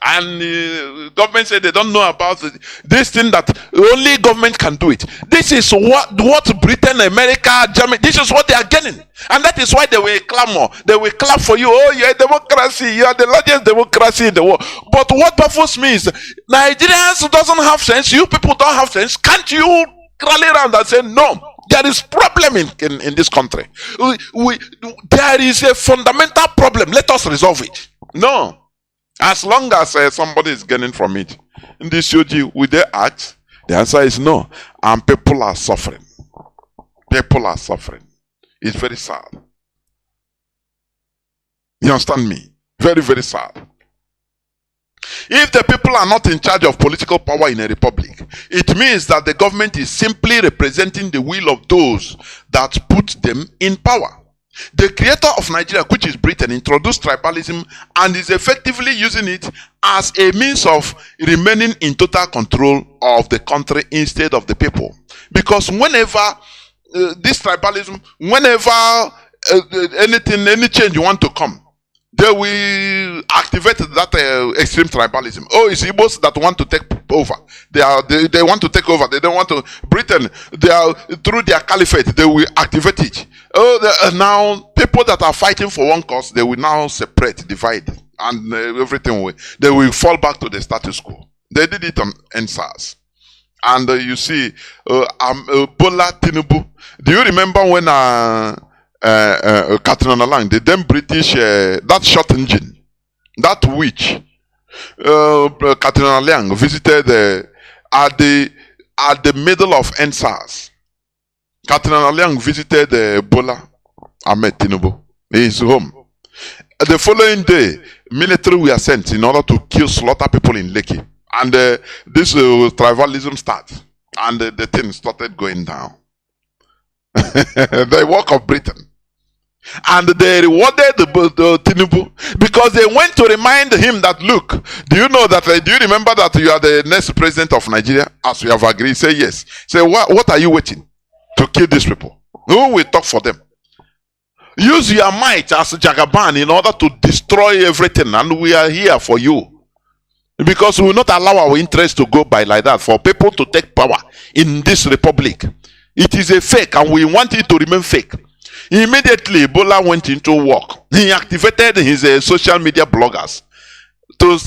And government said they don't know about this thing, that only government can do it. This is what Britain, America, Germany, this is what they are getting. And that is why they will clamor. They will clap for you. Oh, you're a democracy. You are the largest democracy in the world. But what baffles me is Nigerians doesn't have sense. You people don't have sense. Can't you rally around and say, no, there is problem in this country. There is a fundamental problem. Let us resolve it. No. As long as somebody is getting from it. In this UG, will they act? The answer is no. And people are suffering. People are suffering. It's very sad. You understand me? Very, very sad. If the people are not in charge of political power in a republic, it means that the government is simply representing the will of those that put them in power. The creator of Nigeria, which is Britain, introduced tribalism and is effectively using it as a means of remaining in total control of the country instead of the people. Because whenever this tribalism, whenever any change you want to come, they will activate that extreme tribalism. Oh, it's Igbos that want to take over. They want to take over. They don't want to. Britain, they are through their caliphate. They will activate it. Oh, now people that are fighting for one cause, they will now separate, divide, and everything they will fall back to the status quo. They did it on NSAS. And you see, Bola Tinubu. Do you remember when Katrina Lang, the then British, that shot engine, that witch, Katrina Lang visited at the middle of NSAS. Katrina Lang visited Bola Ahmed Tinubu, his home. The following day, military were sent in order to slaughter people in Lekki. And this tribalism started. And the thing started going down. The work of Britain. And they rewarded the Tinubu because they went to remind him that, look, do you know that, do you remember that you are the next president of Nigeria? As we have agreed, say yes. Say, what are you waiting to kill these people? Who will talk for them? Use your might as Jagaban in order to destroy everything, and we are here for you. Because we will not allow our interest to go by like that, for people to take power in this republic. It is a fake, and we want it to remain fake. Immediately, Ebola went into work. He activated his social media bloggers to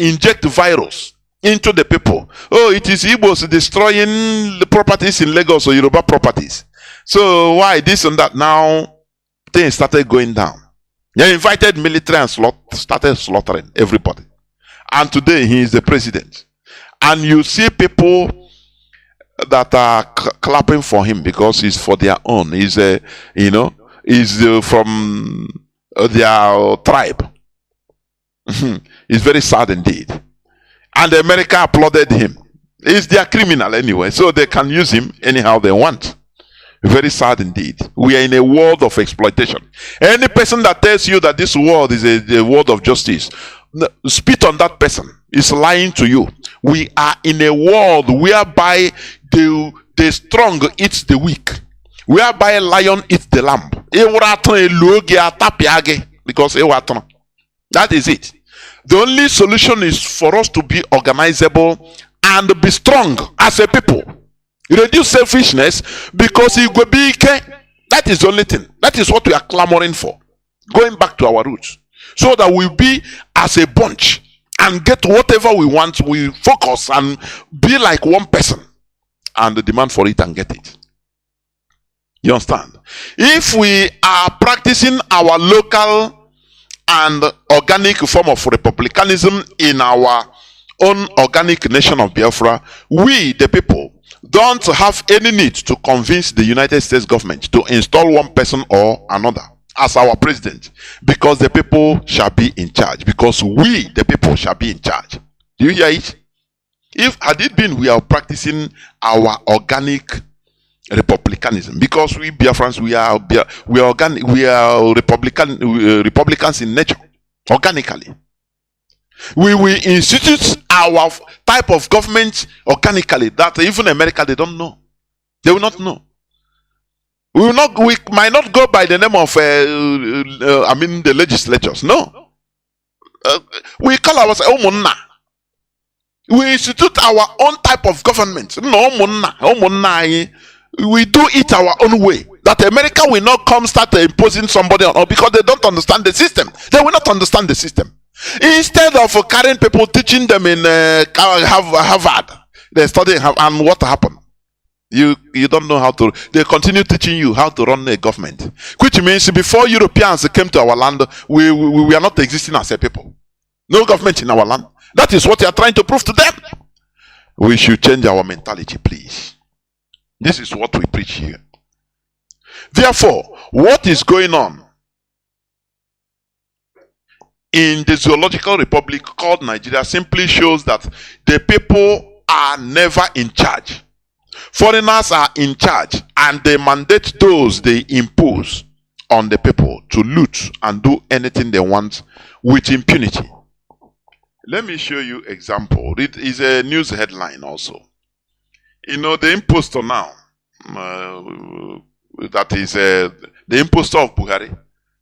inject virus into the people. Oh, it is Igbos destroying the properties in Lagos or Yoruba properties. So why this and that? Now things started going down. They invited military and started slaughtering everybody. And today he is the president. And you see people that are clapping for him because he's for their own. He's from their tribe. It's very sad indeed. And America applauded him. He's their criminal anyway, so they can use him anyhow they want. Very sad indeed. We are in a world of exploitation. Any person that tells you that this world is a world of justice, spit on that person. Is lying to you. We are in a world whereby the strong eats the weak, whereby a lion eats the lamb. Because that is it. The only solution is for us to be organizable and be strong as a people. Reduce selfishness, because that is the only thing. That is what we are clamoring for. Going back to our roots, so that we be as a bunch and get whatever we want. We focus and be like one person and demand for it and get it. You understand? If we are practicing our local and organic form of republicanism in our own organic nation of Biafra, we, the people, don't have any need to convince the United States government to install one person or another as our president, because the people shall be in charge, because we, the people, shall be in charge. Do you hear it? If had it been we are practicing our organic republicanism, because we Biafrans, we are organic, we are Republicans in nature, organically. We will institute our type of government organically that even America, they don't know. They will not know. We might not go by the name of the legislatures. No. We call ourselves Omunna. We institute our own type of government. No, Omunna. We do it our own way. That America will not come start imposing somebody on, because they don't understand the system. They will not understand the system. Instead of carrying people, teaching them in Harvard, they study, and what happened? You don't know how to. They continue teaching you how to run a government, which means before Europeans came to our land, we are not existing as a people. No government in our land. That is what you are trying to prove to them. We should change our mentality, please. This is what we preach here. Therefore, what is going on in the zoological republic called Nigeria simply shows that the people are never in charge. Foreigners are in charge, and they mandate those they impose on the people to loot and do anything they want with impunity. Let me show you example. It is a news headline also. You know, the impostor now, that is the impostor of Buhari,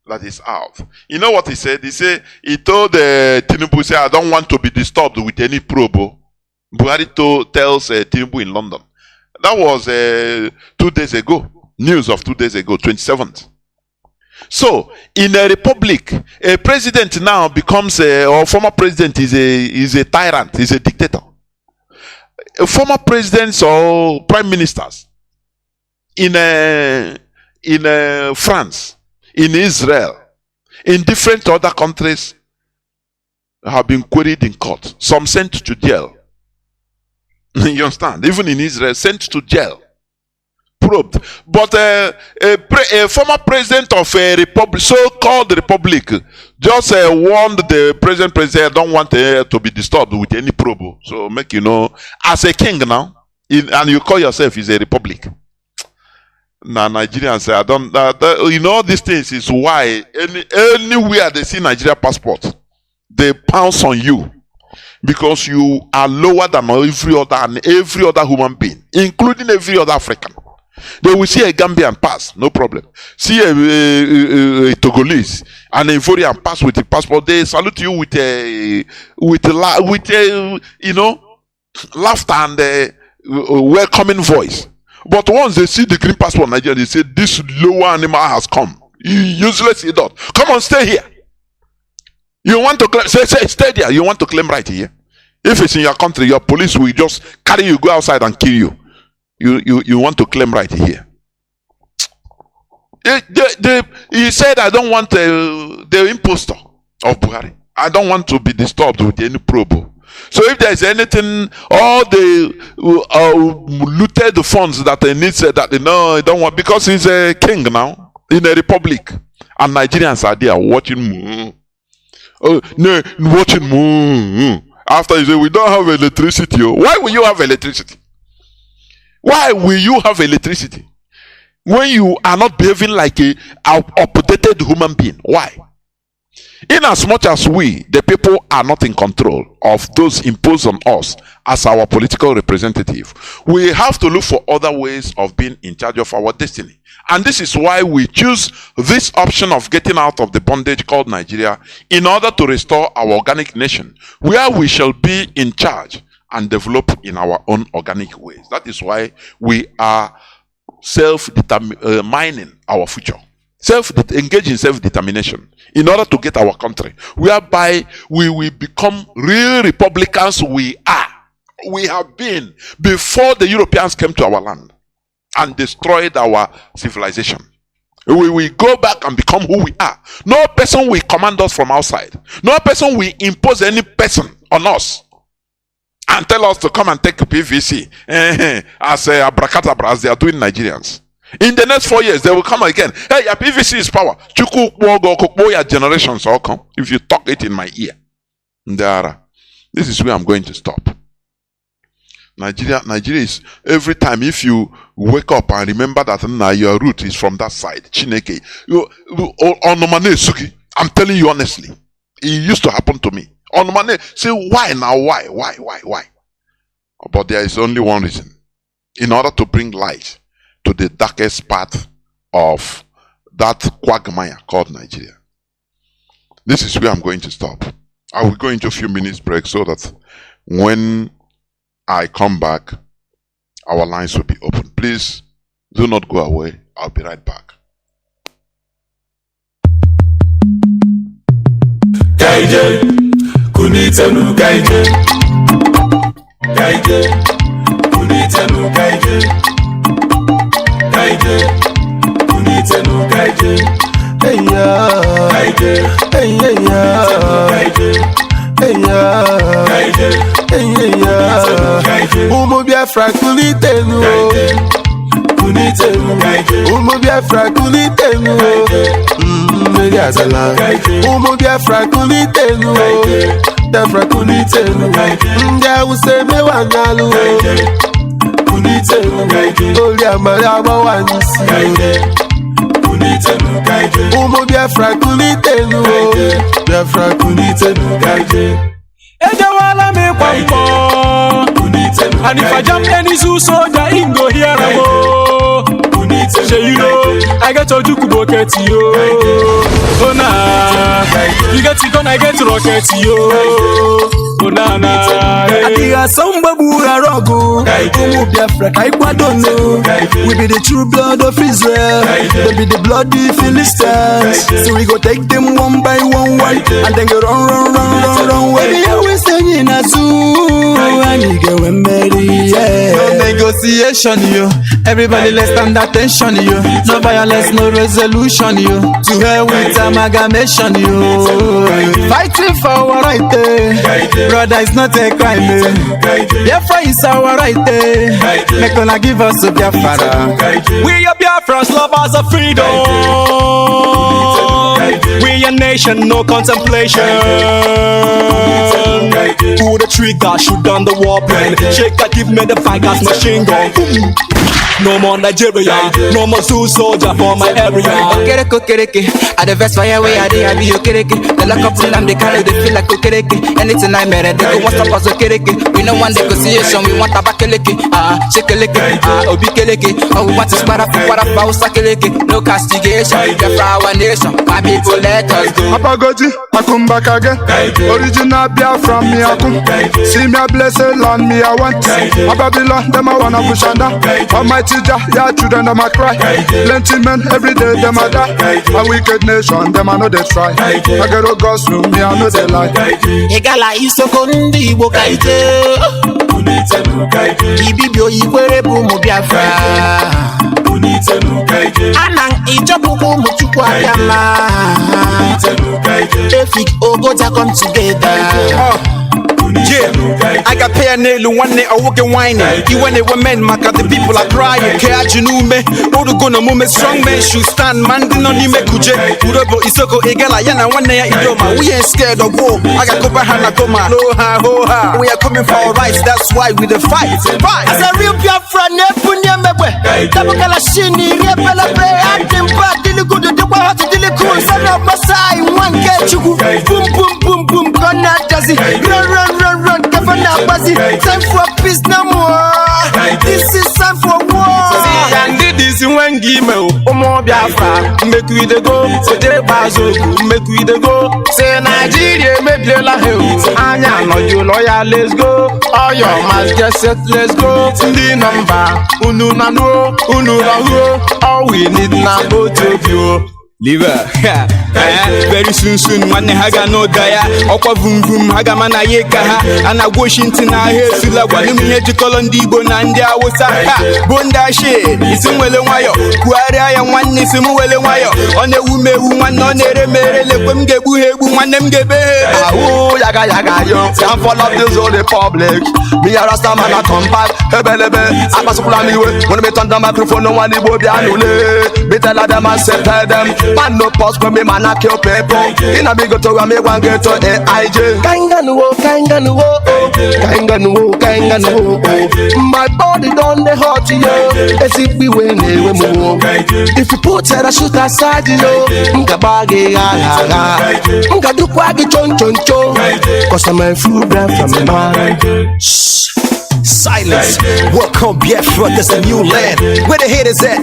that is out. You know what he said? He told Tinubu, say, I don't want to be disturbed with any probe. Buhari tells Tinubu in London. That was 2 days ago. News of 2 days ago, 27th. So, in a republic, a president now becomes or former president is a tyrant, is a dictator. Former presidents or prime ministers in France, in Israel, in different other countries have been queried in court. Some sent to jail. You understand? Even in Israel, sent to jail, probed. But a former president of a republic, so-called republic, just warned the president, I don't want to be disturbed with any probe. So make you know, as a king now, and you call yourself is a republic. Now Nigerians say, I don't, you know, these things is why anywhere they see Nigeria passport, they pounce on you. Because you are lower than every other human being, including every other African. They will see a Gambian pass, no problem. See a Togolese and a Ivorian pass with the passport. They salute you with a you know, laughter and welcoming voice. But once they see the green passport in Nigeria, they say this lower animal has come. Useless idiot. Come on, stay here. You want to claim, stay there. You want to claim right here. If it's in your country, your police will just carry you, go outside and kill you. You want to claim right here. He said, I don't want the impostor of Buhari. I don't want to be disturbed with any probe. So if there's anything, all the looted funds that they need, said that I don't want, because he's a king now in a republic, and Nigerians are there watching. No, watching. After you say we don't have electricity. Why will you have electricity? Why will you have electricity when you are not behaving like a updated human being? Why? In as much as we, the people, are not in control of those imposed on us as our political representative, we have to look for other ways of being in charge of our destiny. And this is why we choose this option of getting out of the bondage called Nigeria in order to restore our organic nation, where we shall be in charge and develop in our own organic ways. That is why we are self-determining our future. Engage in self-determination in order to get our country, whereby we will become real Republicans. We have been before the Europeans came to our land and destroyed our civilization. We will go back and become who we are. No person will command us from outside. No person will impose any person on us and tell us to come and take PVC as abracadabra, as they are doing Nigerians. In the next 4 years, they will come again. Hey, your PVC is power. Your generations all come if you talk it in my ear. This is where I'm going to stop. Nigeria is, every time if you wake up and remember that your root is from that side, Chineke, I'm telling you honestly, it used to happen to me. Say, why now? Why? But there is only one reason. In order to bring light to the darkest part of that quagmire called Nigeria. This is where I'm going to stop. I will go into a few minutes break so that when I come back, our lines will be open. Please do not go away. I'll be right back. Kaije, kunitenu kaije. Kaije, kunitenu kaije. Kaije, kunitenu kaije. Hey ya, kaije, hey ya, kaije, hey ya, kaije, hey ya, kaije. Umu Biafra kunitenu, kunitenu kaije. Umu Biafra kunitenu, Mediazala. Umu Biafra kunitenu, Biafra kunitenu. Nja useme wanyalu. Kunitenu kaije. Oli amara wanisi. Kunitenu kaije. Umu Biafra kunitenu, Biafra kunitenu kaije. Ejawala me kwampo. Kunitenu. And if I jump any zoo soldier, in go here mo. Say you know, I get to do bucket yo. Oh na, you get it on, I get rocket yo. Oh na na, I some babura rogo. Umu Biafra kai kwadono. We be the true blood of Israel. They be the bloody Philistines. So we go take them one by one, and then go run. We always singing a zoo, and you go and marry. No negotiation, you. Everybody let's stand attention, you. No violence, no resolution, you. To hell with amalgamation, you. Fighting for our right, murder is not a crime. Biafra is our right. Make gonna give us a Biafra. We are Biafrans, lovers of freedom. We a nation, no contemplation. Pull the trigger, shoot down the warplane. Shake that, give me the fighters machine gun. No more Nigeria, no more zoo soldier for my area. Okereke, I the best fire way I be okereke. The lock up till I'm the carry, they feel like okereke. Anything I made, they go want stop us okereke. We no want negotiation, we want tabakeleke. Shekeleke, obikeleke. All we want is para usakeleke. No castigation, for our nation. My people let us go. Apagoji, I come back again. Original Biafra me I come. See me a blessed land me I want. A Babylon, them I wanna push under. Almighty Jah, yeah, children them I cry. Plenty men every day them I die. A wicked nation, them I know they try. I get a gospel, me I know they lie. Egala isoko ndi Igbo kaije. Ibibio ikwere bu mu Biafra. Anang ijobuku mu chukwu abịama. Efik Ogoja come together. Yeah, I got pay a nail one day I walk and whining. You when they were men, maka the people are crying. Care you know me, Odo gonna move strong men should stand man din on you make kuje. Urobo isoko egala yana one day idoma. We ain't scared of war. I got kopa hana koma. Lo ha ho ha. We are coming for our rights, that's why we the fight. As a real Biafra nepunya mebwe. Tabukala shini repela pre atimba dili gudu de kwa hatu dili cool. Sana masai one get chuku. Boom boom boom boom gonna dazi. Run, Governor Mazi. Time for peace no more. This is time for war. See, and this when give me Omo Biafra. Make we the go. Say the bazo, make we the go. Say Nigeria, make you la hell. Anya no you lawyer, let's go. All your mass get set, let's go. The number, unu na no, unu na ho. All we need now both of you. Liver, very soon, money haga no daya. Okwa vum vum haga mana yeka ha. Ana Washington na he sila walumi heji kolondi bo na ndi awosa ha. Bonda she, isimwele wayo. Kuari aya wani isimuwele wayo. One ume uman one remere lekwe mgebu hebu wane mgebe. Ahu yaga yo. Can't fall off this whole public. Me a rasta man a come back. Hebelebe, apasukula miwe. When me turn the microphone, no one ibo bianule. Me tell them and say tell them. Man no pause for me, man I kill people. In a big to me one get to AIJ. Kainganu. My body done the hot yo. As if we win we move. If you put her a shoot aside yo, Ngabagi Nga do kwagi chon. Cause I'm a full brand from the mind. Silence. Welcome Biafra, there's a new land. Where the haters at?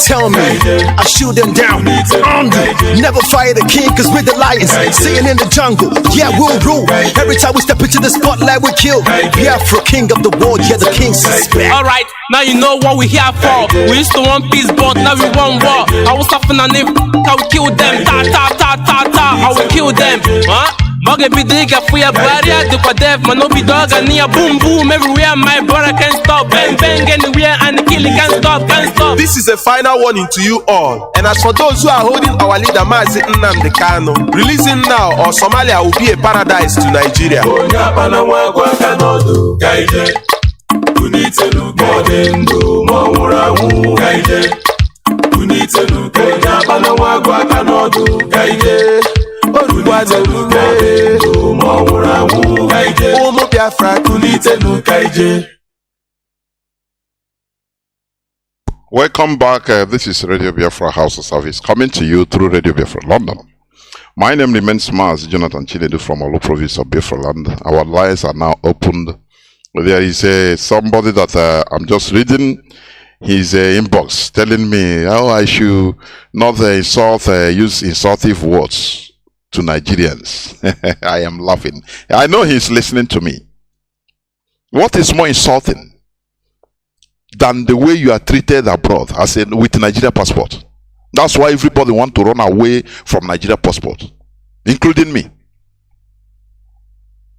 Tell me. I shoot them down. Never fire the king, cause we're the lions. Sitting in the jungle, yeah, we'll rule. Every time we step into the spotlight, we kill. Biafra, king of the world, yeah, the king suspect. Alright, now you know what we here for. We used to want peace, but now we want war. I was suffering and if I will kill them. I will kill them. Huh? Muggy be digger for your barrier, do for death, man, no be dog and near boom boom everywhere. My brother can't stop, bang anywhere, and the killing can't stop. This is a final warning to you all. And as for those who are holding our leader Mazi Nnamdi Kanu, release him now or Somalia will be a paradise to Nigeria. Welcome back. This is Radio Biafra Hausa-Service coming to you through Radio Biafra London. My name remains Mazi Jonathan Chinedu from Olu province of Biafra land. Our lines are now opened. There is somebody that I'm just reading his inbox telling me how I should not use insultive words to Nigerians. I am laughing. I know he's listening to me. What is more insulting than the way you are treated abroad as in with Nigeria passport? That's why everybody want to run away from Nigeria passport, including me.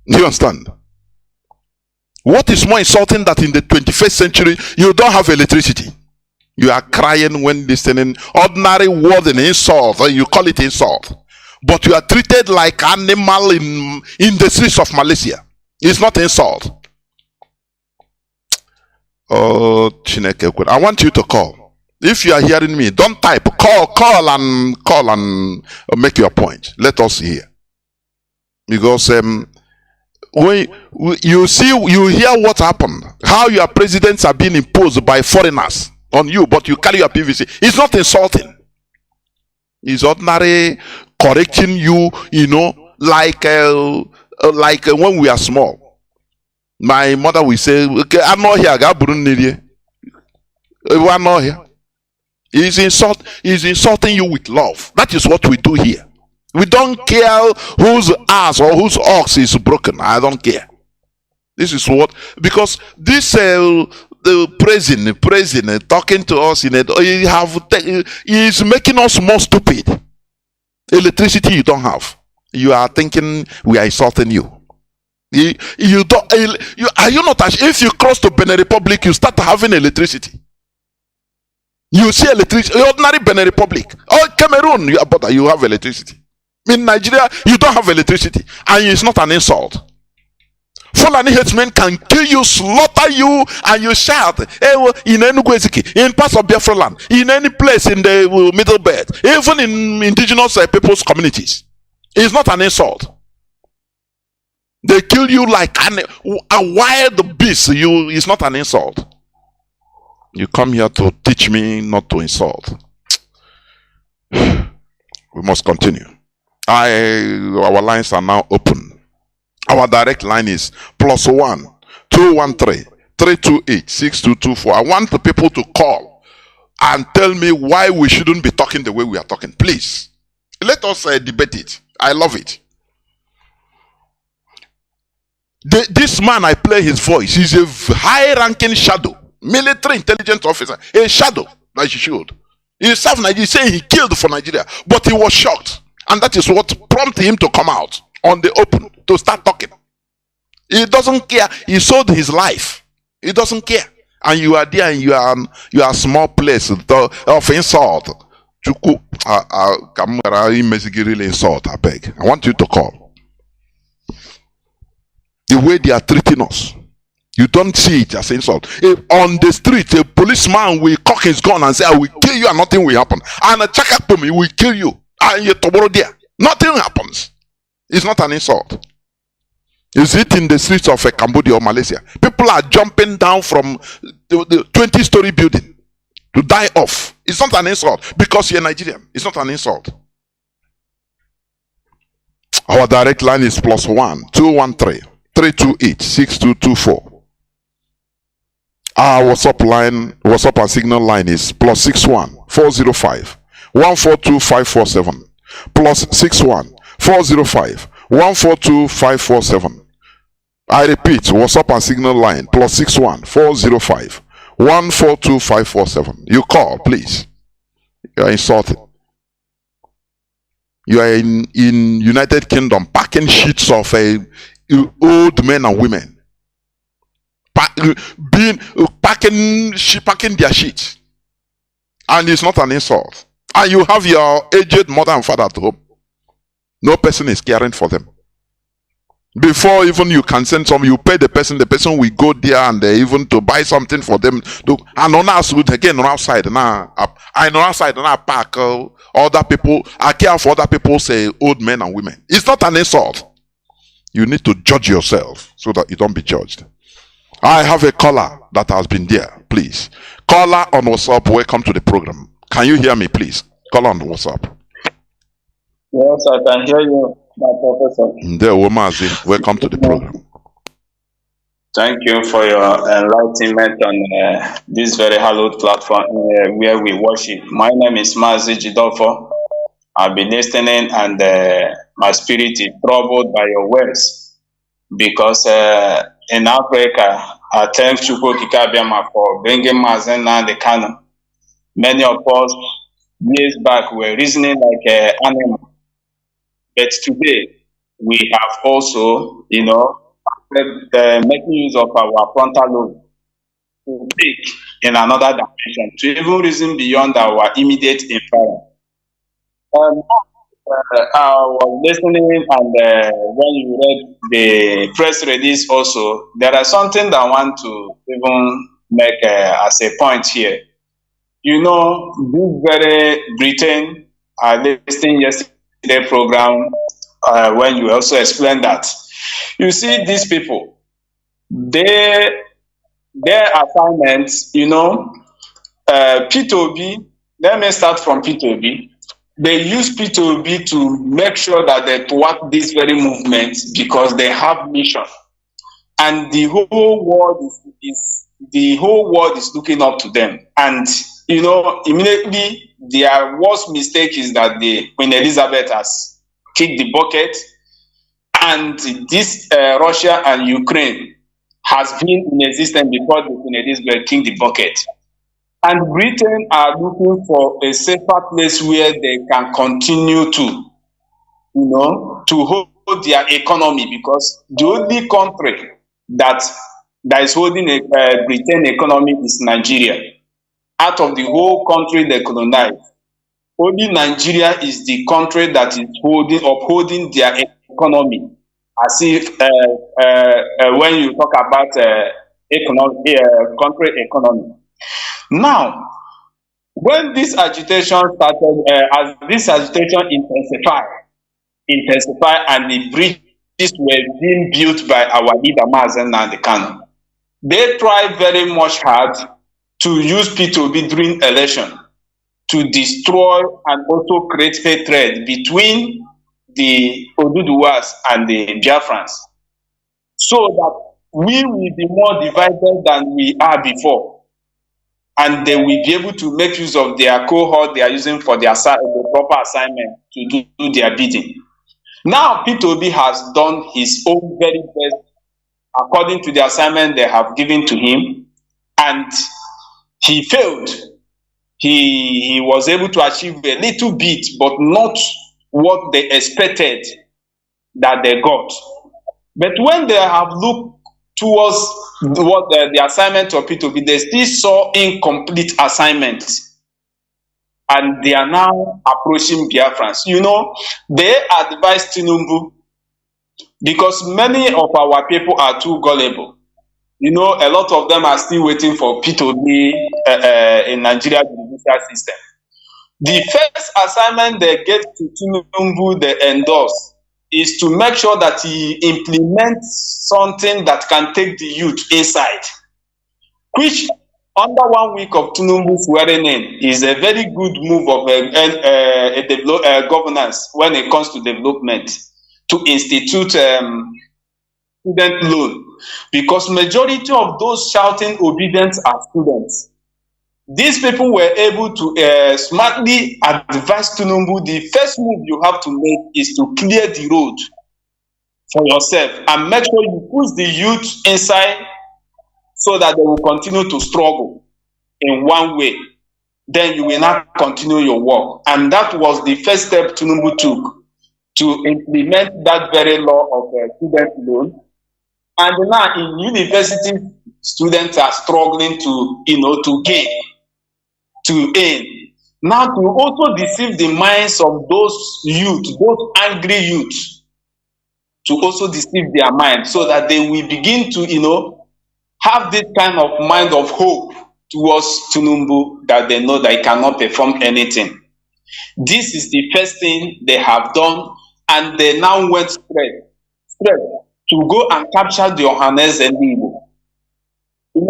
Do you understand? What is more insulting that in the 21st century you don't have electricity? You are crying when listening ordinary word in insult, or you call it insult. But you are treated like animal in the streets of Malaysia. It's not insult. Oh, Chineke, I want you to call. If you are hearing me, don't type. Call and make your point. Let us hear. Because when you hear what happened, how your presidents are being imposed by foreigners on you, but you carry your PVC. It's not insulting. It's ordinary correcting you, like when we are small. My mother will say, okay, I'm not here. I'm not here. He's insulting you with love. That is what we do here. We don't care whose ass or whose ox is broken. I don't care. This is what, because this the president talking to us is making us more stupid. Electricity you don't have. You are thinking we are insulting you. You don't. Are you not? If you cross to Benin Republic, you start having electricity. You see electricity. Ordinary Benin Republic. Oh, Cameroon, you have electricity. In Nigeria, you don't have electricity, and it's not an insult. Fulani headsmen can kill you, slaughter you, and you shout in in parts of Biafra land, in any place in the middle belt, even in indigenous people's communities. It's not an insult. They kill you like a wild beast. It's not an insult. You come here to teach me not to insult. We must continue. Our lines are now open. Our direct line is +1 213 328 6224. I want the people to call and tell me why we shouldn't be talking the way we are talking. Please, let us debate it. I love it. This man, I play his voice. He's a high-ranking shadow, military intelligence officer, a shadow like he should. He served Nigeria, saying he killed for Nigeria, but he was shocked. And that is what prompted him to come out on the open to start talking. He doesn't care. He sold his life. He doesn't care. And you are there and you are a small place of insult. Insult, I beg. I want you to call. The way they are treating us, you don't see it as insult. On the street, a policeman will cock his gun and say, I will kill you and nothing will happen. And a chakapumi will kill you. And you're tomorrow there. Nothing happens. It's not an insult. Is it in the streets of Cambodia or Malaysia? People are jumping down from the 20-story building to die off. It's not an insult because you're Nigerian. It's not an insult. Our direct line is +1 213 328 6224. Our WhatsApp and signal line is +61 405 142 547. +61 405 142 547. I repeat, WhatsApp and signal line +61 405 142 547. You call, please. You are insulted. You are in United Kingdom packing sheets of old men and women. Packing their sheets. And it's not an insult. And you have your aged mother and father at home. No person is caring for them. Before even you can send some, you pay the person will go there and even to buy something for them. And on us again on outside now. I know outside now park other people. I care for other people, say old men and women. It's not an insult. You need to judge yourself so that you don't be judged. I have a caller that has been there. Please. Caller on WhatsApp, welcome to the program. Can you hear me, please? Call on WhatsApp. Yes, I can hear you, my professor. Mazi, welcome to the program. Thank you for your enlightenment on this very hallowed platform where we worship. My name is Mazi Jidofo. I've been listening and my spirit is troubled by your words because in Africa, I thank Chukwu Kikabiama for bringing Mazi Nnamdi Kanu. Many of us years back were reasoning like an animal. But today, we have also, making use of our frontal lobe to think in another dimension, to even reason beyond our immediate environment. I was listening, and when you read the press release, also there are something that I want to even make as a point here. You know, this very Britain, I listened yesterday program when you also explained that. You see, these people, their assignments, you know, P2B. Let me start from P2B. They use P2B to make sure that they thwart this very movement because they have mission, and the whole world is looking up to them. And you know, immediately their worst mistake is that the Queen Elizabeth has kicked the bucket, and this Russia and Ukraine has been in existence before the Queen Elizabeth kicked the bucket. And Britain are looking for a safer place where they can continue to, you know, to hold their economy, because the only country that is holding a Britain economy is Nigeria. Out of the whole country they colonized, only Nigeria is the country that is upholding their economy. As if when you talk about country economy. Now, when this agitation started, as this agitation intensified, and the bridges were being built by our leader Mazi and Kanu, they tried very much hard to use P2B during election to destroy and also create hatred between the Oduduwas and the Biafrans, so that we will be more divided than we are before. And they will be able to make use of their cohort they are using for their proper assignment to do their bidding. Now, P2B has done his own very best according to the assignment they have given to him, and he failed. He was able to achieve a little bit, but not what they expected that they got. But when they have looked towards what the assignment of P2B, they still saw incomplete assignments, and they are now approaching Biafrans. You know, they advised Tinubu, because many of our people are too gullible. You know, a lot of them are still waiting for P2B in Nigeria judicial system. The first assignment they gave to Tinubu, they endorsed, is to make sure that he implements something that can take the youth inside, which under 1 week of Tinubu swearing in is a very good move of governance when it comes to development, to institute student loan, because majority of those shouting obedience are students. These people were able to smartly advise Tinubu, the first move you have to make is to clear the road for yourself and make sure you push the youth inside so that they will continue to struggle in one way. Then you will not continue your work. And that was the first step Tinubu took to implement that very law of student loan. And now in university, students are struggling to, to gain, to earn. Now to also deceive the minds of those youth, those angry youth, to also deceive their minds so that they will begin to, have this kind of mind of hope towards Tinubu, that they know that he cannot perform anything. This is the first thing they have done, and they now went straight to go and capture the Ohanes and Igbo.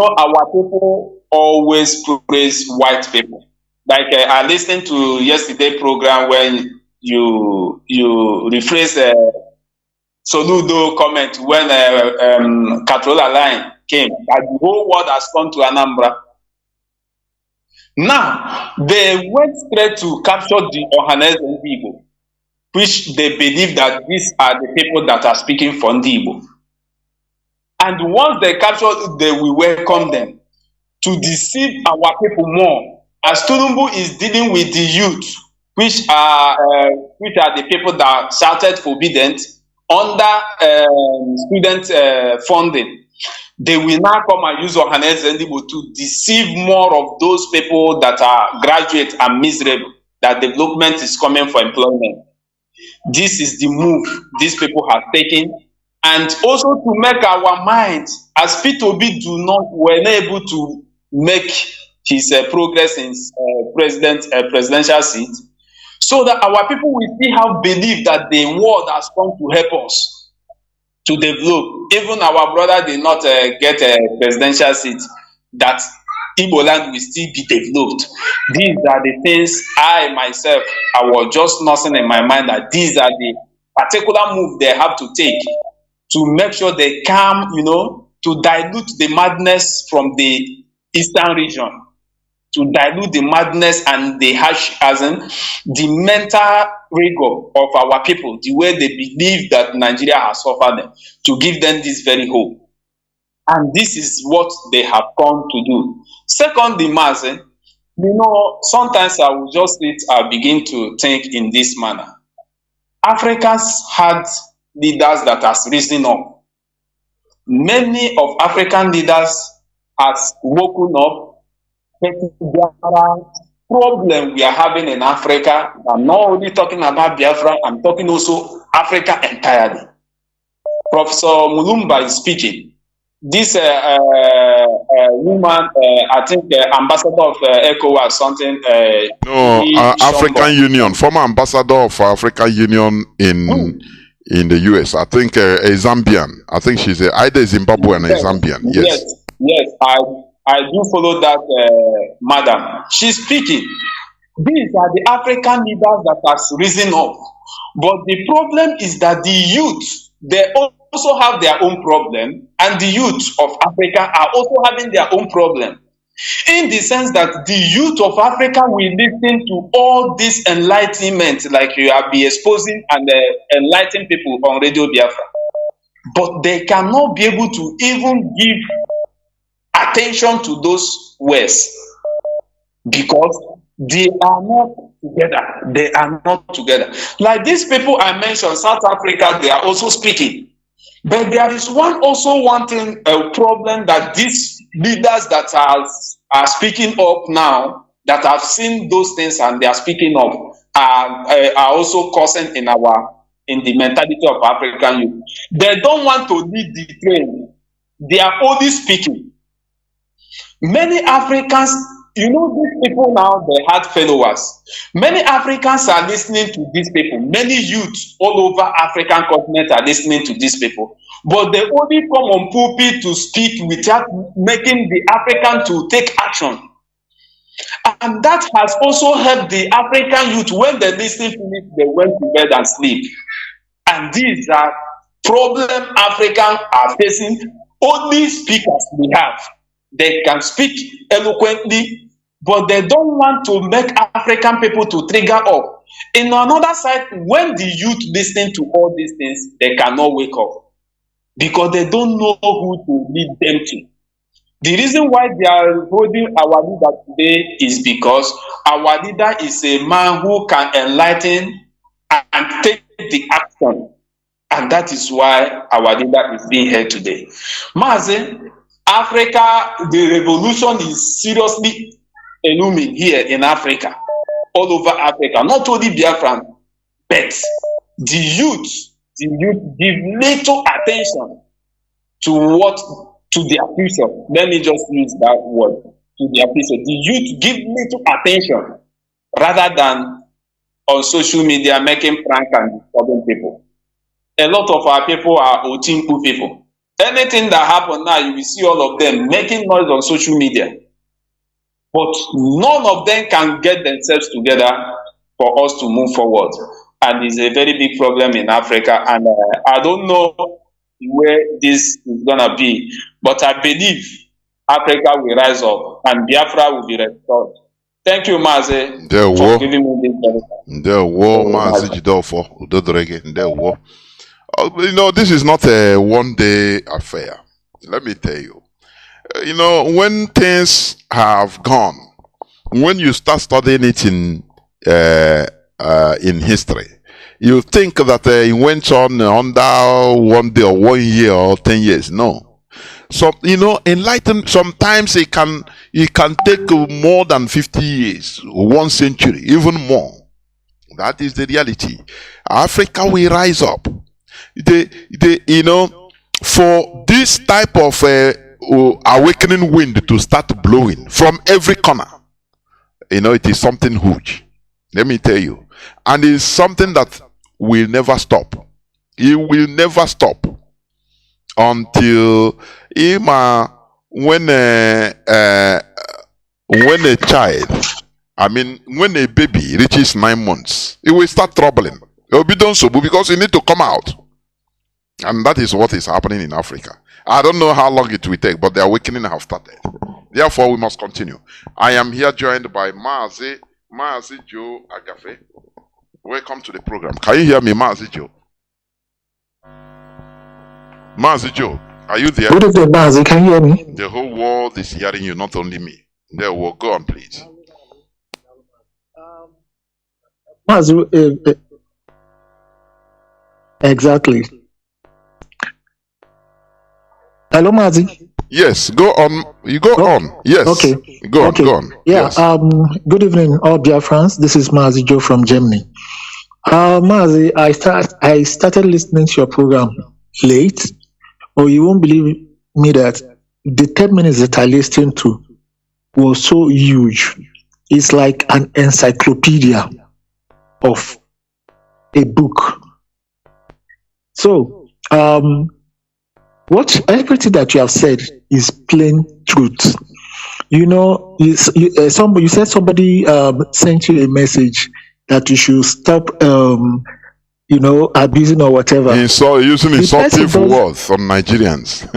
Our people always praise white people. Like I listened to yesterday's program when you rephrase Soludo comment when Catrola line came, that the whole world has come to Anambra. Now they went straight to capture the Ohanes and Igbo, which they believe that these are the people that are speaking for Igbo. And once they capture, they will welcome them to deceive our people more. As Tinubu is dealing with the youth, which are the people that shouted forbidden under student funding, they will now come and use Ohanes Ndigbo to deceive more of those people that are graduate and miserable, that development is coming for employment. This is the move these people have taken, and also to make our mind, as P2B were not able to make his progress in presidential seat, so that our people will still have belief that the world has come to help us to develop. Even our brother did not get a presidential seat, that Igbo land will still be developed. These are the things I myself, I was just nursing in my mind, that these are the particular move they have to take to make sure they calm, to dilute the madness from the eastern region, to dilute the madness and the harsh, as in the mental rigor of our people, the way they believe that Nigeria has suffered them, to give them this very hope. And this is what they have come to do. Secondly, Mazi, sometimes I will just sit, I begin to think in this manner. Africans had leaders that has risen up. Many of African leaders has woken up. There are problems we are having in Africa. I'm not only talking about Biafra, I'm talking also Africa entirely. Professor Mulumba is speaking. This woman, I think ambassador of ECOWAS, something. African Union, former ambassador of African Union in the US. I think a Zambian. I think she's either Zimbabwean or Zambian. Yes. Yes. I do follow that, madam. She's speaking. These are the African leaders that has risen up, but the problem is that the youth, they also have their own problem, and the youth of Africa are also having their own problem, in the sense that the youth of Africa will listen to all this enlightenment, like you have been exposing and enlightening people on Radio Biafra, but they cannot be able to even give attention to those words, because they are not together. They are not together. Like these people I mentioned, South Africa, they are also speaking. But there is one thing, a problem, that these leaders that are speaking up now, that have seen those things and they are speaking up, are also causing in the mentality of African youth. They don't want to lead the train. They are only speaking. Many Africans, these people now, they had followers. Many Africans are listening to these people. Many youths all over African continent are listening to these people. But they only come on pulpit to speak without making the African to take action. And that has also helped the African youth. When they listen to it, they went to bed and sleep. And these are problems Africans are facing. Only speakers we have. They can speak eloquently, but they don't want to make African people to trigger up. In another side, when the youth listen to all these things, they cannot wake up, because they don't know who to lead them to. The reason why they are holding our leader today is because our leader is a man who can enlighten and take the action. And that is why our leader is being held today. Mazi, Africa, the revolution is seriously looming here in Africa, all over Africa. Not only Biafran, but the youth give little attention to their future. Let me just use that word, to their future. The youth give little attention, rather than on social media making prank and disturbing people. A lot of our people are Otinku people. Anything that happens now, you will see all of them making noise on social media. But none of them can get themselves together for us to move forward. And it's a very big problem in Africa. And I don't know where this is going to be. But I believe Africa will rise up and Biafra will be restored. Thank you, Mazi, for giving me this. Mazi Jidofo, this is not a one-day affair. Let me tell you. When things have gone, when you start studying it in history, you think that it went on under 1 day or 1 year or 10 years. No. So, enlighten, sometimes it can take more than 50 years, 1 century, even more. That is the reality. Africa will rise up. For this type of awakening wind to start blowing from every corner, it is something huge. Let me tell you. And it's something that will never stop. It will never stop until when a child, when a baby reaches 9 months, it will start troubling. It will be done so because you need to come out. And that is what is happening in Africa. I don't know how long it will take, but the awakening has started. Therefore, we must continue. I am here joined by Mazi Joe Agafe. Welcome to the program. Can you hear me, Mazi Joe? Mazi Joe, are you there? Good evening, Mazi. Can you hear me? The whole world is hearing you, not only me. There we go on, please. Mazi, exactly. Hello, Mazi. Yes, go on. You go on. Yes. Okay. Go on. Yeah. Yes. Good evening, all Biafrans. This is Mazi Joe from Germany. Mazi, I started listening to your program late, or you won't believe me that the 10 minutes that I listened to was so huge. It's like an encyclopedia of a book. So, everything that you have said is plain truth. You said somebody sent you a message that you should stop, abusing or whatever. Using insultive words on Nigerians.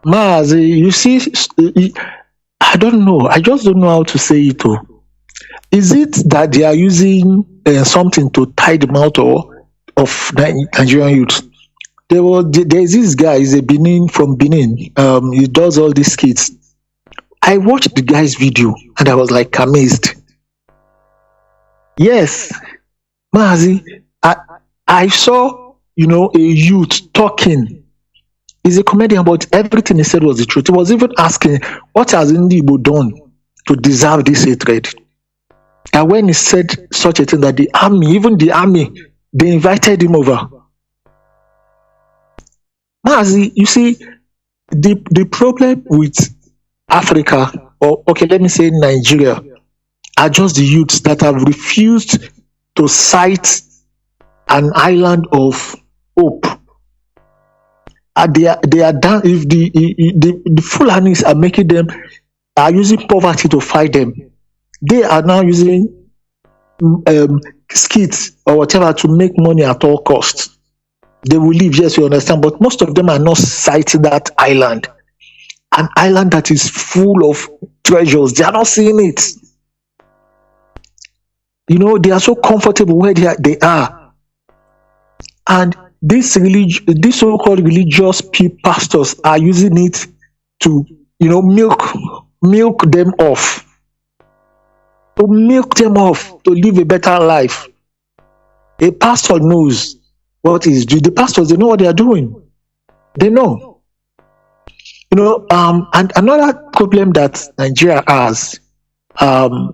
Mazi, you see, I don't know. I just don't know how to say it. Is it that they are using something to tie the mouth of Nigerian youth? There's this guy, he's from Benin. He does all these skits. I watched the guy's video and I was like amazed. Yes, Mazi, I saw, a youth talking. He's a comedian, but everything he said was the truth. He was even asking, what has Igbo done to deserve this hatred? And when he said such a thing that the army, they invited him over. Mazi, you see, the problem with Africa, or let me say Nigeria, are just the youths that have refused to cite an island of hope. They are done. If the Fulanis are using poverty to fight them, they are now using skits or whatever to make money at all costs. They will leave, yes, you understand, but most of them are not citing that island, an island that is full of treasures. They are not seeing it. They are so comfortable where they are, and these so-called religious pastors are using it to, milk them off, to live a better life. A pastor knows what is due. The pastors, they know what they are doing. They know. And another problem that Nigeria has, the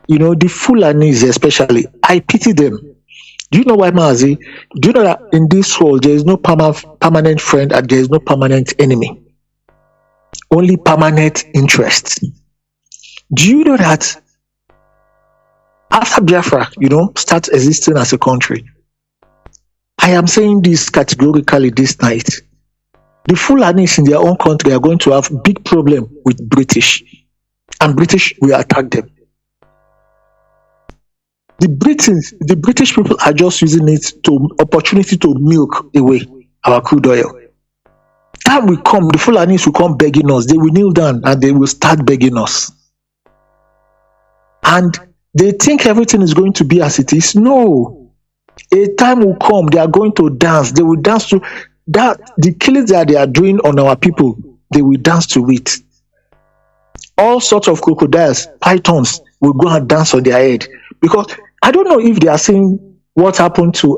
Fulanis especially, I pity them. Do you know why, Mazi? Do you know that in this world there is no permanent friend and there is no permanent enemy? Only permanent interest. Do you know that after Biafra, starts existing as a country, I am saying this categorically this night, the Fulanis in their own country are going to have big problem with British, and British will attack them. The British people are just using it to opportunity to milk away our crude oil. Time will come, the Fulanis will come begging us. They will kneel down and they will start begging us. And they think everything is going to be as it is. No. A time will come, they are going to dance. They will dance to that. The killings that they are doing on our people, they will dance to it. All sorts of crocodiles, pythons will go and dance on their head. Because I don't know if they are seeing what happened to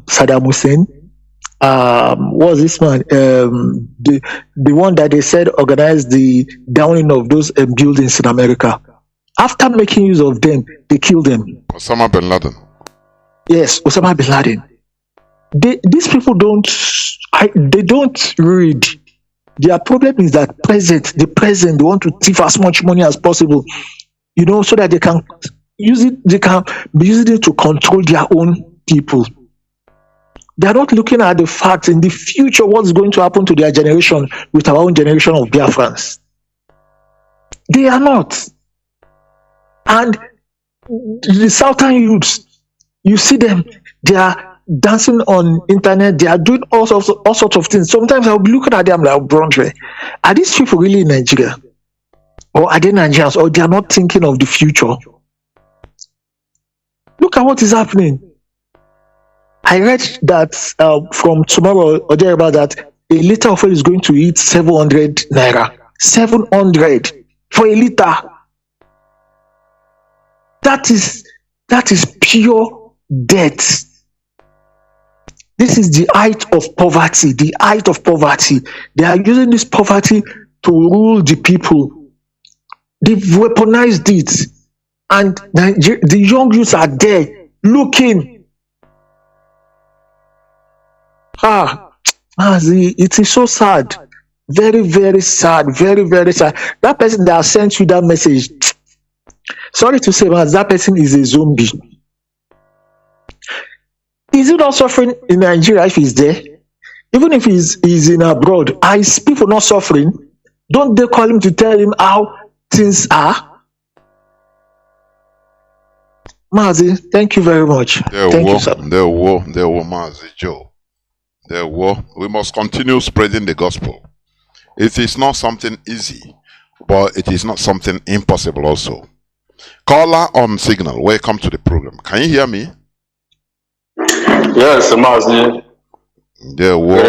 Saddam Hussein. What's this man? The one that they said organized the downing of those buildings in America. After making use of them, they kill them. Osama bin Laden. Yes, Osama bin Laden. These people they don't read. Their problem is that the present, they want to thief as much money as possible, so that they can use it, they can be using it to control their own people. They are not looking at the fact in the future what's going to happen to their generation with our own generation of Biafrans. They are not. And the southern youths, you see them, they are dancing on internet, they are doing all sorts of things. Sometimes I'll be looking at them like, Bronze, are these people really in Nigeria? Or are they Nigerians? Or they are not thinking of the future? Look at what is happening. I read that from tomorrow or thereabout that a liter of oil is going to eat 700 naira. 700 for a liter. That is pure debt. This is the height of poverty. The height of poverty. They are using this poverty to rule the people. They've weaponized it, and the young youths are there looking. Mazi, it is so sad. Very, very sad. Very, very sad. That person that sent you that message, sorry to say, Mazi, that person is a zombie. Is he not suffering in Nigeria if he's there? Even if he's in abroad, are his people not suffering? Don't they call him to tell him how things are? Mazi, thank you very much. Thank you, sir. There were Mazi Joe. We must continue spreading the gospel. It is not something easy, but it is not something impossible also. Caller on signal, welcome to the program. Can you hear me? Yes, Mazi. There were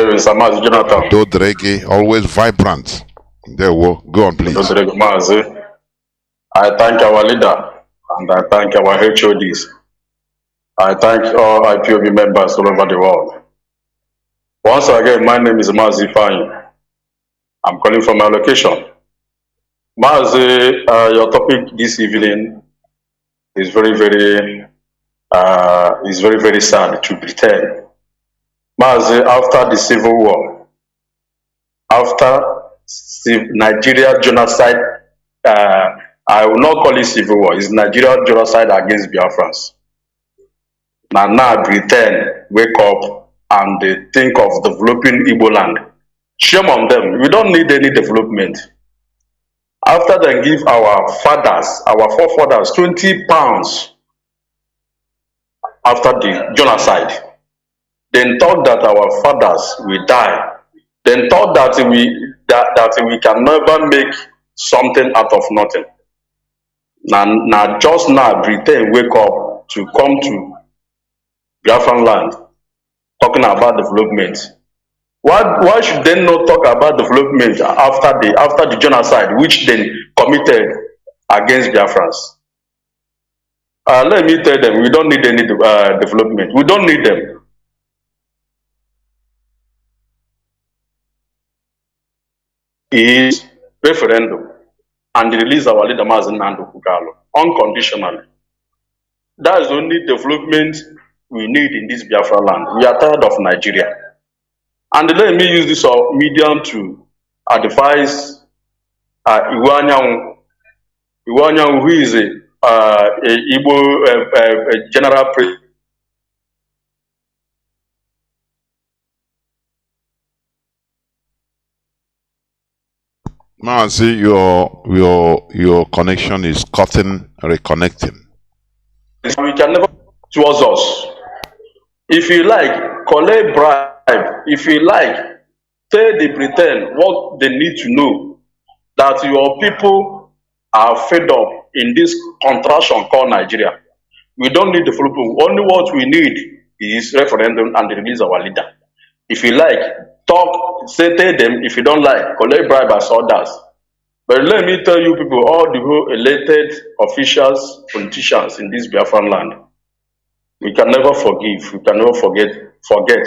Dodrege, always vibrant. There were. Go on, please. Dodrege Mazi. I thank our leader and I thank our HODs. I thank all IPOB members all over the world. Once again, my name is Mazi Fine. I'm calling from my location. Mazi, your topic this evening is very, very sad to pretend. Mazi, after the civil war, after Nigeria genocide, I will not call it civil war, it's Nigeria genocide against Biafrans. Now pretend, wake up, and they think of developing Igbo land. Shame on them. We don't need any development. After they give our fathers, our forefathers, 20 pounds after the genocide, then thought that our fathers will die. Then thought that we can never make something out of nothing. Now just now, Britain wake up to come to Biafran land, talking about development. Why should they not talk about development after the genocide which they committed against Biafrans? Let me tell them, we don't need any development. We don't need them. Is referendum and release our leader Mazi Nnamdi unconditionally. That is the only development we need in this Biafra land. We are tired of Nigeria. And let me use this medium to advise Iwanyan, who is a Igbo general president. Mazi, your connection is cutting, reconnecting. We can never towards us. If you like, collect bribe. If you like, tell the Britain what they need to know, that your people are fed up in this contraction called Nigeria. We don't need development. Only what we need is referendum and the release of our leader. If you like, talk, say tell them. If you don't like, collect bribe as others. But let me tell you people, all the whole elected officials, politicians in this Biafran land, we can never forgive, we can never forget,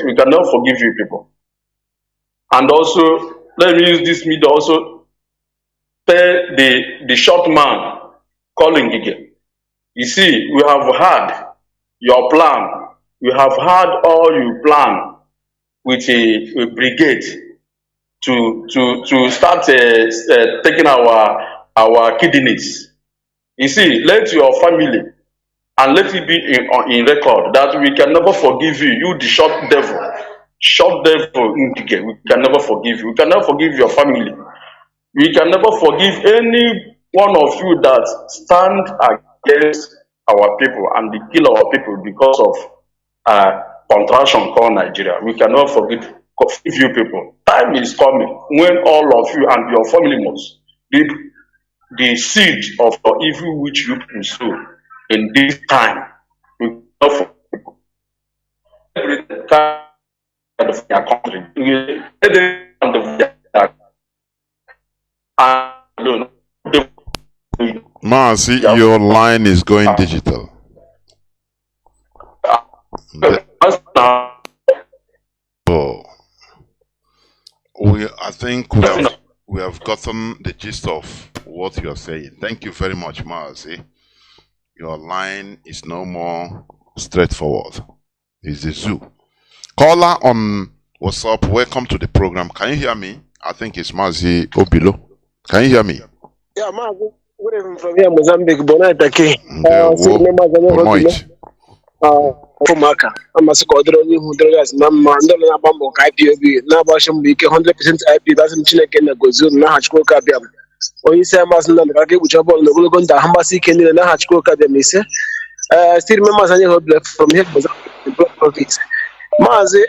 we can never forgive you people. And also, let me use this media also tell the short man calling again. You see, we have had your plan. We have had all you plan with a brigade to start taking our kidneys. You see, let your family and let it be in record that we can never forgive you, you the short devil in the game. We can never forgive you. We can never forgive your family. We can never forgive any one of you that stand against our people and they kill our people because of contraction called Nigeria. We cannot forgive you people. Time is coming when all of you and your family must reap the seed of the evil which you pursue in this time. We cannot forgive every kind of their country. Mazi, your line is going digital. I think we have gotten the gist of what you are saying. Thank you very much, Mazi. Your line is no more straightforward. It's the zoo. Caller on WhatsApp, welcome to the program. Can you hear me? I think it's Mazi Obilo. Can you hear me? Yeah, Mazi. Good evening from here, Mozambique. Bonatake. Fumaka. I'm a squadron who does Mandela Bambo IPOB. Now, Basham be 100% IP doesn't check in the Gozun, Nahachko Kabiam. Or you say, Masan, which are born the Lugon, the Hambasi Kenny, and Nahachko Kabiam. Still members and from here, Mozambique. Mazi,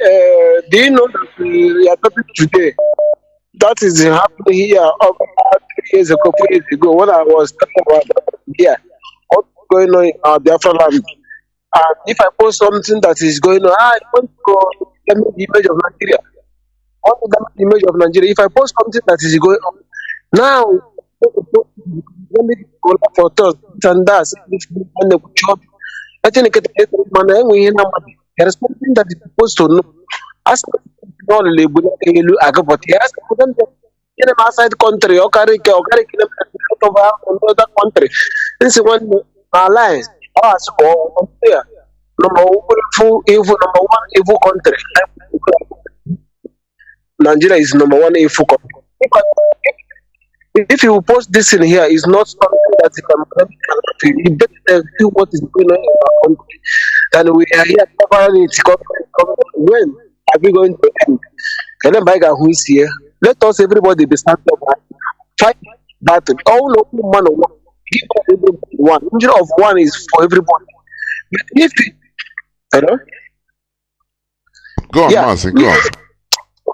do you know that we are talking today? That is happening here over 3 years ago, 4 years ago, when I was talking about here. What's going on in our Biafra land? And if I post something that is going on, I want to go damage the image of Nigeria. I want to damage the image of Nigeria. If I post something that is going on, now, let me go for thought and that. I think there is something that is supposed to know. Ask no label agaboti. Ask them in an outside country or carry of another country. This is one alliance. Number one evil country. Nigeria is number one evil country. If you post this in here, it's not something that you better see what is going on in our country. Then we are here covering it. When are we going to end? And then by God who is here, let us everybody be standing up. Fight battle. All of one on one. Give everybody one. Injury of one is for everybody. But if hello? Go on, yeah. Mazi, go on.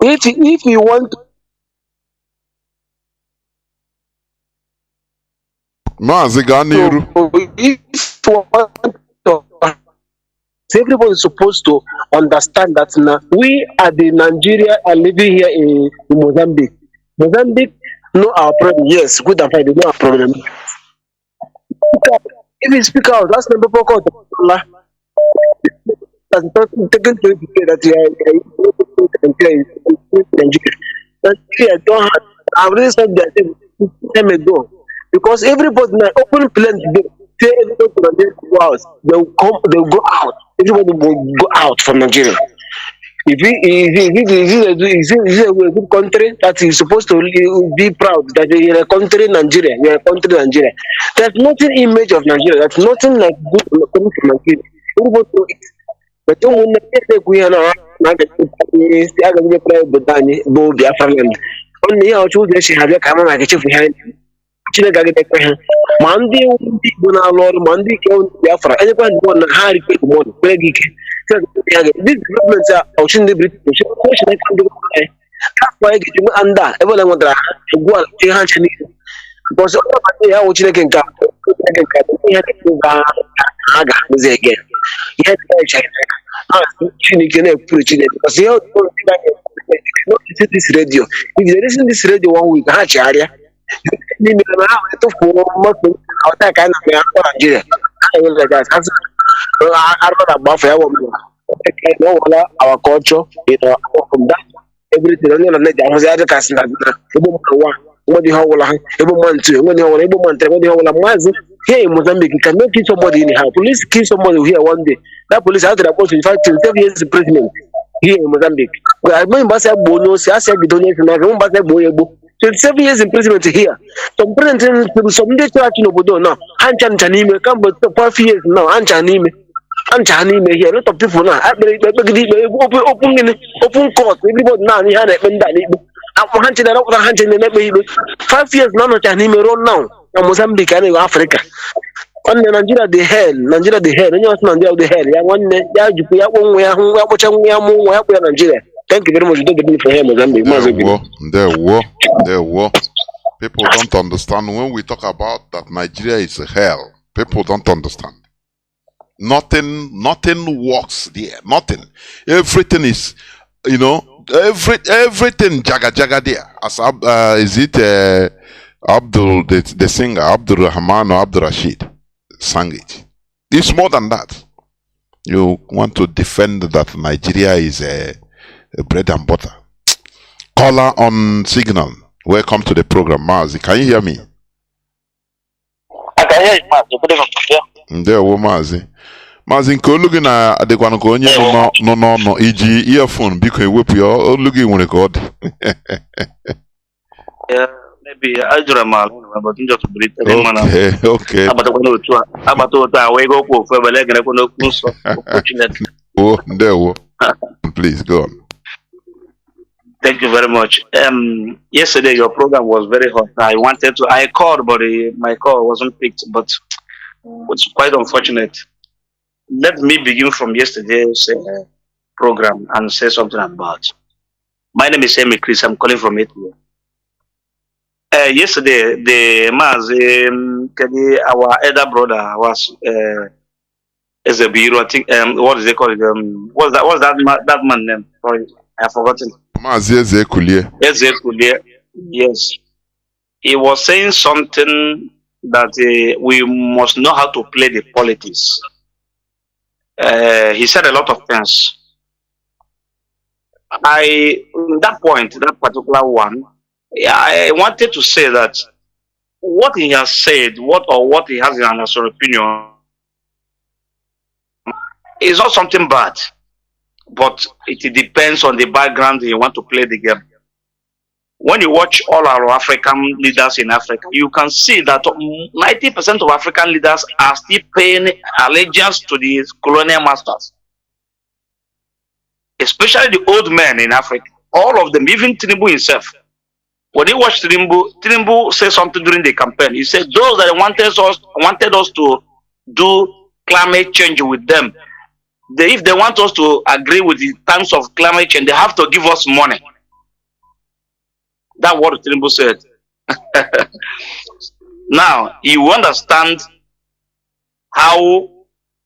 If you want to Mazi, everybody is supposed to understand that now we are the Nigeria are living here in Mozambique. Mozambique know our problem. Yes, good and fine, they know our problem. If you speak out, that's the people called taking to that Nigeria don't have. I've already said that time ago. Because everybody now open plans say everybody to Nigeria go out. They'll go out. Everybody will go out from Nigeria. If it a good country that is supposed to be proud that you're a country Nigeria, you're a country Nigeria. There's nothing image of Nigeria. There's nothing like good coming from Nigeria. Everybody know it. But don't want to take we are now only how to she have a camera like a behind. Monday when our Lord Monday Biafra. Anyone who hard one these developments are ocean the British. That's why I get you under everyone want to go and because all of what you can get again. Yet, you can preach it because you don't this radio. If you listen to this radio 1 week, area. Our culture, from that everything. What do you have? Every month, when you have every month, when you have Here in Mozambique, you cannot kill somebody in here. Police kill somebody here one day. That police has to report 25 to 7 years imprisonment here in Mozambique. Well, I remember say Bono, I said the donation, I remember say Boyebo. 27 years imprisonment here. Some president some day to action obodo now. Anchan Chanime, come but 5 years now. Anchanime here. A lot of people now. Open court. Everybody now. Ni hana benda ni. Aku hancin na aku hancin na baby. 5 years now no Chanime run now. Mozambique and Africa. On Nigeria the hell. Nigeria the hell. Nigeria the hell. Ya one ya jupu ya one ya hu ya pocha ya mu ya ku Nigeria. Thank you very much. Don't be for him, Mozambique. There were. People don't understand when we talk about that Nigeria is a hell. People don't understand. Nothing works there. Nothing. Everything is, everything jaga there. As is it Abdul the singer Abdul Rahman or Abdul Rashid sang it. It's more than that. You want to defend that Nigeria is a bread and butter. Caller on signal. Welcome to the program, Mazi. Can you hear me? I can hear you, Mazi. Good evening. There, Mazi. Mazi, nko olugi na adekwana ko onye no iji earphone biko ewepụ ya olugi nwere ka ọ dị. Yeah, maybe I do mal, but just to breathe. Okay. Abato we go for beleg na kono kunso. Fortunately. Oh, there. Please go on. Thank you very much. Yesterday your program was very hot. I called, but my call wasn't picked. But it's quite unfortunate. Let me begin from yesterday's program and say something about. My name is Amy Chris. I'm calling from Italy. Yesterday, the Mazi, our elder brother was as a bureau. I think what is they call it? What's that man name? Sorry, I've forgotten. Mazi Ezekulie. Yes. He was saying something that we must know how to play the politics. He said a lot of things. That particular one, I wanted to say that what he has said, what he has in his opinion, is not something bad. But it depends on the background you want to play the game. When you watch all our African leaders in Africa, you can see that 90% of African leaders are still paying allegiance to the colonial masters. Especially the old men in Africa. All of them, even Tinubu himself. When you watch Tinubu say something during the campaign. He said those that wanted us to do climate change with them, if they want us to agree with the terms of climate change, they have to give us money. That's what Tinubu said. Now, you understand how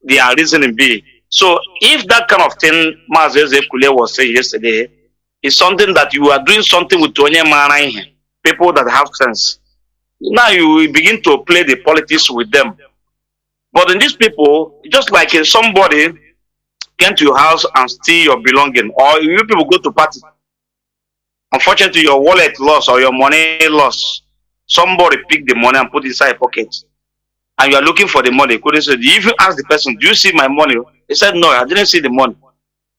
they are reasoning be. So, if that kind of thing Mazi Ezekulie was saying yesterday is something that you are doing something with people that have sense, now you will begin to play the politics with them. But in these people, just like somebody came to your house and steal your belonging, or you people go to party. Unfortunately, your wallet lost or your money lost. Somebody picked the money and put it inside your pocket. And you are looking for the money. Couldn't say, you even ask the person, do you see my money? He said, no, I didn't see the money.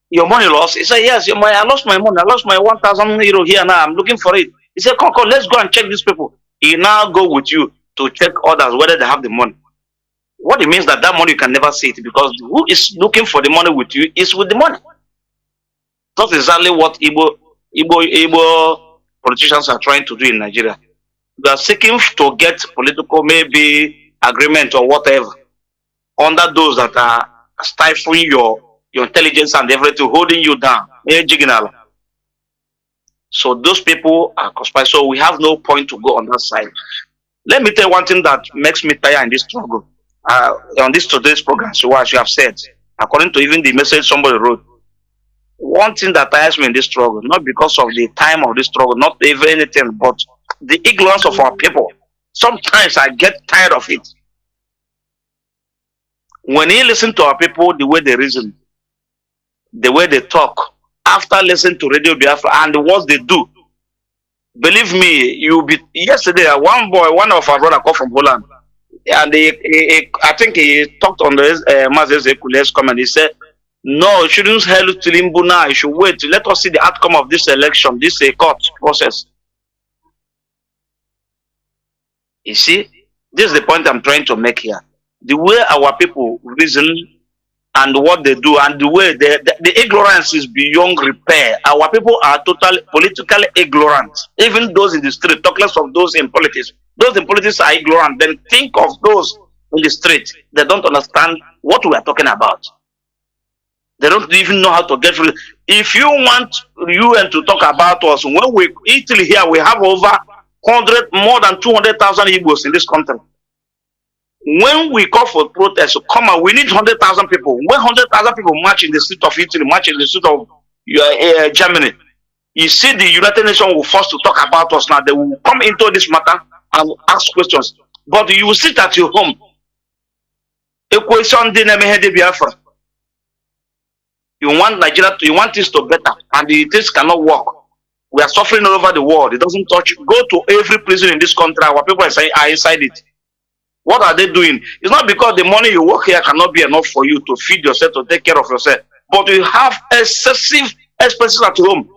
Your money lost? He said, yes, I lost my money. I lost my 1,000 euro here now. I'm looking for it. He said, come, let's go and check these people. He now go with you to check others whether they have the money. What it means that money you can never see it, because who is looking for the money with you is with the money. That's exactly what Igbo politicians are trying to do in Nigeria. They are seeking to get political maybe agreement or whatever under those that are stifling your intelligence and everything, holding you down. So those people are conspiring. So we have no point to go on that side. Let me tell you one thing that makes me tired in this struggle. On today's program, so as you have said, according to even the message somebody wrote, one thing that tires me in this struggle, not because of the time of this struggle, not even anything, but the ignorance of our people. Sometimes I get tired of it. When you listen to our people, the way they reason, the way they talk, after listening to Radio Biafra and the words they do, believe me, yesterday, one of our brother called from Holland, and I think he talked on the Mazi Ekule's comment. He said, no, it shouldn't held to limbo now. You should wait. Let us see the outcome of this election, this court process. You see, this is the point I'm trying to make here. The way our people reason and what they do, and the way the ignorance is beyond repair. Our people are totally politically ignorant. Even those in the street, talk less of those in politics. Those in politics are ignorant. Then think of those in the street. They don't understand what we are talking about. They don't even know how to get rid. If you want UN to talk about us, when we Italy here, we have over more than 200,000 Igbos in this country. When we call for protest, come on, we need 100,000 people. When 100,000 people march in the street of Italy, march in the street of Germany, you see the United Nations will force to talk about us now. They will come into this matter and ask questions. But you will sit at your home. Biafra. You want Nigeria, you want this to better, and this cannot work. We are suffering all over the world. It doesn't touch. Go to every prison in this country. Our people are inside it. What are they doing? It's not because the money you work here cannot be enough for you to feed yourself, to take care of yourself. But you have excessive expenses at home.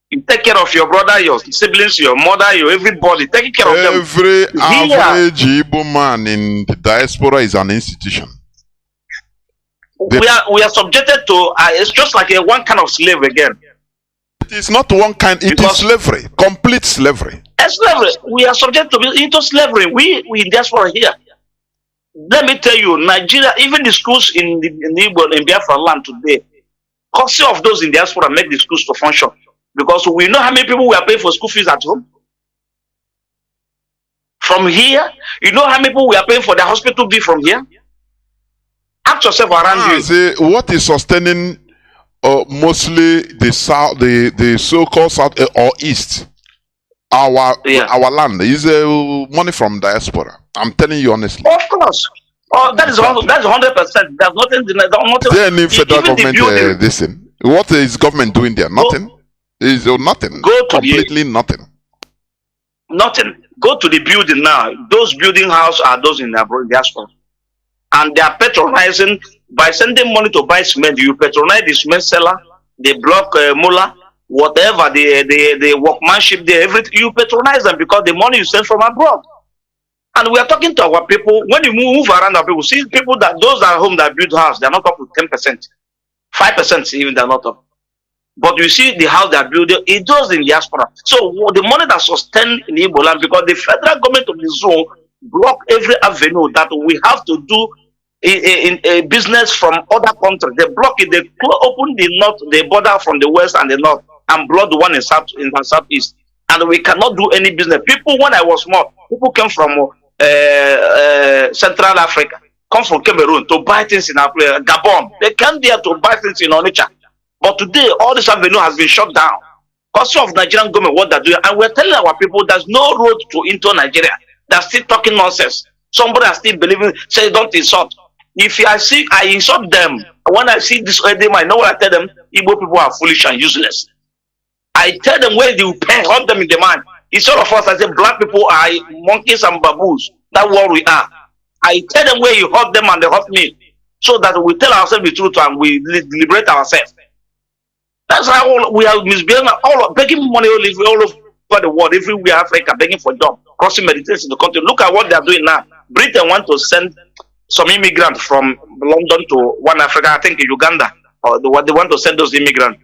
You take care of your brother, your siblings, your mother, your everybody. Taking care of them. Every average Igbo man in the diaspora is an institution. We are subjected to, it's just like one kind of slave again. It is not one kind, it is slavery, complete slavery. Slavery. We are subject to be into slavery. We in diaspora here. Let me tell you, Nigeria, even the schools in Biafra land today, cost of those in diaspora make the schools to function. Because we know how many people we are paying for school fees at home. From here, you know how many people we are paying for the hospital bill from here? Ask yourself around you. See, what is sustaining mostly the south, the so-called south or east? Our land is money from diaspora. I'm telling you honestly. Of course. Oh, that's 100%. There's nothing. Then if federal government this thing, what is government doing there? Nothing. Is nothing. Completely nothing. Nothing. Go to the building now. Those building houses are those in the diaspora, and they are patronizing by sending money to buy cement. You patronize the cement seller, the block mullah, whatever the workmanship there, everything you patronize them because the money you send from abroad. And we are talking to our people. When you move around our people, see people that those at home that build house, they're not up to 10%, 5% even they're not up. But you see the house they are building, it does in diaspora. So the money that sustained in Igbo land, because the federal government of the zone block every avenue that we have to do in a business from other countries. They block it. They open the north, the border from the west and the north, and block the one in the southeast. And we cannot do any business. People, when I was small, people came from Central Africa, come from Cameroon to buy things in our Gabon. They came there to buy things in Onitsha. But today, all this avenue has been shut down. Because of Nigerian government, what they're doing. And we're telling our people there's no road into Nigeria. They're still talking nonsense. Somebody is still believing, say, don't insult. If I insult them, when I see this, I know what I tell them. Igbo people are foolish and useless. I tell them where they will pay, hunt them in the mind. Instead of us, I say black people are monkeys and baboons. That's what we are. I tell them where you hurt them and they hurt me. So that we tell ourselves the truth and we liberate ourselves. That's how we are misbehaving, begging money all over the world, everywhere Africa, begging for job, crossing Mediterranean in the country. Look at what they are doing now. Britain want to send some immigrants from London to one Africa, I think in Uganda, or they want to send those immigrants.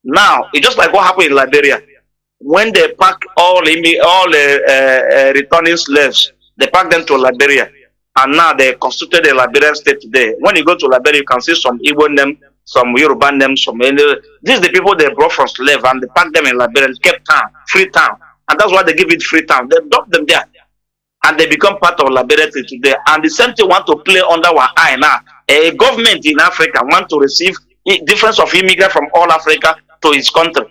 Now, it's just like what happened in Liberia. When they pack all returning slaves, they pack them to Liberia. And now they constituted a Liberian state today. When you go to Liberia, you can see some Igbo name, some Yoruba name, some... These are the people they brought from slave and they packed them in Liberia and kept town, free town. And that's why they give it free town. They dump them there. And they become part of Liberia today. And the same thing want to play under our eye now. A government in Africa want to receive difference of immigrants from all Africa to its country.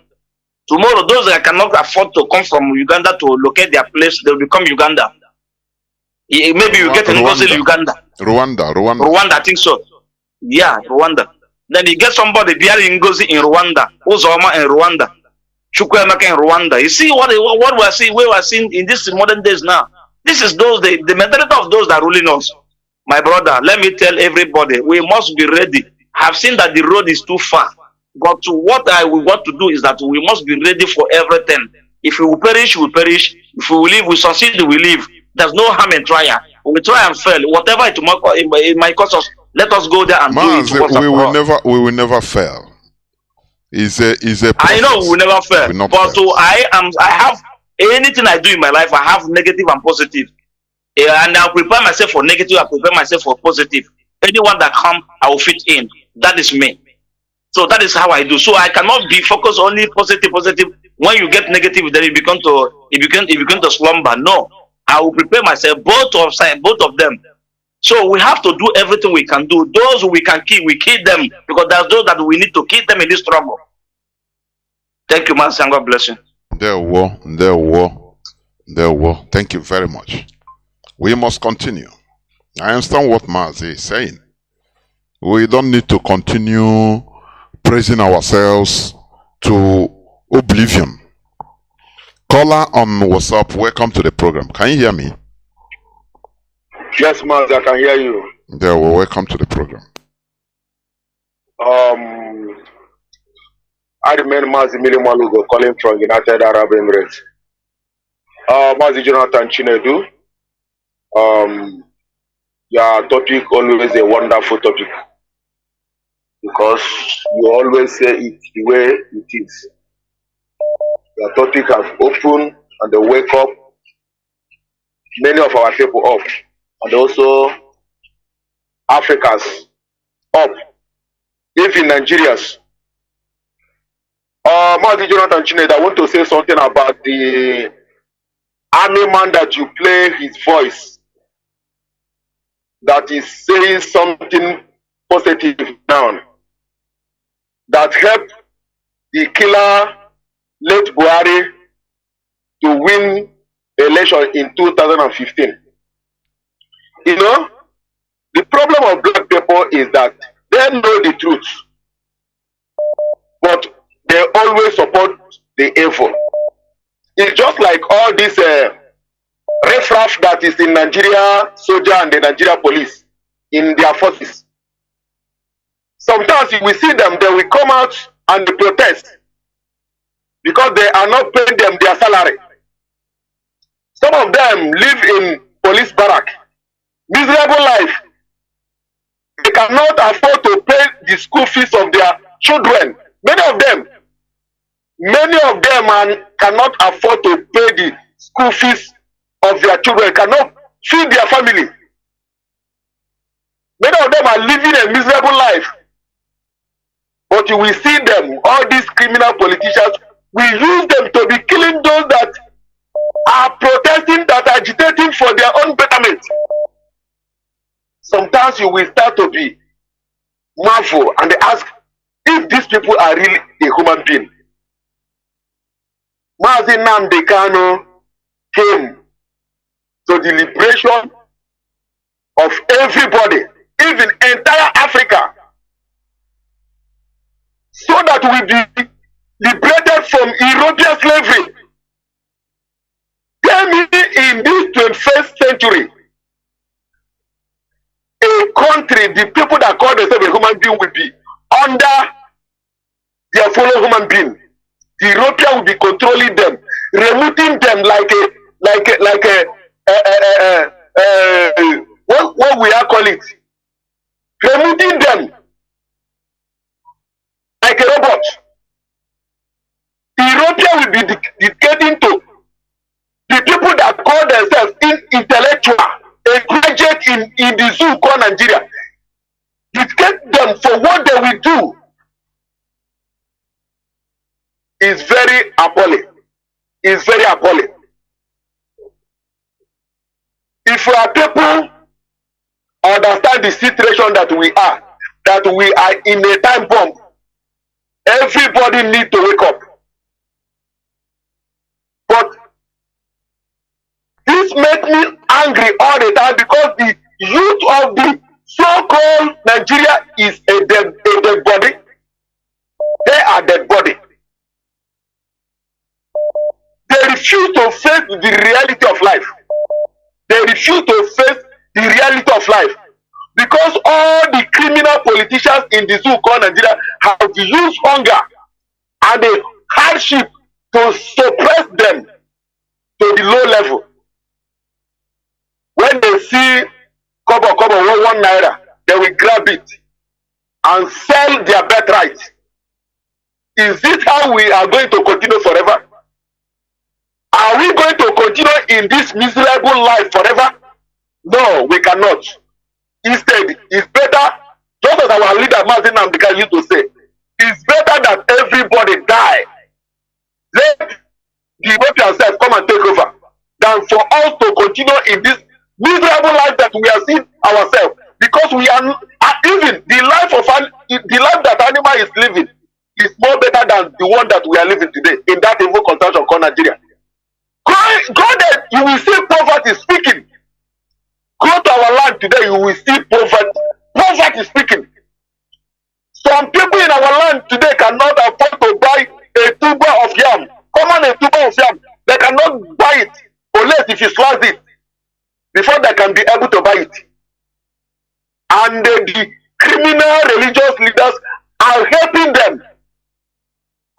Tomorrow, those that cannot afford to come from Uganda to locate their place, they will become Uganda. Maybe you get in Uganda. Rwanda, I think so. Yeah, Rwanda. Then you get somebody there in Ngozi in Rwanda, Uzoma in Rwanda, Chukwemeka in Rwanda. You see what we are seeing in these modern days now. This is the mentality of those that are ruling us. My brother, let me tell everybody, we must be ready. I've seen that the road is too far. But what I will want to do is that we must be ready for everything. If we will perish, we perish. If we will live, we succeed, we live. There's no harm in trying. We try and fail. Whatever it might cost us, let us go there and Mazi, do it once and for all. we will never fail. Is a I know we will never fail. We will not But fail. I have anything I do in my life, I have negative and positive. And I'll prepare myself for negative, I'll prepare myself for positive. Anyone that come, I will fit in. That is me. So that is how I do. So I cannot be focused only positive. When you get negative, then you begin to slumber. No. I will prepare myself, both of them. So we have to do everything we can do. Those we can kill, we kill them, because there's those that we need to kill them in this struggle. Thank you, Mazi, and God bless you. There were. Thank you very much. We must continue. I understand what Mazi is saying. We don't need to continue praising ourselves to oblivion. Caller on WhatsApp, welcome to the program. Can you hear me? Yes, Mazi, I can hear you. There were. Welcome to the program. I remain Mazi Milimalugo calling from United Arab Emirates. Mazi Jonathan Chinedu. Your topic always a wonderful topic, because you always say it the way it is. Your topic have opened and they wake up many of our people up, and also Africans up, even Nigerians. Mazi Jonathan Chinedu, I want to say something about the army man that you play his voice, that is saying something positive now, that helped the killer late Buhari to win the election in 2015. You know, the problem of black people is that they know the truth, but they always support the evil. It's just like all this riffraff that is in Nigeria soldier and the Nigeria police in their forces. Sometimes you will see them, they will come out and they protest because they are not paying them their salary. Some of them live in police barrack, miserable life. They cannot afford to pay the school fees of their children. Many of them cannot afford to pay the school fees of their children, cannot feed their family. Many of them are living a miserable life. But you will see them, all these criminal politicians, we use them to be killing those that are protesting, that are agitating for their own betterment. Sometimes you will start to be marvel and they ask if these people are really a human being. Mazi Nnamdi Kanu came to the liberation of everybody, even entire Africa, so that we be liberated from European slavery. Tell me, in this 21st century, a country, the people that call themselves a human being will be under their fellow human being. The European will be controlling them, removing them what we are calling it, removing them like a robot. The European will be dictating to the people that call themselves intellectual, a graduate in the zoo called Nigeria, dictate them for what they will do. Is very appalling. It's very appalling. If our people understand the situation that we are in a time bomb, everybody needs to wake up. But this makes me angry all the time because the youth of the so-called Nigeria is a dead body. They are dead body. They refuse to face the reality of life. They refuse to face the reality of life. Because all the criminal politicians in the zoo called Nigeria have used hunger and the hardship to suppress them to the low level. When they see kobo 1 naira, they will grab it and sell their birthright. Is it how we are going to continue forever? Are we going to continue in this miserable life forever? No, we cannot. Instead, it's better, just as our leader Mazi Nnamdi used to say, it's better that everybody die. Let the Ethiopian self come and take over than for us to continue in this miserable life that we are seeing ourselves. Because we are even the life that animal is living is more better than the one that we are living today in that evil construction called Nigeria. Go there, you will see poverty speaking. Go to our land today, you will see poverty. Poverty speaking. Some people in our land today cannot afford to buy a tuber of yam. Common a tuber of yam. They cannot buy it unless if you slice it before they can be able to buy it. And the criminal religious leaders are helping them.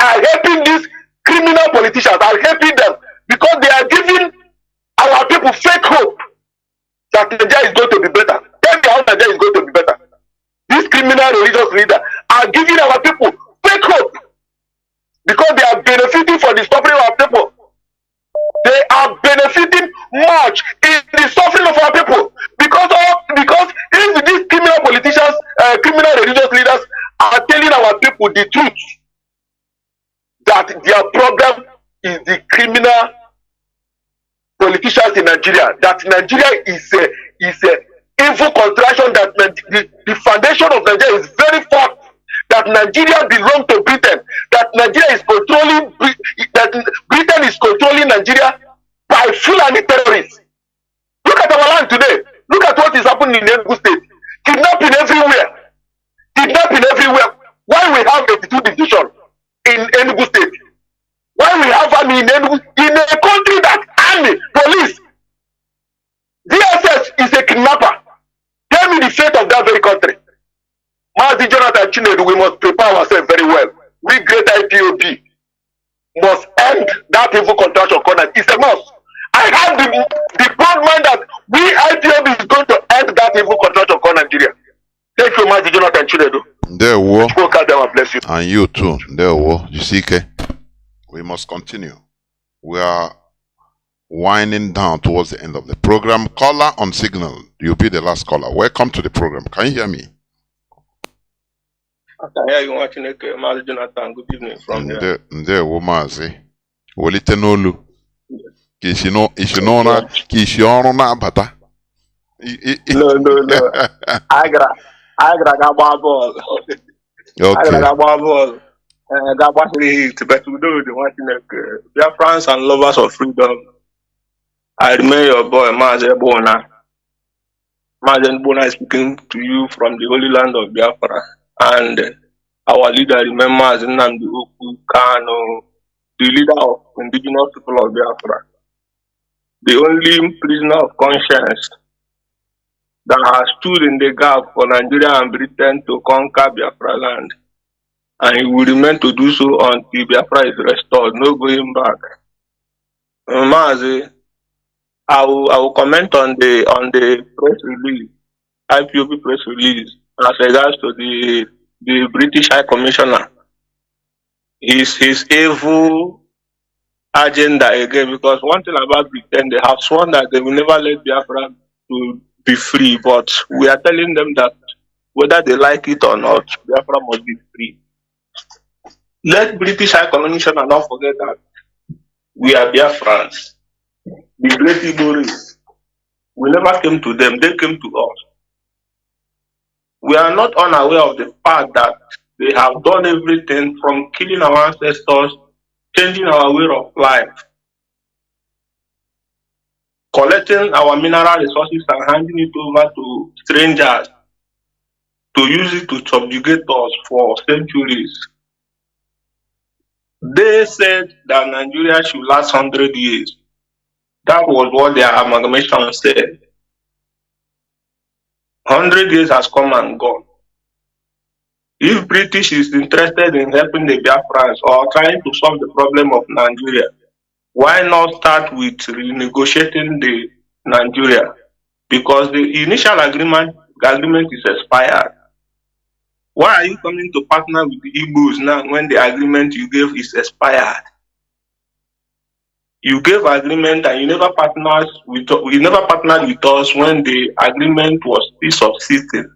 Are helping these criminal politicians, are helping them because they are giving our people fake hope that Nigeria is going to be better. Tell me how Nigeria is going to be better. These criminal religious leaders are giving our people fake hope because they are benefiting for the suffering of our people. They are benefiting much in the suffering of our people because if these criminal politicians, criminal religious leaders are telling our people the truth that their problem is the criminal politicians in Nigeria, that Nigeria is a evil contraction, that the foundation of Nigeria is very far, that Nigeria belongs to Britain, that Nigeria is controlling, that Britain is controlling Nigeria by Fulani terrorists. Look at our land today. Look at what is happening in Enugu State. Kidnapping everywhere. Kidnapping everywhere. Why we have 82 division in Enugu State? Why we have army in Enugu? In a country that army, police, DSS is a kidnapper. Tell me the fate of that very country. Mazi Jonathan Chinedu, we must prepare ourselves very well. We great IPOB must end that evil contraction corner. It's a must. I have the proud mind that we IPOB is going to end that evil contraction corner Nigeria. Thank you, Mazi Jonathan Chinedu. There we go. Bless you. And you too. There we go. You see, we must continue. We are winding down towards the end of the program. Caller on signal. You'll be the last caller. Welcome to the program. Can you hear me? I can hear you watching it, Mazi Jonathan. Good evening from there. There we Mazi. Wolite n'olu. Kishino na abata. No. I got ball. Okay. I got ball. Got but we do the watching it. Biafrans and lovers of freedom. I remain your boy, Mazi Bona. Mazi Bona is speaking to you from the holy land of Biafra. And our leader remembers Nnamdi Kanu, the leader of indigenous people of Biafra, the only prisoner of conscience that has stood in the gap for Nigeria and Britain to conquer Biafra land. And he will remain to do so until Biafra is restored, no going back. Mazi, I will comment on the press release, IPOB press release, as regards to the British High Commissioner, his evil agenda again, because one thing about Britain, they have sworn that they will never let Biafra to be free, but we are telling them that whether they like it or not, Biafra must be free. Let British High Commissioner not forget that we are Biafrans. The great Igbo race. We never came to them, they came to us. We are not unaware of the fact that they have done everything from killing our ancestors, changing our way of life, collecting our mineral resources and handing it over to strangers to use it to subjugate us for centuries. They said that Nigeria should last 100 years. That was what their amalgamation said. 100 years has come and gone. If British is interested in helping the Biafrans or trying to solve the problem of Nigeria, why not start with renegotiating the Nigeria? Because the initial agreement is expired. Why are you coming to partner with the Igbos now when the agreement you gave is expired? You gave agreement and you never partnered with us when the agreement was still subsisting.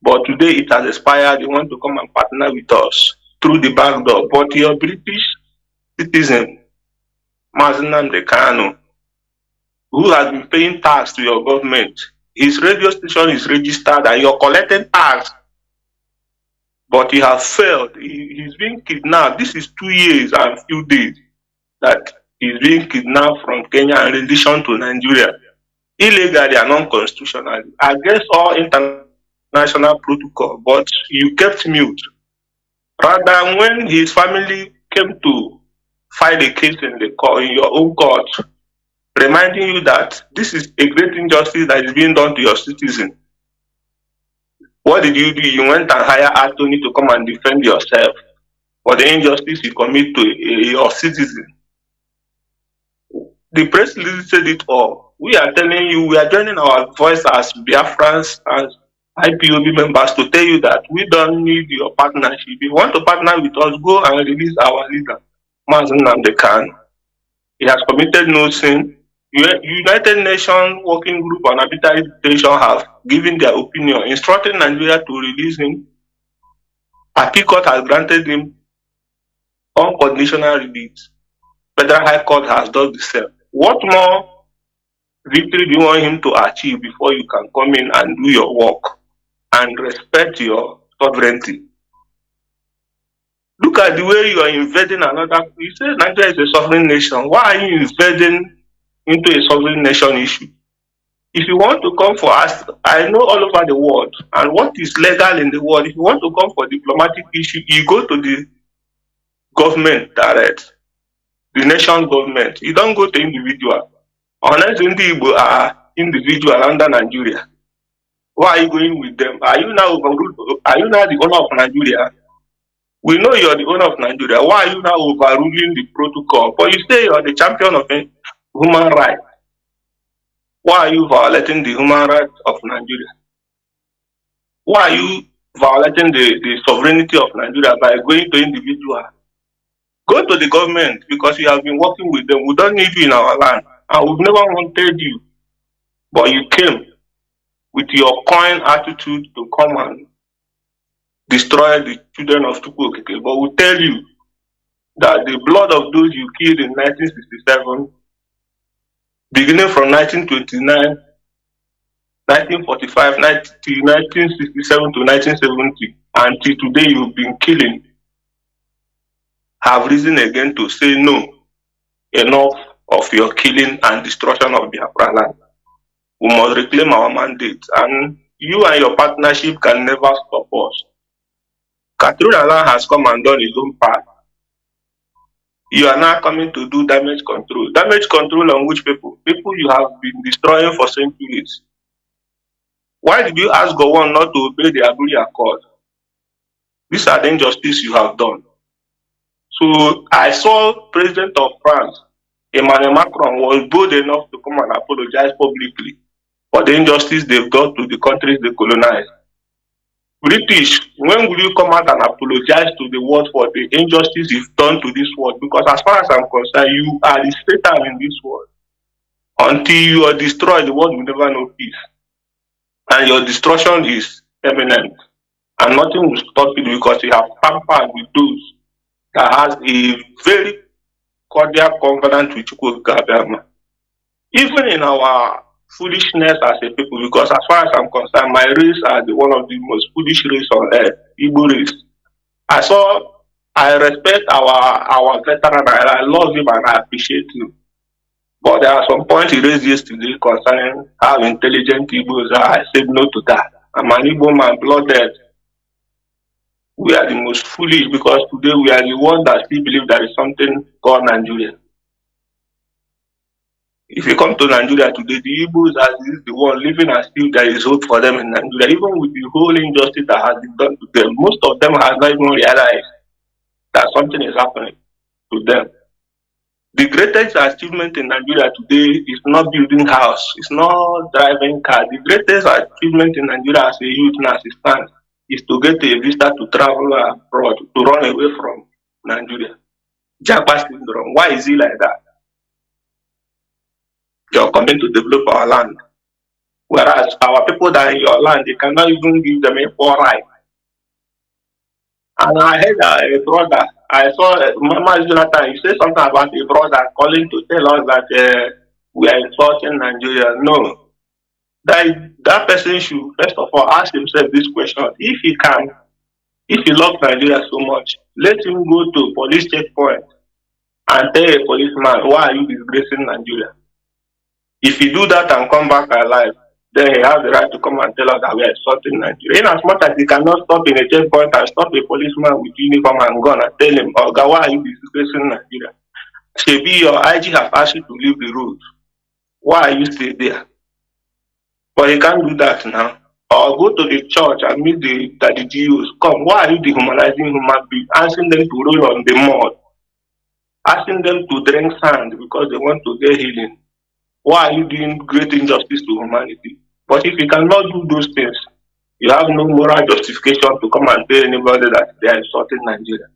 But today it has expired. You want to come and partner with us through the back door. But your British citizen, Mazi Nnamdi Kanu, who has been paying tax to your government, his radio station is registered and you're collecting tax. But he has failed. He's been kidnapped. This is 2 years and few days that he's being kidnapped from Kenya and rendition to Nigeria. Illegally and unconstitutionally, against all international protocol, but you kept mute. Rather, when his family came to file a case in the court, in your own court, reminding you that this is a great injustice that is being done to your citizen. What did you do? You went and hired attorney to come and defend yourself for the injustice you commit to your citizen. The press release said it all. We are telling you, we are joining our voice as Biafrans, as IPOB members to tell you that we don't need your partnership. If you want to partner with us, go and release our leader, Mazi Nnamdi Kanu. He has committed no sin. United Nations Working Group on Arbitrary Detention have given their opinion, instructing Nigeria to release him. Appeal Court has granted him unconditional release. Federal High Court has done the same. What more victory do you want him to achieve before you can come in and do your work and respect your sovereignty? Look at the way you are invading another. You say Nigeria is a sovereign nation. Why are you invading into a sovereign nation issue? If you want to come for us, I know all over the world, and what is legal in the world, if you want to come for diplomatic issue, you go to the government direct, the nation government. You don't go to individual. Unless Igbo are individual under Nigeria. Why are you going with them? Are you now the owner of Nigeria? We know you're the owner of Nigeria. Why are you now overruling the protocol? But you say you're the champion of human rights. Why are you violating the human rights of Nigeria? Why are you violating the sovereignty of Nigeria by going to individual? Go to the government because you have been working with them. We don't need you in our land. And we've never wanted you. But you came with your coin attitude to come and destroy the children of Chukwuokike. But we tell you that the blood of those you killed in 1967, beginning from 1929, 1945, 1967 to 1970, until today you've been killing, have risen again to say no, enough of your killing and destruction of Biafra land. We must reclaim our mandate, and you and your partnership can never stop us. Katrina has come and done his own part. You are now coming to do damage control. Damage control on which people? People you have been destroying for centuries. Why did you ask Gowon not to obey the Abuja Accord? These are the injustices you have done. So I saw President of France, Emmanuel Macron, was bold enough to come and apologize publicly for the injustice they've done to the countries they colonized. British, when will you come out and apologize to the world for the injustice you've done to this world? Because as far as I'm concerned, you are the Satan in this world. Until you are destroyed, the world will never know peace. And your destruction is imminent. And nothing will stop it because you have tampered with those that has a very cordial covenant with Chukwuokike. Even in our foolishness as a people, because as far as I'm concerned, my race are one of the most foolish race on earth, Igbo race. I respect our veteran, I love him and I appreciate him. But there are some points he raised yesterday concerning how intelligent Igbos are. I said no to that. I'm an Igbo man, blooded. We are the most foolish because today we are the ones that still believe there is something called Nigeria. If you come to Nigeria today, the Igbos are the one living as if there is hope for them in Nigeria. Even with the whole injustice that has been done to them, most of them have not even realized that something is happening to them. The greatest achievement in Nigeria today is not building house, it's not driving car. The greatest achievement in Nigeria as a youth and as it stands is to get a visa to travel abroad, to run away from Nigeria. Japa syndrome. Why is it like that? You're coming to develop our land. Whereas our people that are in your land, they cannot even give them a full right. And I heard a brother, I saw Mama Jonathan, you said something about a brother calling to tell us that we are insulting Nigeria. No. That person should first of all ask himself this question. If he can, if he loves Nigeria so much, let him go to police checkpoint and tell a policeman, why are you disgracing Nigeria? If he do that and come back alive, then he has the right to come and tell us that we are insulting Nigeria. In as much as he cannot stop in a checkpoint and stop a policeman with uniform and gun and tell him, oh God, why are you disgracing Nigeria? Shebi, your IG have asked you to leave the road. Why are you still there? But he can't do that now. Or go to the church and meet the GOs. Come, why are you dehumanizing human beings? Asking them to roll on the mud. Asking them to drink sand because they want to get healing. Why are you doing great injustice to humanity? But if you cannot do those things, you have no moral justification to come and tell anybody that they are insulting Nigeria.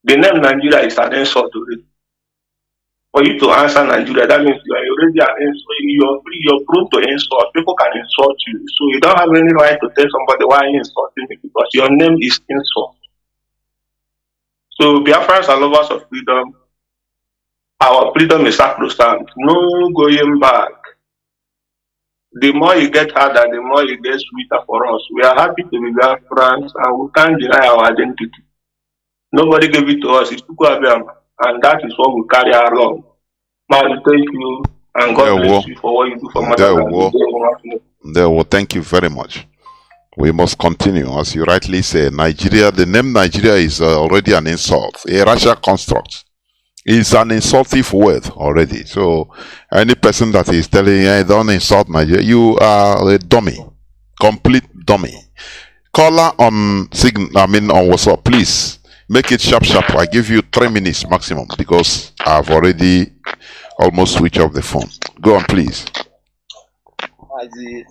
The name Nigeria is an insult already. For you to answer Nigeria, that means you are already an insult. You're prone to insult. People can insult you. So you don't have any right to tell somebody why you're insulting me because your name is insult. So Biafrans are lovers of freedom. Our freedom is sacrosanct. No going back. The more you get harder, the more it gets sweeter for us. We are happy to be Biafrans and we can't deny our identity. Nobody gave it to us. It's Tukwabiyama. And that is what we carry along. Mazi, thank you. And God bless you for what you do for Mother. Thank you very much. We must continue. As you rightly say, Nigeria, the name Nigeria is already an insult, a racial construct. It's an insultive word already. So any person that is telling you, hey, don't insult Nigeria, you are a dummy, complete dummy. Caller on on WhatsApp, please make it sharp. I give you 3 minutes maximum because I've already almost switched off the phone. Go on, please.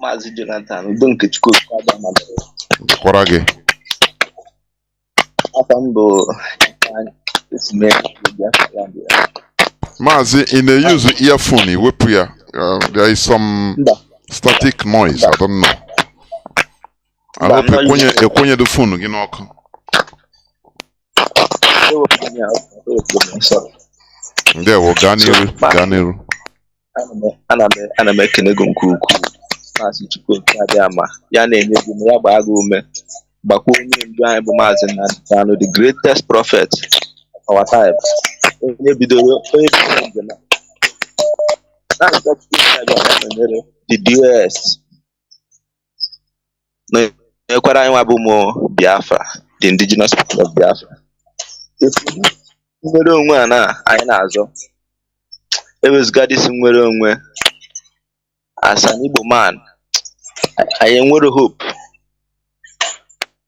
Mazi Jonathan, don't get good. Korage. Mazi, in the use earphone, there is some static noise. I don't know. I hope you the phone, you know. There we Ganiru. Ana mekene go nke ukwu Mazi Chukwuka ya na-enye gị ya gbaa gị ume gbakwa onye ndu anyị bụ Mazi Nnamdi Kanu, the greatest prophet of our time. Onye bidoro njem the DS na-ekwara anyị nwa bụ ụmụ Biafra, the indigenous people of Biafra. Nwere onwe a na anyị na-azọ ewezụga dịsị nwere onwe as an Igbo man, anyị enwere hope,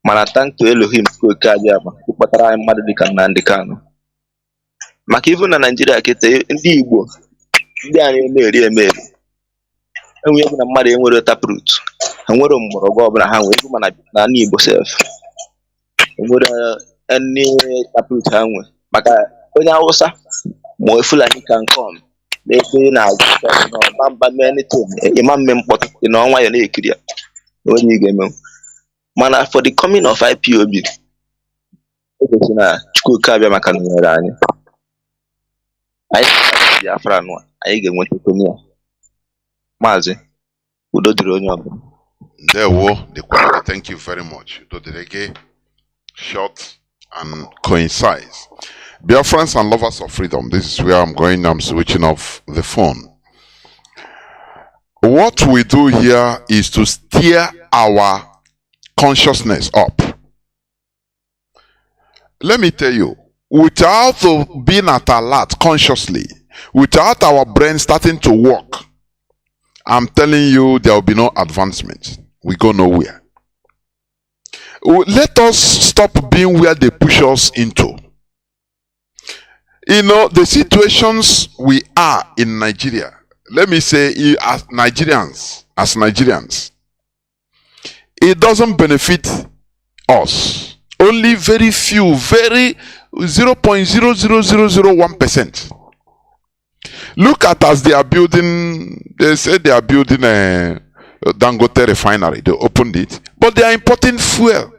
mana thank to Elohim Chukwuka kpọtara anyị mmadụ dịka Nnamdi Kanu. Maka ivu na Nigeria kete ndị Igbo ndị anyị na-eri emeri enweghị ebe na mmadụ enwere taproot, enwere mgbọrọgwụ ọbụla ha nwere mana na Igbo sef enwere any taproot ha nwe. Maka onye Hausa ma Fulani can come na-ekiri na bamba anything imam mkpọtụ na ọnwa ya na-ekiri ya onye ga-eme. Mana for the coming of IPOB egosi na Chukwuka maka nyere anyị Biafra nwa anyị ga-enweta konia. Mazi udo dịrị onye ọbụla. Ndewo, thank you very much. Udo dịrị, short and concise. Biafrans and lovers of freedom, this is where I'm going. I'm switching off the phone. What we do here is to steer our consciousness up. Let me tell you, without being at alert consciously, Without our brain starting to work, I'm telling you, there will be no advancement. We go nowhere. Let us stop being where they push us into. You know, the situations we are in Nigeria, let me say, as Nigerians, it doesn't benefit us. Only very few, very 0.00001%. Look at as they are building, they say they are building a Dangote refinery. They opened it, but they are importing fuel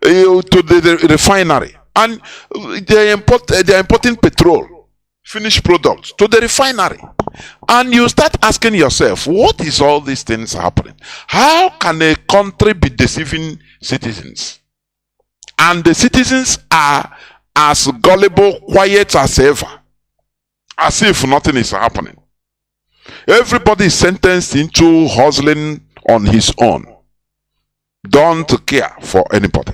to the refinery, and they are importing petrol, finished products to the refinery. And you start asking yourself, what is all these things happening? How can a country be deceiving citizens? And the citizens are as gullible, quiet as ever, as if nothing is happening. Everybody is sentenced into hustling on his own. Don't care for anybody.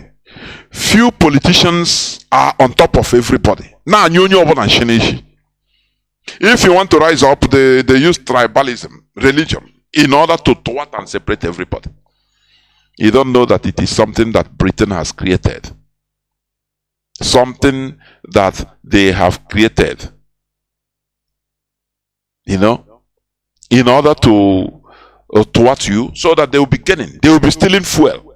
Few politicians are on top of everybody. Now, if you want to rise up, they use tribalism, religion, in order to thwart and separate everybody. You don't know that it is something that Britain has created. Something that they have created. You know, in order to thwart you, so that they will be getting, they will be stealing fuel.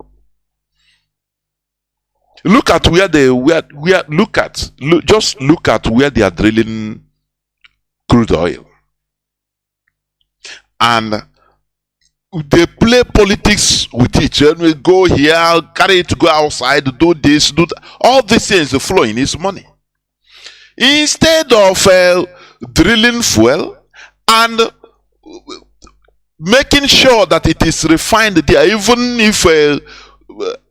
Look at where they just look at where they are drilling crude oil, and they play politics with it. And we go here, carry it to go outside, do this, do that. All these things flowing is money. Instead of drilling fuel and making sure that it is refined there, even if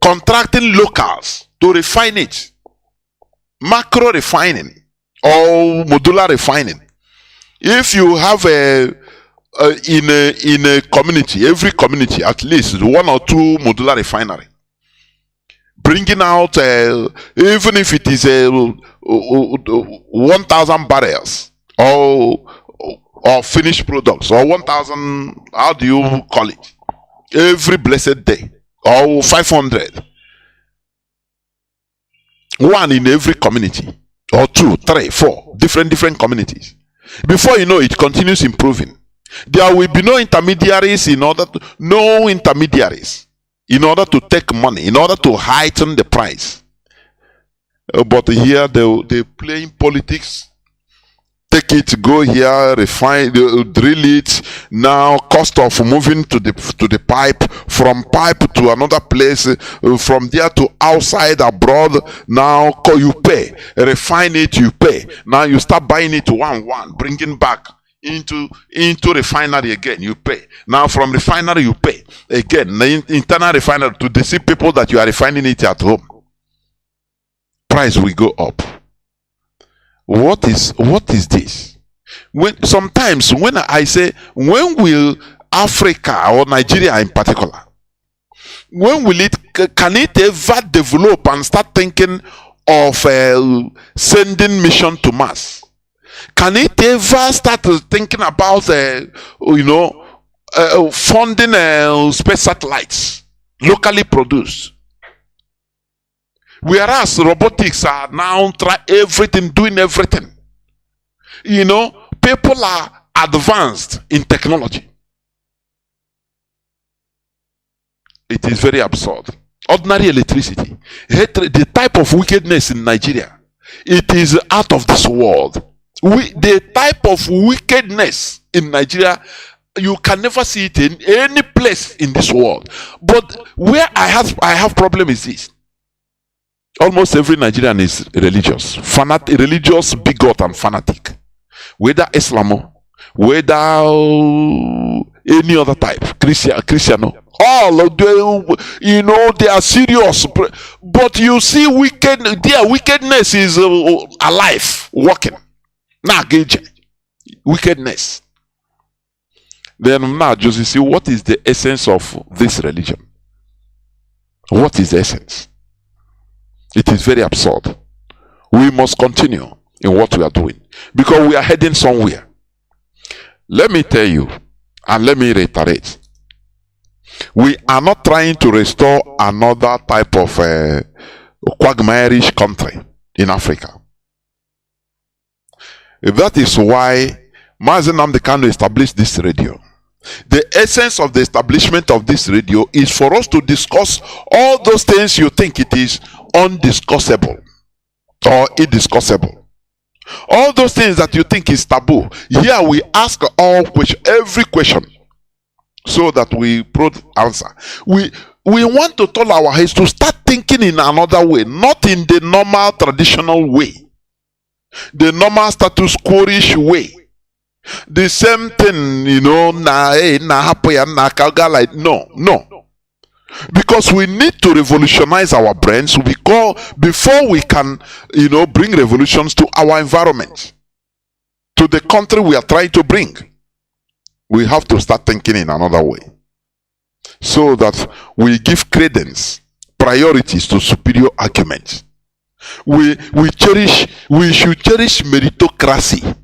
contracting locals to refine it, macro refining or modular refining. If you have in a community, every community at least one or two modular refinery, bringing out even if it is 1,000 barrels or finished products, or 1,000, how do you call it, every blessed day, or 500, one in every community, or 2, 3, 4 different communities. Before you know, it continues improving. There will be no intermediaries in order to take money, in order to heighten the price. But here they playing politics. Take it, go here, refine, drill it. Now, cost of moving to the pipe, from pipe to another place, from there to outside abroad. Now, you pay. Refine it, you pay. Now you start buying it one, bringing back into refinery again. You pay. Now from refinery you pay again. The internal refinery to deceive people that you are refining it at home. Price will go up. What is this? Sometimes when I say, when will Africa or Nigeria in particular, can it ever develop and start thinking of sending mission to Mars? Can it ever start thinking about funding space satellites locally produced? Whereas robotics are now doing everything. People are advanced in technology. It is very absurd. Ordinary electricity, hatred, the type of wickedness in Nigeria, it is out of this world. The type of wickedness in Nigeria, you can never see it in any place in this world. But where I have problem is this. Almost every Nigerian is religious, religious bigot and fanatic. Whether Islamo, whether any other type, Christiano, all of them, they are serious. But you see, their wickedness is alive, working. Now, wickedness. Then now, just see, what is the essence of this religion? What is the essence? It is very absurd. We must continue. in what we are doing, because we are heading somewhere. Let me tell you, and let me reiterate, we are not trying to restore another type of quagmire-ish country in Africa. That is why Mazi Nnamdi Kanu established this radio. The essence of the establishment of this radio is for us to discuss all those things you think it is undiscussable or indiscussable. All those things that you think is taboo. Here we ask every question, so that we put answer. We want to tell our heads to start thinking in another way, not in the normal traditional way, the normal status quo-ish way. The same thing, no. Because we need to revolutionize our brains before we can, bring revolutions to our environment, to the country we are trying to bring. We have to start thinking in another way, so that we give credence, priorities to superior arguments. We should cherish meritocracy.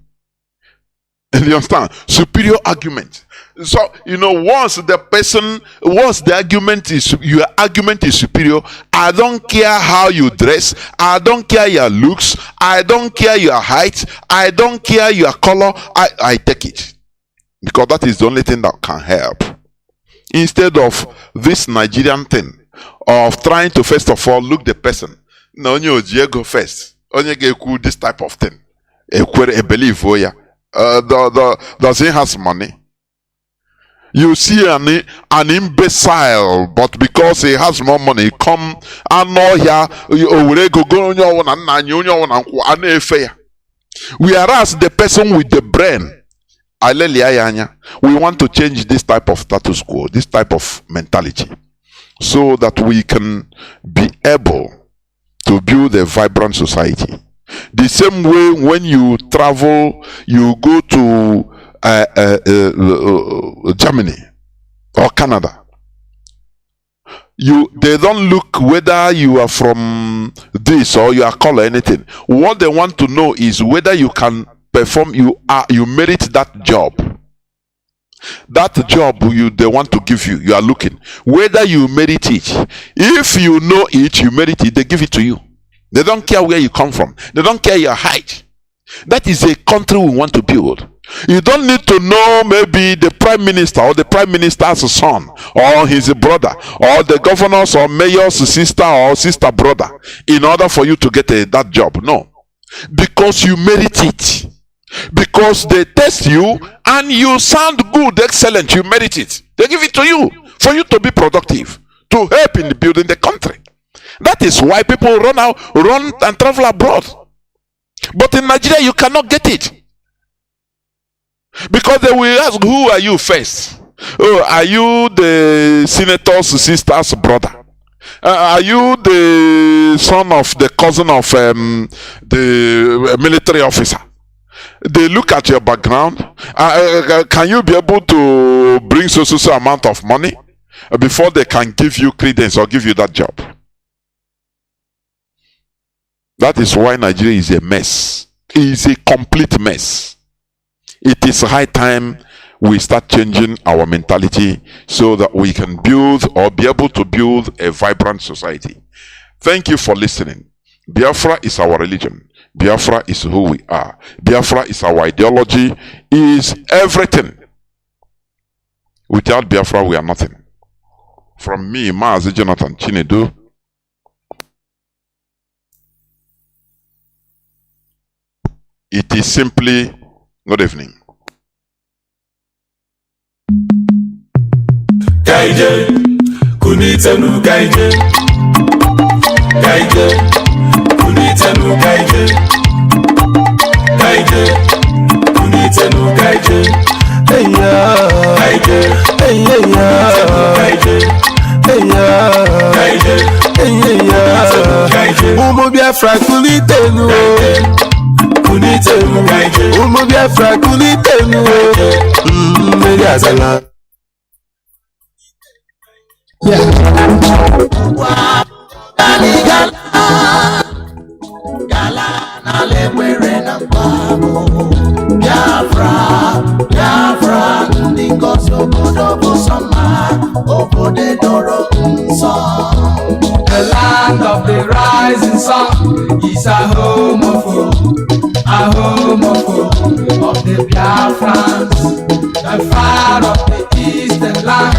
You understand? Superior argument. So, once the argument is, your argument is superior, I don't care how you dress, I don't care your looks, I don't care your height, I don't care your color, I take it. Because that is the only thing that can help. Instead of this Nigerian thing of trying to first of all look the person. No, you go first. Only get this type of thing. Believe does he has money? You see an imbecile, but because he has more money, come and know here. Whereas the person with the brain, we want to change this type of status quo, this type of mentality, so that we can be able to build a vibrant society. The same way when you travel, you go to Germany or Canada, they don't look whether you are from this or you are color anything. What they want to know is whether you can perform, you merit that job. That job they want to give you, you are looking whether you merit it. If you know it, you merit it, they give it to you. They don't care where you come from, they don't care your height. That is a country we want to build. You don't need to know maybe the prime minister or the prime minister's son or his brother or the governor's or mayor's sister or sister brother in order for you to get that job. No, because you merit it. Because they test you and you sound good, excellent, you merit it. They give it to you for you to be productive, to help in building the country. That is why people run and travel abroad. But in Nigeria, you cannot get it. Because they will ask, who are you first? Oh, are you the senator's sister's brother? Are you the son of the cousin of the military officer? They look at your background. Can you be able to bring so amount of money before they can give you credence or give you that job? That is why Nigeria is a mess. It is a complete mess. It is high time we start changing our mentality so that we can build or be able to build a vibrant society. Thank you for listening. Biafra is our religion. Biafra is who we are. Biafra is our ideology, is everything. Without Biafra, we are nothing. From me, Mazi Jonathan Chinedu, it is simply good evening. Kaije, kunitenu kaije. Kaije, kunitenu kaije. Kaije, kunitenu kaije. Hey ya, kaije, hey ya, kaije, hey ya, kaije, hey ya, kaije. Umu Biafra kunitenu, kunitenu kaije. Umu Biafra kunitenu, megazala. Gala na le Biafra, Biafra, ndị ngozi obodo bụ sọma, obodo doro nsọ. The land of the rising sun is a home of the Biafrans. The fire of the eastern land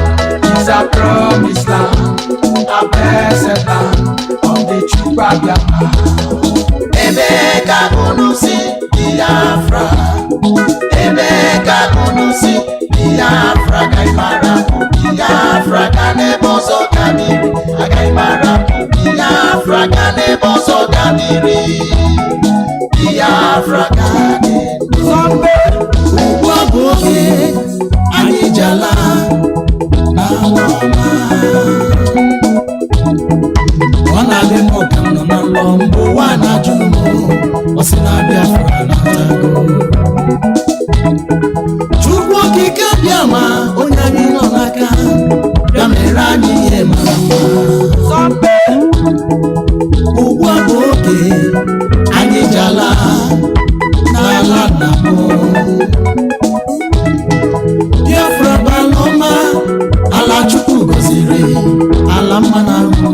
is a promised land, a blessed land of the true Biafra. Ebe ka unu si Biafra, ebe ka unu si Biafra, gaimara Biafra ka n'ebozo gabiri, gaimara Biafra ka n'ebozo gabiri, Biafra ka n'ebozo. Ugbo bụ oge anyị jala na ọma. Ọ na-adị m ka m nọ na nlọ mbụ ụwa na-ajụ m, ọ sị na Biafra na-atago. Chukwu okike bịa ma onye anyị nọ n'aka, bịa mere anyị ihe mara mma. Ugbu a bụ oge anyị jala n'ala nna m. Biafra bụ ala ọma, ala Chukwu gọziri, ala mma na ahụ,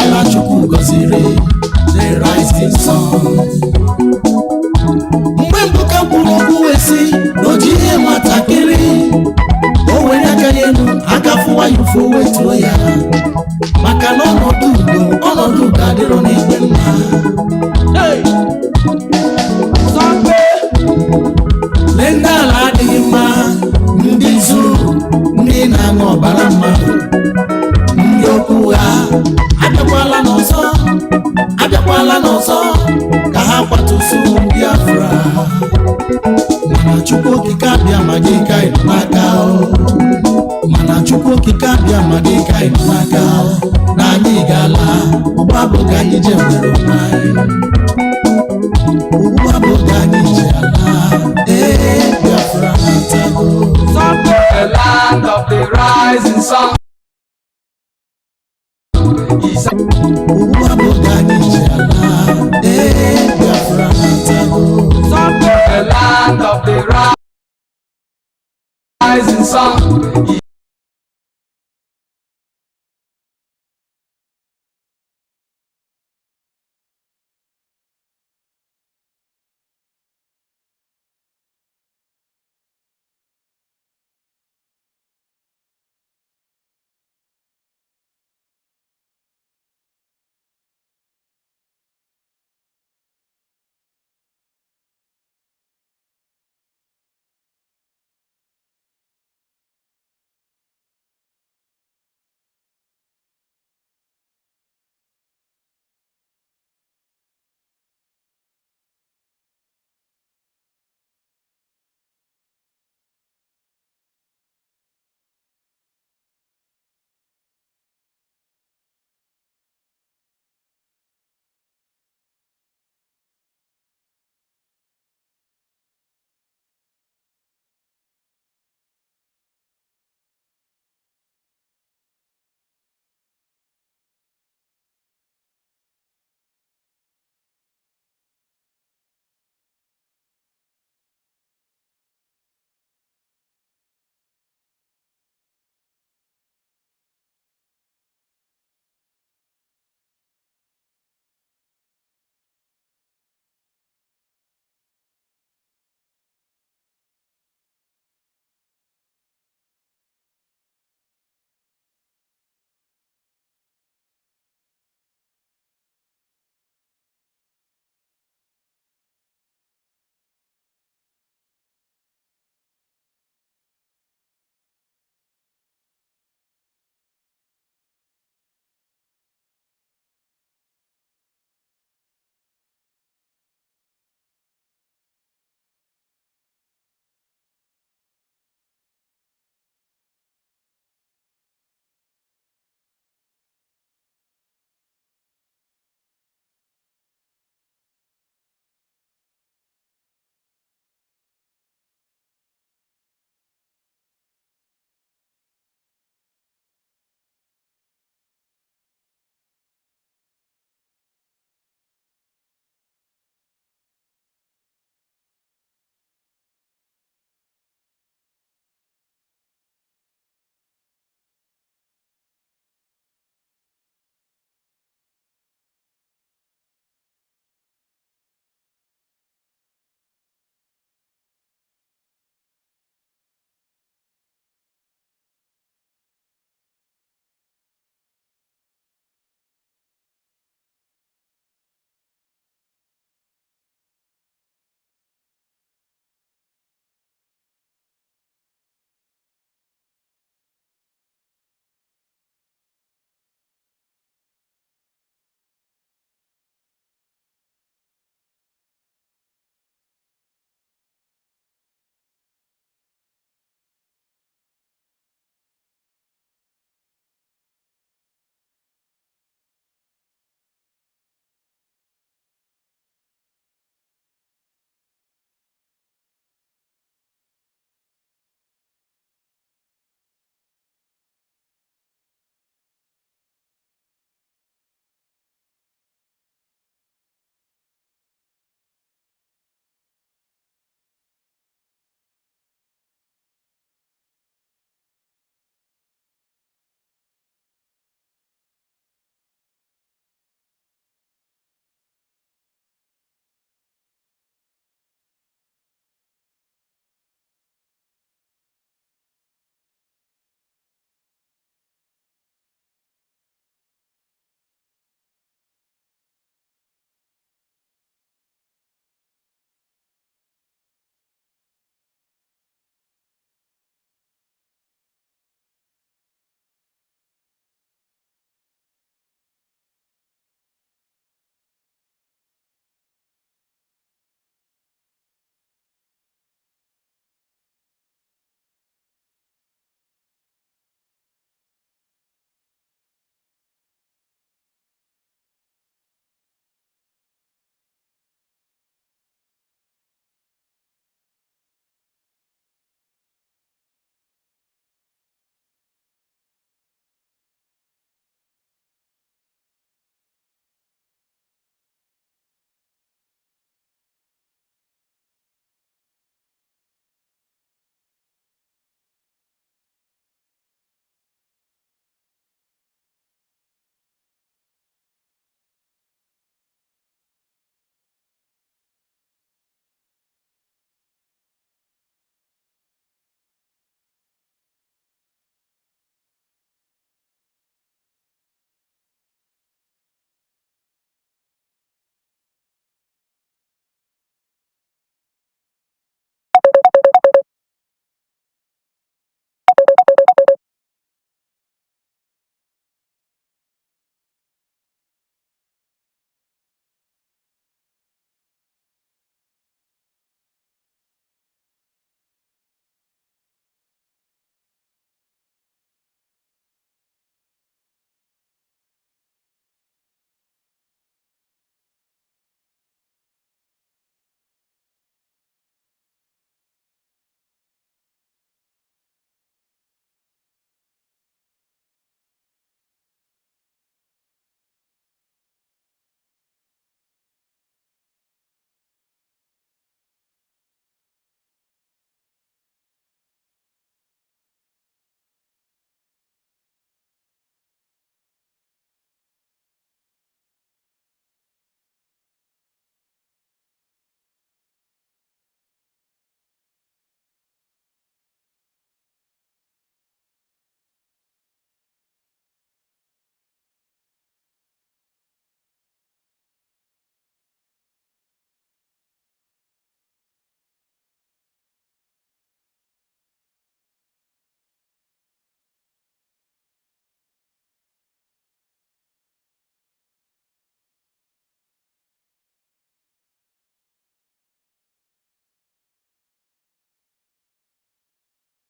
ala Chukwu gọziri, the rising sun. Mgbe mbụ ka mkpụrụ okwu wesi n'oji ihe nwatakịrị, o were aka ya elu agafuwa ya ụfụ wetuo ya, maka na ọnọdụ ugo adịrọ n'igwe mma. Lee ndị ala adịghị mma, ndị zuru, ndị na-aṅụ ọbara mmadụ, ndị okwu ha abịakwala n'ọzọ ka ha kwatusu Biafra. Mana Chukwu okike abịa ma gị ka ị nọ n'aka, mana Chukwu okike abịa ma gị ka ị nọ n'aka, na anyị ga-ala. Ugbu a bụ ka anyị je nwere onwe anyị, ugbu a bụ ka anyị je ala. Biafra na-atago. The land of the rising sun. Ugbu a bụ ka anyị je ala. Biafra na-atago. The land of the rising sun.